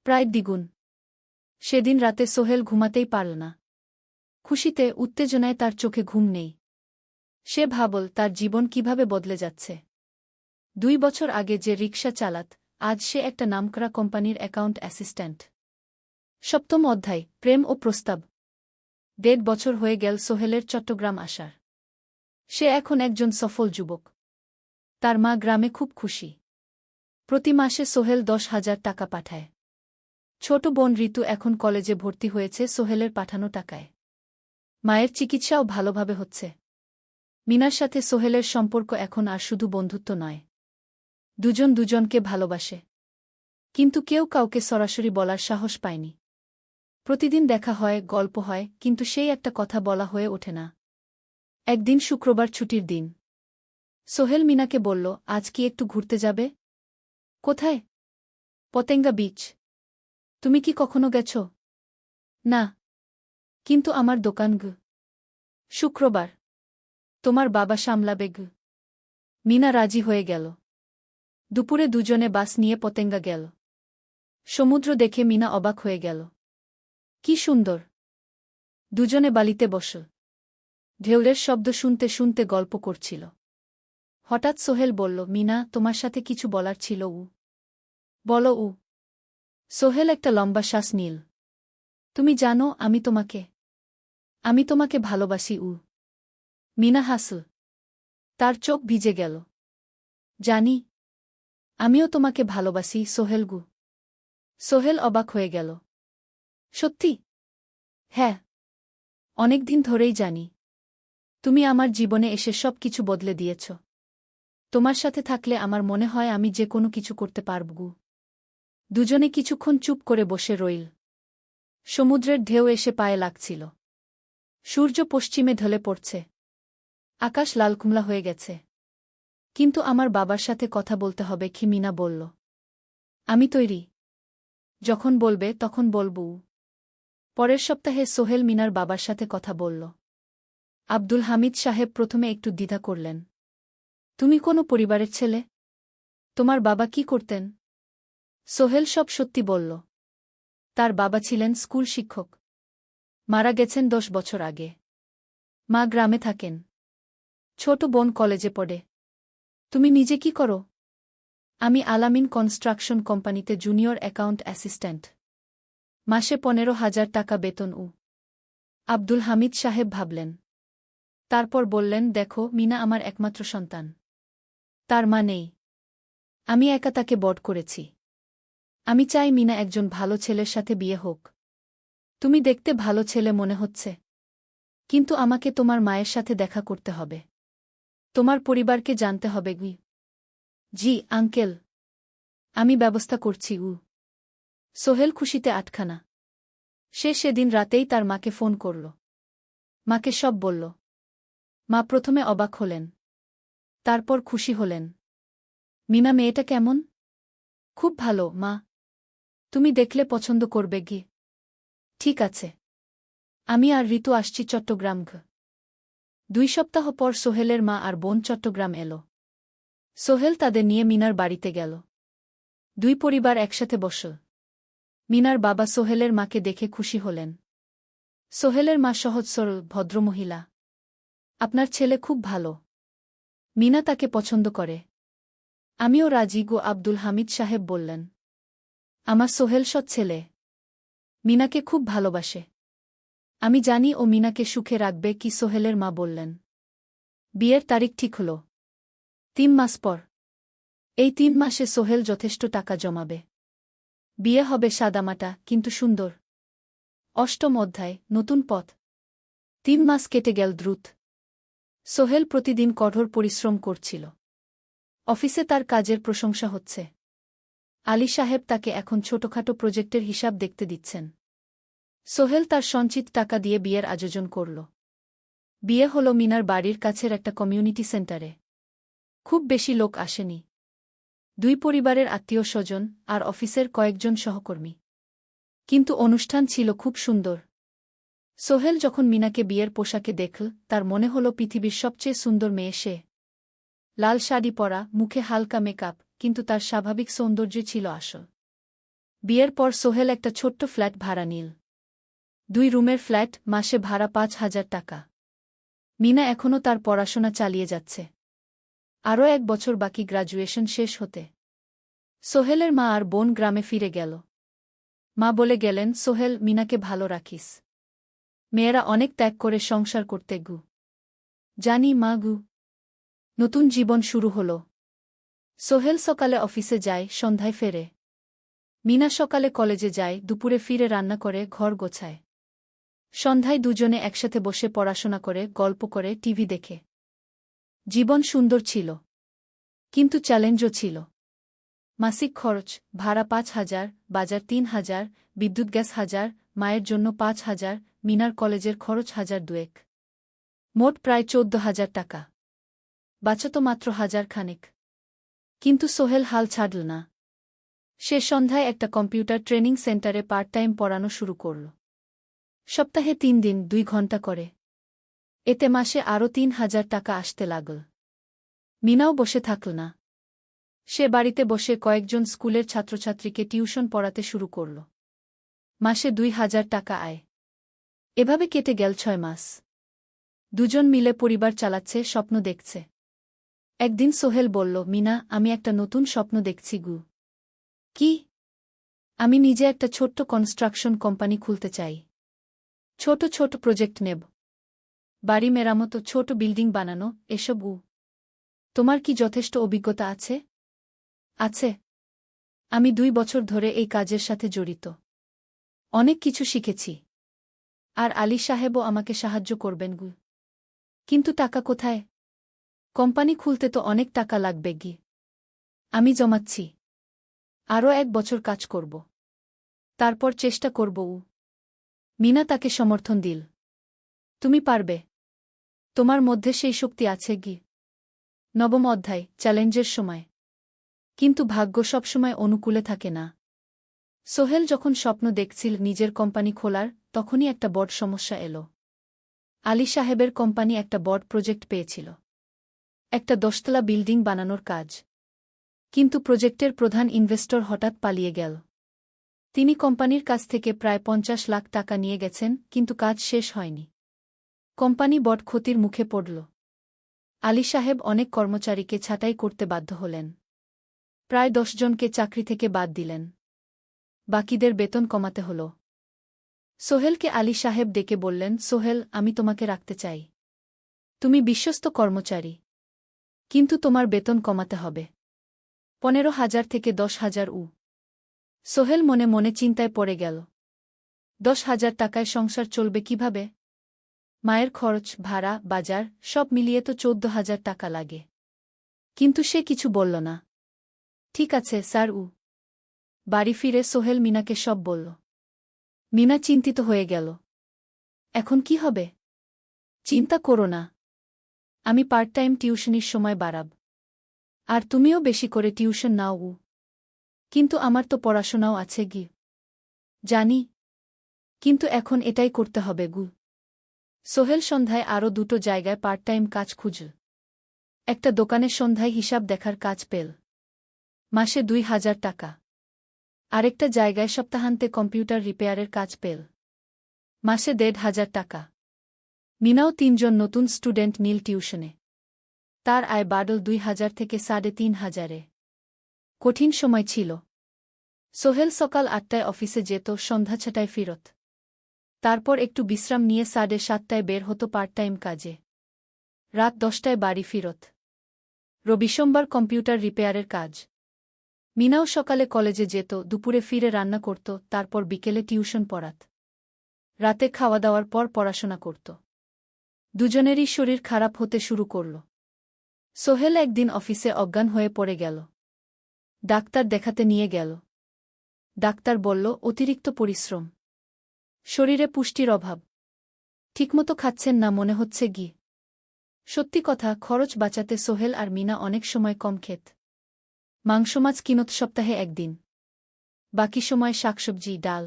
A: প্রায় দ্বিগুণ। সেদিন রাতে সোহেল ঘুমাতেই পারল না। খুশিতে, উত্তেজনায় তার চোখে ঘুম নেই। সে ভাবল তার জীবন কিভাবে বদলে যাচ্ছে। 2 বছর আগে যে রিকশা চালাত, আজ সে একটা নামকরা কোম্পানির অ্যাকাউন্ট অ্যাসিস্ট্যান্ট। 7ম অধ্যায়, প্রেম ও প্রস্তাব। 1.5 বছর হয়ে গেল সোহেলের চট্টগ্রাম আসার। সে এখন একজন সফল যুবক। তার মা গ্রামে খুব খুশি। প্রতি মাসে সোহেল 10,000 টাকা পাঠায়। ছোট বোন ঋতু এখন কলেজে ভর্তি হয়েছে সোহেলের পাঠানো টাকায়। মায়ের চিকিৎসাও ভালোভাবে হচ্ছে। মিনার সাথে সোহেলের সম্পর্ক এখন আর শুধু বন্ধুত্ব নয়। দুজন দুজনকে ভালোবাসে। কিন্তু কেউ কাউকে সরাসরি বলার সাহস পায়নি। প্রতিদিন দেখা হয়, গল্প হয়, কিন্তু সেই একটা কথা বলা হয়ে ওঠে না। একদিন শুক্রবার ছুটির দিন। সোহেল মিনাকে বলল, আজ কি একটু ঘুরতে যাবে? কোথায়? পতেঙ্গা বিচ। তুমি কি কখনো গেছ? না। কিন্তু আমার দোকান। শুক্রবার। তোমার বাবা সামলাবে। মিনা রাজি হয়ে গেল। দুপুরে দুজনে বাস নিয়ে পতেঙ্গা গেল। সমুদ্র দেখে মিনা অবাক হয়ে গেল। কি সুন্দর। দুজনে বালিতে বসল। ঢেউয়ের শব্দ শুনতে শুনতে গল্প করছিল। হঠাৎ সোহেল বলল, মিনা, তোমার সাথে কিছু বলার ছিল। বলো। সোহেল একটা লম্বা শ্বাস নিল। তুমি জানো আমি তোমাকে ভালোবাসি। মিনা হাসল। তার চোখ ভিজে গেল। জানি। আমিও তোমাকে ভালোবাসি সোহেল। সোহেল অবাক হয়ে গেল। সত্যি? হ্যাঁ। অনেকদিন ধরেই জানি। তুমি আমার জীবনে এসে সব কিছু বদলে দিয়েছ। তোমার সাথে থাকলে আমার মনে হয় আমি যে কোনো কিছু করতে পারব। দুজনে কিছুক্ষণ চুপ করে বসে রইল। সমুদ্রের ঢেউ এসে পায়ে লাগছিল। সূর্য পশ্চিমে ঢলে পড়ছে। আকাশ লালকুমলা হয়ে গেছে। কিন্তু আমার বাবার সাথে কথা বলতে হবে কি? মিনা বলল। আমি তৈরি। যখন বলবে তখন বলবো। পরের সপ্তাহে সোহেল মিনার বাবার সাথে কথা বলল। আব্দুল হামিদ সাহেব প্রথমে একটু দ্বিধা করলেন। তুমি কোনো পরিবারের ছেলে? তোমার বাবা কি করতেন? সোহেল সব সত্যি বলল। তার বাবা ছিলেন স্কুল শিক্ষক। মারা গেছেন 10 বছর আগে। মা গ্রামে থাকেন। ছোট বোন কলেজে পড়ে। তুমি নিজে কি করো? আমি আলামিন কনস্ট্রাকশন কোম্পানিতে জুনিয়র অ্যাকাউন্ট অ্যাসিস্ট্যান্ট। মাসে 15,000 টাকা বেতন। আব্দুল হামিদ সাহেব ভাবলেন। তারপর বললেন, দেখো মিনা আমার একমাত্র সন্তান। তার মা নেই। আমি একা তাকে বড় করেছি। আমি চাই মিনা একজন ভালো ছেলের সাথে বিয়ে হোক। তুমি দেখতে ভালো ছেলে মনে হচ্ছে, কিন্তু আমাকে তোমার মায়ের সাথে দেখা করতে হবে। তোমার পরিবারকে জানতে হবে। জি আঙ্কেল, আমি ব্যবস্থা করছি। সোহেল খুশিতে আটখানা। সে সেদিন রাতেই তার মাকে ফোন করল। মাকে সব বলল। মা প্রথমে অবাক হলেন, তারপর খুশি হলেন। মিনা মেয়েটা কেমন? খুব ভালো মা, তুমি দেখলে পছন্দ করবে। ঠিক আছে, আমি আর ঋতু আসছি চট্টগ্রাম। 2 সপ্তাহ পর সোহেলের মা আর বোন চট্টগ্রাম এলো। সোহেল তাদের নিয়ে মিনার বাড়িতে গেল। 2 পরিবার একসাথে বসল। মিনার বাবা সোহেলের মাকে দেখে খুশি হলেন। সোহেলের মা সহজ সরল ভদ্রমহিলা। আপনার ছেলে খুব ভালো, মিনা তাকে পছন্দ করে। আমিও রাজি। আব্দুল হামিদ সাহেব বললেন, আমার সোহেল সৎ ছেলে, মিনাকে খুব ভালোবাসে। আমি জানি ও মিনাকে সুখে রাখবে। কি সোহেলের মা বললেন। বিয়ের তারিখ ঠিক হল 3 মাস পর। এই 3 মাসে সোহেল যথেষ্ট টাকা জমাবে। বিয়ে হবে সাদামাটা কিন্তু সুন্দর। 8ম অধ্যায়, নতুন পথ। 3 মাস কেটে গেল দ্রুত। সোহেল প্রতিদিন কঠোর পরিশ্রম করছিল। অফিসে তার কাজের প্রশংসা হচ্ছে। আলী সাহেব তাকে এখন ছোটখাটো প্রজেক্টের হিসাব দেখতে দিচ্ছেন। সোহেল তার সঞ্চিত টাকা দিয়ে বিয়ের আয়োজন করল। বিয়ে হল মিনার বাড়ির কাছের একটা কমিউনিটি সেন্টারে। খুব বেশি লোক আসেনি। 2 পরিবারের আত্মীয় স্বজন আর অফিসের কয়েকজন সহকর্মী। কিন্তু অনুষ্ঠান ছিল খুব সুন্দর। সোহেল যখন মিনাকে বিয়ের পোশাকে দেখল, তার মনে হল পৃথিবীর সবচেয়ে সুন্দর মেয়ে সে। লাল শাড়ি পরা, মুখে হালকা মেকআপ, কিন্তু তার স্বাভাবিক সৌন্দর্য ছিল আসল। বিয়ের পর সোহেল একটা ছোট্ট ফ্ল্যাট ভাড়া নিল। 2 রুমের ফ্ল্যাট, মাসে ভাড়া 5,000 টাকা। মিনা এখনও তার পড়াশোনা চালিয়ে যাচ্ছে। আরও 1 বছর বাকি গ্র্যাজুয়েশন শেষ হতে। সোহেলের মা আর বোন গ্রামে ফিরে গেল। মা বলে গেলেন, সোহেল, মিনাকে ভালো রাখিস। মেয়েরা অনেক ত্যাগ করে সংসার করতে। জানি মা। নতুন জীবন শুরু হল। সোহেল সকালে অফিসে যায়, সন্ধ্যায় ফেরে। মিনা সকালে কলেজে যায়, দুপুরে ফিরে রান্না করে, ঘর গোছায়। সন্ধ্যায় দুজনে একসাথে বসে পড়াশোনা করে, গল্প করে, টিভি দেখে। জীবন সুন্দর ছিল, কিন্তু চ্যালেঞ্জও ছিল। মাসিক খরচ, ভাড়া 5,000, বাজার 3,000, বিদ্যুৎ গ্যাস 1,000, মায়ের জন্য 5,000, মিনার কলেজের খরচ 1,200। মোট প্রায় 14,000 টাকা। বাঁচত মাত্র 1,000 খানেক। কিন্তু সোহেল হাল ছাড়ল না। সে সন্ধ্যায় একটা কম্পিউটার ট্রেনিং সেন্টারে পার্ট টাইম পড়ানো শুরু করল। সপ্তাহে 3 দিন 2 ঘন্টা করে। এতে মাসে আরও 3,000 টাকা আসতে লাগল। মিনাও বসে থাকল না। সে বাড়িতে বসে কয়েকজন স্কুলের ছাত্রছাত্রীকে টিউশন পড়াতে শুরু করল। মাসে 2,000 টাকা আয়। এভাবে কেটে গেল 6 মাস। দুজন মিলে পরিবার চালাচ্ছে, স্বপ্ন দেখছে। একদিন সোহেল বলল, মিনা, আমি একটা নতুন স্বপ্ন দেখছি। কি? আমি নিজে একটা ছোট্ট কনস্ট্রাকশন কোম্পানি খুলতে চাই। ছোট ছোট প্রজেক্ট নেব। বাড়ি মেরামত, ছোট বিল্ডিং বানানো, এসব। তোমার কি যথেষ্ট অভিজ্ঞতা আছে? আছে। আমি 2 বছর ধরে এই কাজের সাথে জড়িত। অনেক কিছু শিখেছি। আর আলী সাহেবও আমাকে সাহায্য করবেন। কিন্তু টাকা কোথায়? কোম্পানি খুলতে তো অনেক টাকা লাগবে। আমি জমাচ্ছি। আরও 1 বছর কাজ করব, তারপর চেষ্টা করব। মিনা তাকে সমর্থন দিল। তুমি পারবে। তোমার মধ্যে সেই শক্তি আছে। 9ম অধ্যায়, চ্যালেঞ্জের সময়। কিন্তু ভাগ্য সবসময় অনুকূলে থাকে না। সোহেল যখন স্বপ্ন দেখছিল নিজের কোম্পানি খোলার, তখনই একটা বড় সমস্যা এলো। আলী সাহেবের কোম্পানি একটা বড় প্রজেক্ট পেয়েছিল। একটা 10তলা বিল্ডিং বানানোর কাজ। কিন্তু প্রজেক্টের প্রধান ইনভেস্টর হঠাৎ পালিয়ে গেল। তিনি কোম্পানির কাছ থেকে প্রায় 50 লাখ টাকা নিয়ে গেছেন, কিন্তু কাজ শেষ হয়নি। কোম্পানি বড় ক্ষতির মুখে পড়ল। আলী সাহেব অনেক কর্মচারীকে ছাঁটাই করতে বাধ্য হলেন। প্রায় 10 জনকে চাকরি থেকে বাদ দিলেন। বাকিদের বেতন কমাতে হল। সোহেলকে আলী সাহেব ডেকে বললেন, সোহেল, আমি তোমাকে রাখতে চাই। তুমি বিশ্বস্ত কর্মচারী। কিন্তু তোমার বেতন কমাতে হবে। 15,000 থেকে 10,000 সোহেল মনে মনে চিন্তায় পড়ে গেল। 10,000 টাকায় সংসার চলবে কিভাবে? মায়ের খরচ, ভাড়া, বাজার সব মিলিয়ে তো 14,000 টাকা লাগে। কিন্তু সে কিছু বলল না। ঠিক আছে স্যার। বাড়ি ফিরে সোহেল মিনাকে সব বলল। মিনা চিন্তিত হয়ে গেল। এখন কি হবে? চিন্তা করো না, আমি পার্ট টাইম টিউশনির সময় বাড়াব। আর তুমিও বেশি করে টিউশন নাও। কিন্তু আমার তো পড়াশোনাও আছে গি। জানি, কিন্তু এখন এটাই করতে হবে গু। সোহেল সন্ধ্যায় আরও 2টো জায়গায় পার্ট টাইম কাজ খুঁজল। একটা দোকানে সন্ধ্যায় হিসাব দেখার কাজ পেল, মাসে 2,000 টাকা। আরেকটা জায়গায় সপ্তাহান্তে কম্পিউটার রিপেয়ারের কাজ পেল, মাসে 1,500 টাকা। মিনাও 3জন নতুন স্টুডেন্ট নীল টিউশনে। তার আয় বাড়ল 2,000 থেকে 3,500-এ। কঠিন সময় ছিল। সোহেল সকাল 8টায় অফিসে যেত, সন্ধ্যা 6টায় ফিরত। তারপর একটু বিশ্রাম নিয়ে 7:30টায় বের হতো পার্ট টাইম কাজে। রাত 10টায় বাড়ি ফিরত। রবি সোমবার কম্পিউটার রিপেয়ারের কাজ। মিনাও সকালে কলেজে যেত, দুপুরে ফিরে রান্না করত, তারপর বিকেলে টিউশন পড়াত। রাতে খাওয়া দাওয়ার পর পড়াশোনা করত। দুজনেরই শরীর খারাপ হতে শুরু করল। সোহেল একদিন অফিসে অজ্ঞান হয়ে পড়ে গেল। ডাক্তার দেখাতে নিয়ে গেল। ডাক্তার বলল অতিরিক্ত পরিশ্রম, শরীরে পুষ্টির অভাব, ঠিকমতো খাচ্ছেন না মনে হচ্ছে গি। সত্যি কথা, খরচ বাঁচাতে সোহেল আর মিনা অনেক সময় কম খেত। মাংস মাছ কিনত সপ্তাহে একদিন, বাকি সময় শাকসবজি, ডাল।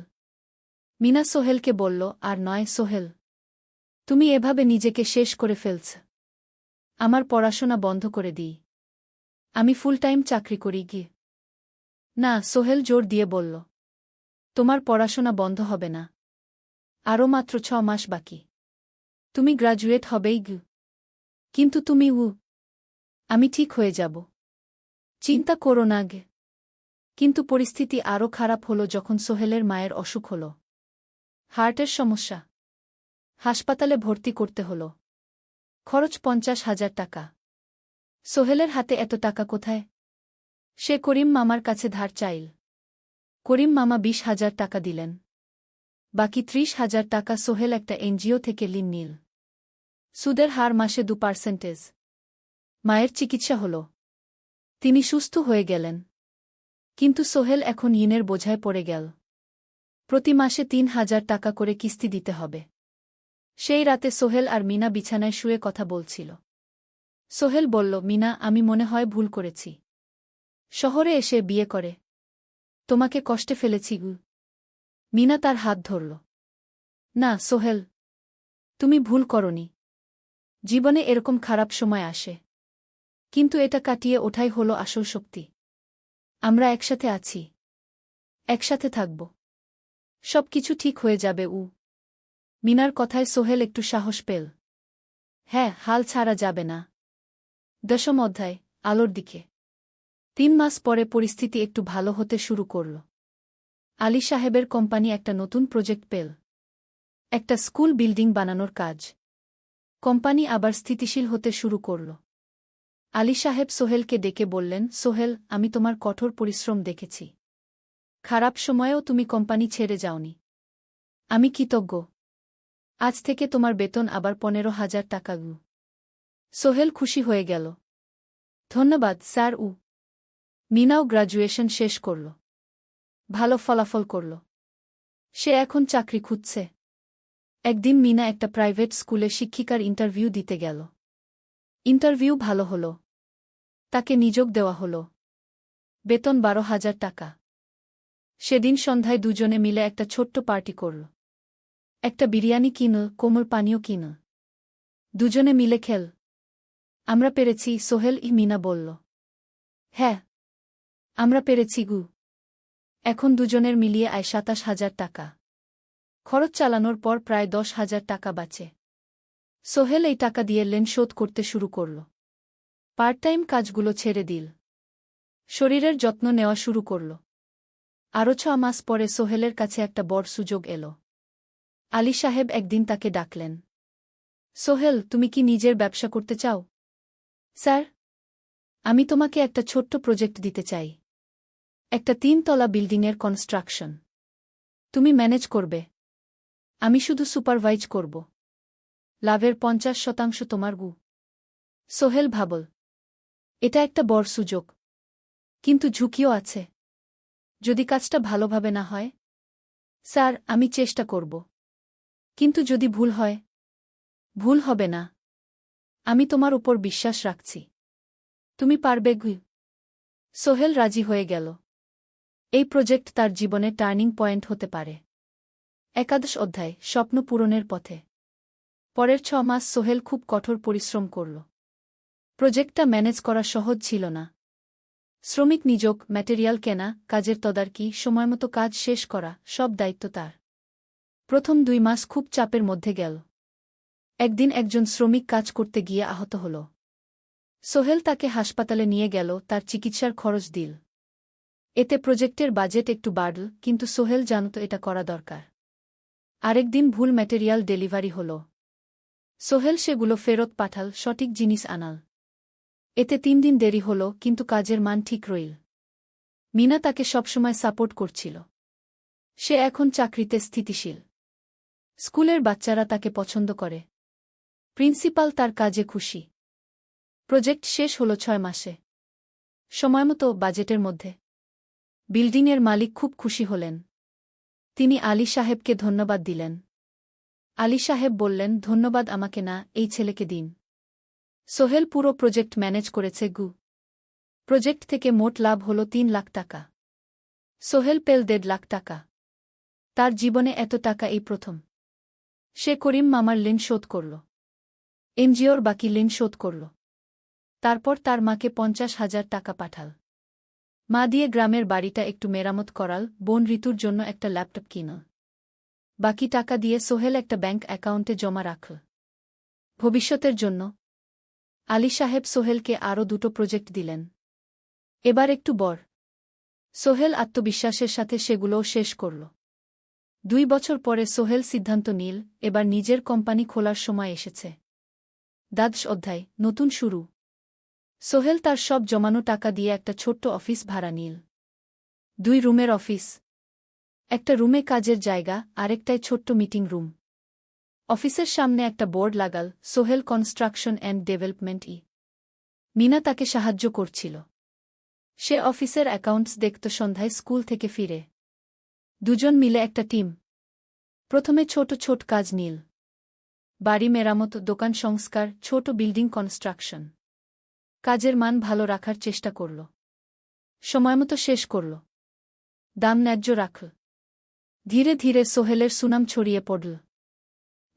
A: মিনা সোহেলকে বলল, আর নয় সোহেল, তুমি এভাবে নিজেকে শেষ করে ফেলছ। আমার পড়াশোনা বন্ধ করে দিই, আমি ফুল টাইম চাকরি করি গি। না, সোহেল জোর দিয়ে বলল, তোমার পড়াশোনা বন্ধ হবে না। আরও মাত্র 6 মাস বাকি, তুমি গ্রাজুয়েট হবেই গি। কিন্তু তুমি আমি ঠিক হয়ে যাব, চিন্তা করো না গে। কিন্তু পরিস্থিতি আরও খারাপ হলো যখন সোহেলের মায়ের অসুখ হল। হার্টের সমস্যা। হাসপাতালে ভর্তি করতে হল। খরচ 50,000 টাকা। সোহেলের হাতে এত টাকা কোথায়? সে করিম মামার কাছে ধার চাইল। করিম মামা 20,000 টাকা দিলেন। বাকি 30,000 টাকা সোহেল একটা এনজিও থেকে ঋণ নিল। সুদের হার মাসে 2%। মায়ের চিকিৎসা হল, তিনি সুস্থ হয়ে গেলেন। কিন্তু সোহেল এখন ঋণের বোঝায় পড়ে গেল। প্রতি মাসে 3,000 টাকা করে কিস্তি দিতে হবে। সেই রাতে সোহেল আর মিনা বিছানায় শুয়ে কথা বলছিল। সোহেল বলল, মিনা, আমি মনে হয় ভুল করেছি। শহরে এসে বিয়ে করে তোমাকে কষ্টে ফেলেছি গু। মিনা তার হাত ধরল। না সোহেল, তুমি ভুল করনি। জীবনে এরকম খারাপ সময় আসে, কিন্তু এটা কাটিয়ে ওঠাই হলো আসল শক্তি। আমরা একসাথে আছি, একসাথে থাকব, সব কিছু ঠিক হয়ে যাবে। মিনার কথায় সোহেল একটু সাহস পেল। হ্যাঁ, হাল ছাড়া যাবে না। 10ম অধ্যায়, আলোর দিকে। 3 মাস পরে পরিস্থিতি একটু ভালো হতে শুরু করল। আলী সাহেবের কোম্পানি একটা নতুন প্রজেক্ট পেল, একটা স্কুল বিল্ডিং বানানোর কাজ। কোম্পানি আবার স্থিতিশীল হতে শুরু করল। আলী সাহেব সোহেলকে ডেকে বললেন, সোহেল, আমি তোমার কঠোর পরিশ্রম দেখেছি। খারাপ সময়েও তুমি কোম্পানি ছেড়ে যাওনি। আমি কৃতজ্ঞ। আজ থেকে তোমার বেতন আবার 15,000 টাকা গু। সোহেল খুশি হয়ে গেল। ধন্যবাদ স্যার। মিনাও গ্র্যাজুয়েশন শেষ করল, ভালো ফলাফল করল। সে এখন চাকরি খুঁজছে। একদিন মিনা একটা প্রাইভেট স্কুলে শিক্ষিকার ইন্টারভিউ দিতে গেল। ইন্টারভিউ ভালো হল, তাকে নিযোগ দেওয়া হল। বেতন 12,000 টাকা। সেদিন সন্ধ্যায় দুজনে মিলে একটা ছোট্ট পার্টি করল। একটা বিরিয়ানি কিনল, কোমল পানীয় কিনল। দুজনে মিলে খেল। আমরা পেরেছি সোহেল, মিনা বলল। হ্যাঁ, আমরা পেরেছি গু। এখন দুজনের মিলিয়ে আয় 27,000 টাকা। খরচ চালানোর পর প্রায় 10,000 টাকা বাঁচে। সোহেল এই টাকা দিয়ে লোন শোধ করতে শুরু করল। পার্ট টাইম কাজগুলো ছেড়ে দিল। শরীরের যত্ন নেওয়া শুরু করল। আরও 6 মাস পরে সোহেলের কাছে একটা বড় সুযোগ এল। আলী সাহেব একদিন তাকে ডাকলেন। সোহেল, তুমি কি নিজের ব্যবসা করতে চাও? স্যার, আমি তোমাকে একটা ছোট্ট প্রজেক্ট দিতে চাই। একটা 3 তলা বিল্ডিংয়ের কনস্ট্রাকশন। তুমি ম্যানেজ করবে। আমি শুধু সুপারভাইজ করব। লাভের 50% তোমার গু। সোহেল ভাবল, এটা একটা বড় সুযোগ। কিন্তু ঝুঁকিও আছে। যদি কাজটা ভালোভাবে না হয়? স্যার, আমি চেষ্টা করব। কিন্তু যদি ভুল হয়? ভুল হবে না। আমি তোমার উপর বিশ্বাস রাখছি। তুমি পারবে গু। সোহেল রাজি হয়ে গেল। এই প্রজেক্ট তার জীবনে টার্নিং পয়েন্ট হতে পারে। 11 অধ্যায়, স্বপ্ন পূরণের পথে। পরের 6 মাস সোহেল খুব কঠোর পরিশ্রম করল। প্রজেক্টটা ম্যানেজ করা সহজ ছিল না। শ্রমিক নিযোগ, ম্যাটেরিয়াল কেনা, কাজের তদারকি, সময়মতো কাজ শেষ করা, সব দায়িত্ব তার। প্রথম 2 মাস খুব চাপের মধ্যে গেল। একদিন একজন শ্রমিক কাজ করতে গিয়ে আহত হল। সোহেল তাকে হাসপাতালে নিয়ে গেল, তার চিকিৎসার খরচ দিল। এতে প্রজেক্টের বাজেট একটু বাড়ল, কিন্তু সোহেল জানত এটা করা দরকার। আরেকদিন ভুল ম্যাটেরিয়াল ডেলিভারি হল। সোহেল সেগুলো ফেরত পাঠাল, সঠিক জিনিস আনাল। এতে 3 দিন দেরি হল, কিন্তু কাজের মান ঠিক রইল। মিনা তাকে সবসময় সাপোর্ট করছিল। সে এখন চাকরিতে স্থিতিশীল। স্কুলের বাচ্চারা তাকে পছন্দ করে। প্রিন্সিপাল তার কাজে খুশি। প্রজেক্ট শেষ হল 6 মাসে। সময়মতো, বাজেটের মধ্যে। বিল্ডিংয়ের মালিক খুব খুশি হলেন। তিনি আলী সাহেবকে ধন্যবাদ দিলেন। আলী সাহেব বললেন, ধন্যবাদ আমাকে না, এই ছেলেকে দিন। সোহেল পুরো প্রজেক্ট ম্যানেজ করেছে গু। প্রজেক্ট থেকে মোট লাভ হল 3 লাখ টাকা। সোহেল পেল 1.5 লাখ টাকা। তার জীবনে এত টাকা এই প্রথম। সে করিম মামার ঋণ শোধ করল। এনজিওর বাকি ঋণ শোধ করল। তারপর তার মাকে 50,000 টাকা পাঠাল। মা দিয়ে গ্রামের বাড়িটা একটু মেরামত করাল, বোন ঋতুর জন্য একটা ল্যাপটপ কিনল। বাকি টাকা দিয়ে সোহেল একটা ব্যাংক অ্যাকাউন্টে জমা রাখল। ভবিষ্যতের জন্য। আলী সাহেব সোহেলকে আরও 2টো প্রজেক্ট দিলেন। এবার একটু বড়। সোহেল আত্মবিশ্বাসের সাথে সেগুলোও শেষ করল। 2 বছর পরে সোহেল সিদ্ধান্ত নিল, এবার নিজের কোম্পানি খোলার সময় এসেছে। 10 অধ্যায়, নতুন শুরু। সোহেল তার সব জমানো টাকা দিয়ে একটা ছোট্ট অফিস ভাড়া নিল। 2 রুমের অফিস। একটা রুমে কাজের জায়গা, আরেকটায় ছোট্ট মিটিং রুম। অফিসের সামনে একটা বোর্ড লাগাল, সোহেল কনস্ট্রাকশন অ্যান্ড ডেভেলপমেন্ট ই। মিনা তাকে সাহায্য করছিল। সে অফিসের অ্যাকাউন্টস দেখত সন্ধ্যায় স্কুল থেকে ফিরে। দুজন মিলে একটা টিম। প্রথমে ছোট ছোট কাজ নিল। বাড়ি মেরামত, দোকান সংস্কার, ছোট বিল্ডিং কনস্ট্রাকশন। কাজের মান ভালো রাখার চেষ্টা করল। সময়মতো শেষ করল। দাম ন্যায্য রাখল। ধীরে ধীরে সোহেলের সুনাম ছড়িয়ে পড়ল।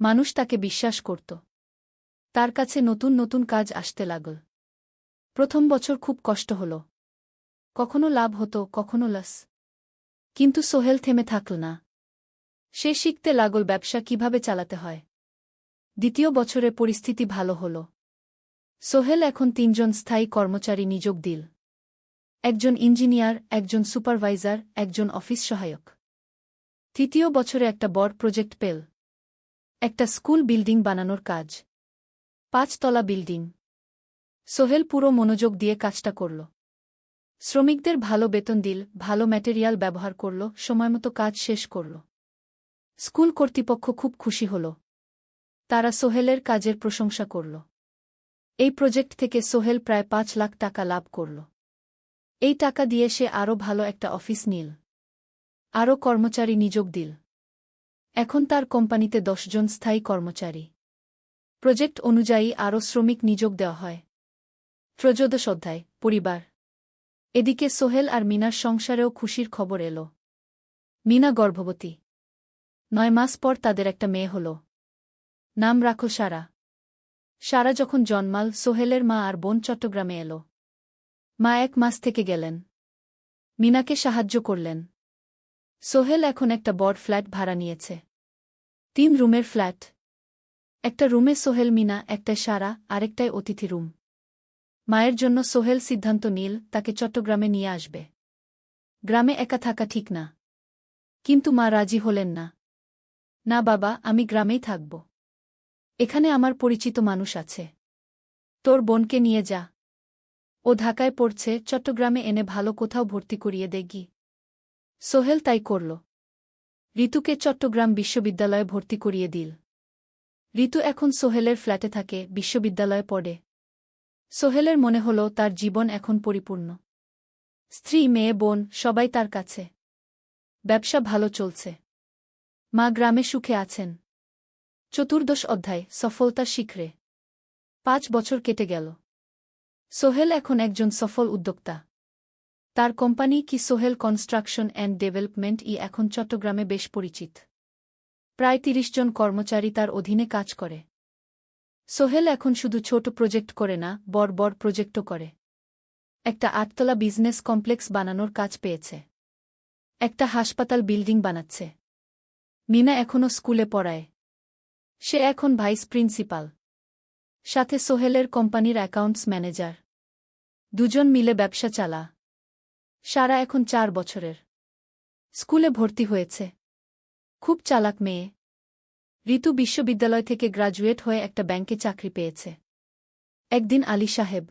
A: মানুষ তাকে বিশ্বাস করত। তার কাছে নতুন নতুন কাজ আসতে লাগল। প্রথম বছর খুব কষ্ট হল। কখনো লাভ হতো, কখনো লস। কিন্তু সোহেল থেমে থাকল না। সে শিখতে লাগল ব্যবসা কিভাবে চালাতে হয়। দ্বিতীয় বছরে পরিস্থিতি ভালো হল। সোহেল এখন 3 জন স্থায়ী কর্মচারী নিযোগ দিল। একজন ইঞ্জিনিয়ার, একজন সুপারভাইজার, একজন অফিস সহায়ক। তৃতীয় বছরে একটা বড় প্রজেক্ট পেল। একটা স্কুল বিল্ডিং বানানোর কাজ। 5 তলা বিল্ডিং। সোহেল পুরো মনোযোগ দিয়ে কাজটা করল। শ্রমিকদের ভালো বেতন দিল, ভালো ম্যাটেরিয়াল ব্যবহার করল, সময়মতো কাজ শেষ করল। স্কুল কর্তৃপক্ষ খুব খুশি হল। তারা সোহেলের কাজের প্রশংসা করল। এই প্রজেক্ট থেকে সোহেল প্রায় 5 লাখ টাকা লাভ করল। এই টাকা দিয়ে সে আরও ভালো একটা অফিস নিল। আরও কর্মচারী নিযোগ দিল। এখন তার কোম্পানিতে 10 জন স্থায়ী কর্মচারী। প্রজেক্ট অনুযায়ী আরও শ্রমিক নিযোগ দেওয়া হয়। 13 অধ্যায়, পরিবার। এদিকে সোহেল আর মিনার সংসারেও খুশির খবর এল। মিনা গর্ভবতী। 9 মাস পর তাদের একটা মেয়ে হল। নাম রাখল সারা। সারা যখন জন্মাল, সোহেলের মা আর বোন চট্টগ্রামে এল। মা 1 মাস থেকে গেলেন। মিনাকে সাহায্য করলেন। সোহেল এখন একটা বড় ফ্ল্যাট ভাড়া নিয়েছে। 3 রুমের ফ্ল্যাট। একটা রুমে সোহেল, মিনা, একটায় সারা, আরেকটায় অতিথি রুম। মায়ের জন্য সোহেল সিদ্ধান্ত নিল তাকে চট্টগ্রামে নিয়ে আসবে। গ্রামে একা থাকা ঠিক না। কিন্তু মা রাজি হলেন না। না বাবা, আমি গ্রামেই থাকব। এখানে আমার পরিচিত মানুষ আছে। তোর বোনকে নিয়ে যা। ও ঢাকায় পড়ছে, চট্টগ্রামে এনে ভালো কোথাও ভর্তি করিয়ে দেগি। সোহেল তাই করল। ঋতুকে চট্টগ্রাম বিশ্ববিদ্যালয়ে ভর্তি করিয়ে দিল। ঋতু এখন সোহেলের ফ্ল্যাটে থাকে, বিশ্ববিদ্যালয়ে পড়ে। সোহেলের মনে হল তার জীবন এখন পরিপূর্ণ। স্ত্রী, মেয়ে, বোন সবাই তার কাছে। ব্যবসা ভালো চলছে। মা গ্রামে সুখে আছেন। চতুর্দশ অধ্যায়, সফলতার শিখরে। 5 বছর কেটে গেল। সোহেল এখন একজন সফল উদ্যোক্তা। তার কোম্পানি কি সোহেল কনস্ট্রাকশন অ্যান্ড ডেভেলপমেন্ট এখন চট্টগ্রামে বেশ পরিচিত। প্রায় 30 জন কর্মচারী তার অধীনে কাজ করে। সোহেল এখন শুধু ছোট প্রজেক্ট করে না, বড় বড় প্রজেক্টও করে। একটা 8তলা বিজনেস কমপ্লেক্স বানানোর কাজ পেয়েছে। একটা হাসপাতাল বিল্ডিং বানাচ্ছে। মিনা এখনও স্কুলে পড়ায়। সে এখন ভাইস প্রিন্সিপাল। সাথে সোহেলের কোম্পানির অ্যাকাউন্টস ম্যানেজার। দুজন মিলে ব্যবসা চালা। সারা এখন 4 বছরের। স্কুলে ভর্তি হয়েছে। খুব চালাক মেয়ে। ঋতু বিশ্ববিদ্যালয় থেকে গ্রাজুয়েট হয়ে একটা ব্যাংকে চাকরি পেয়েছে। একদিন আলী সাহেব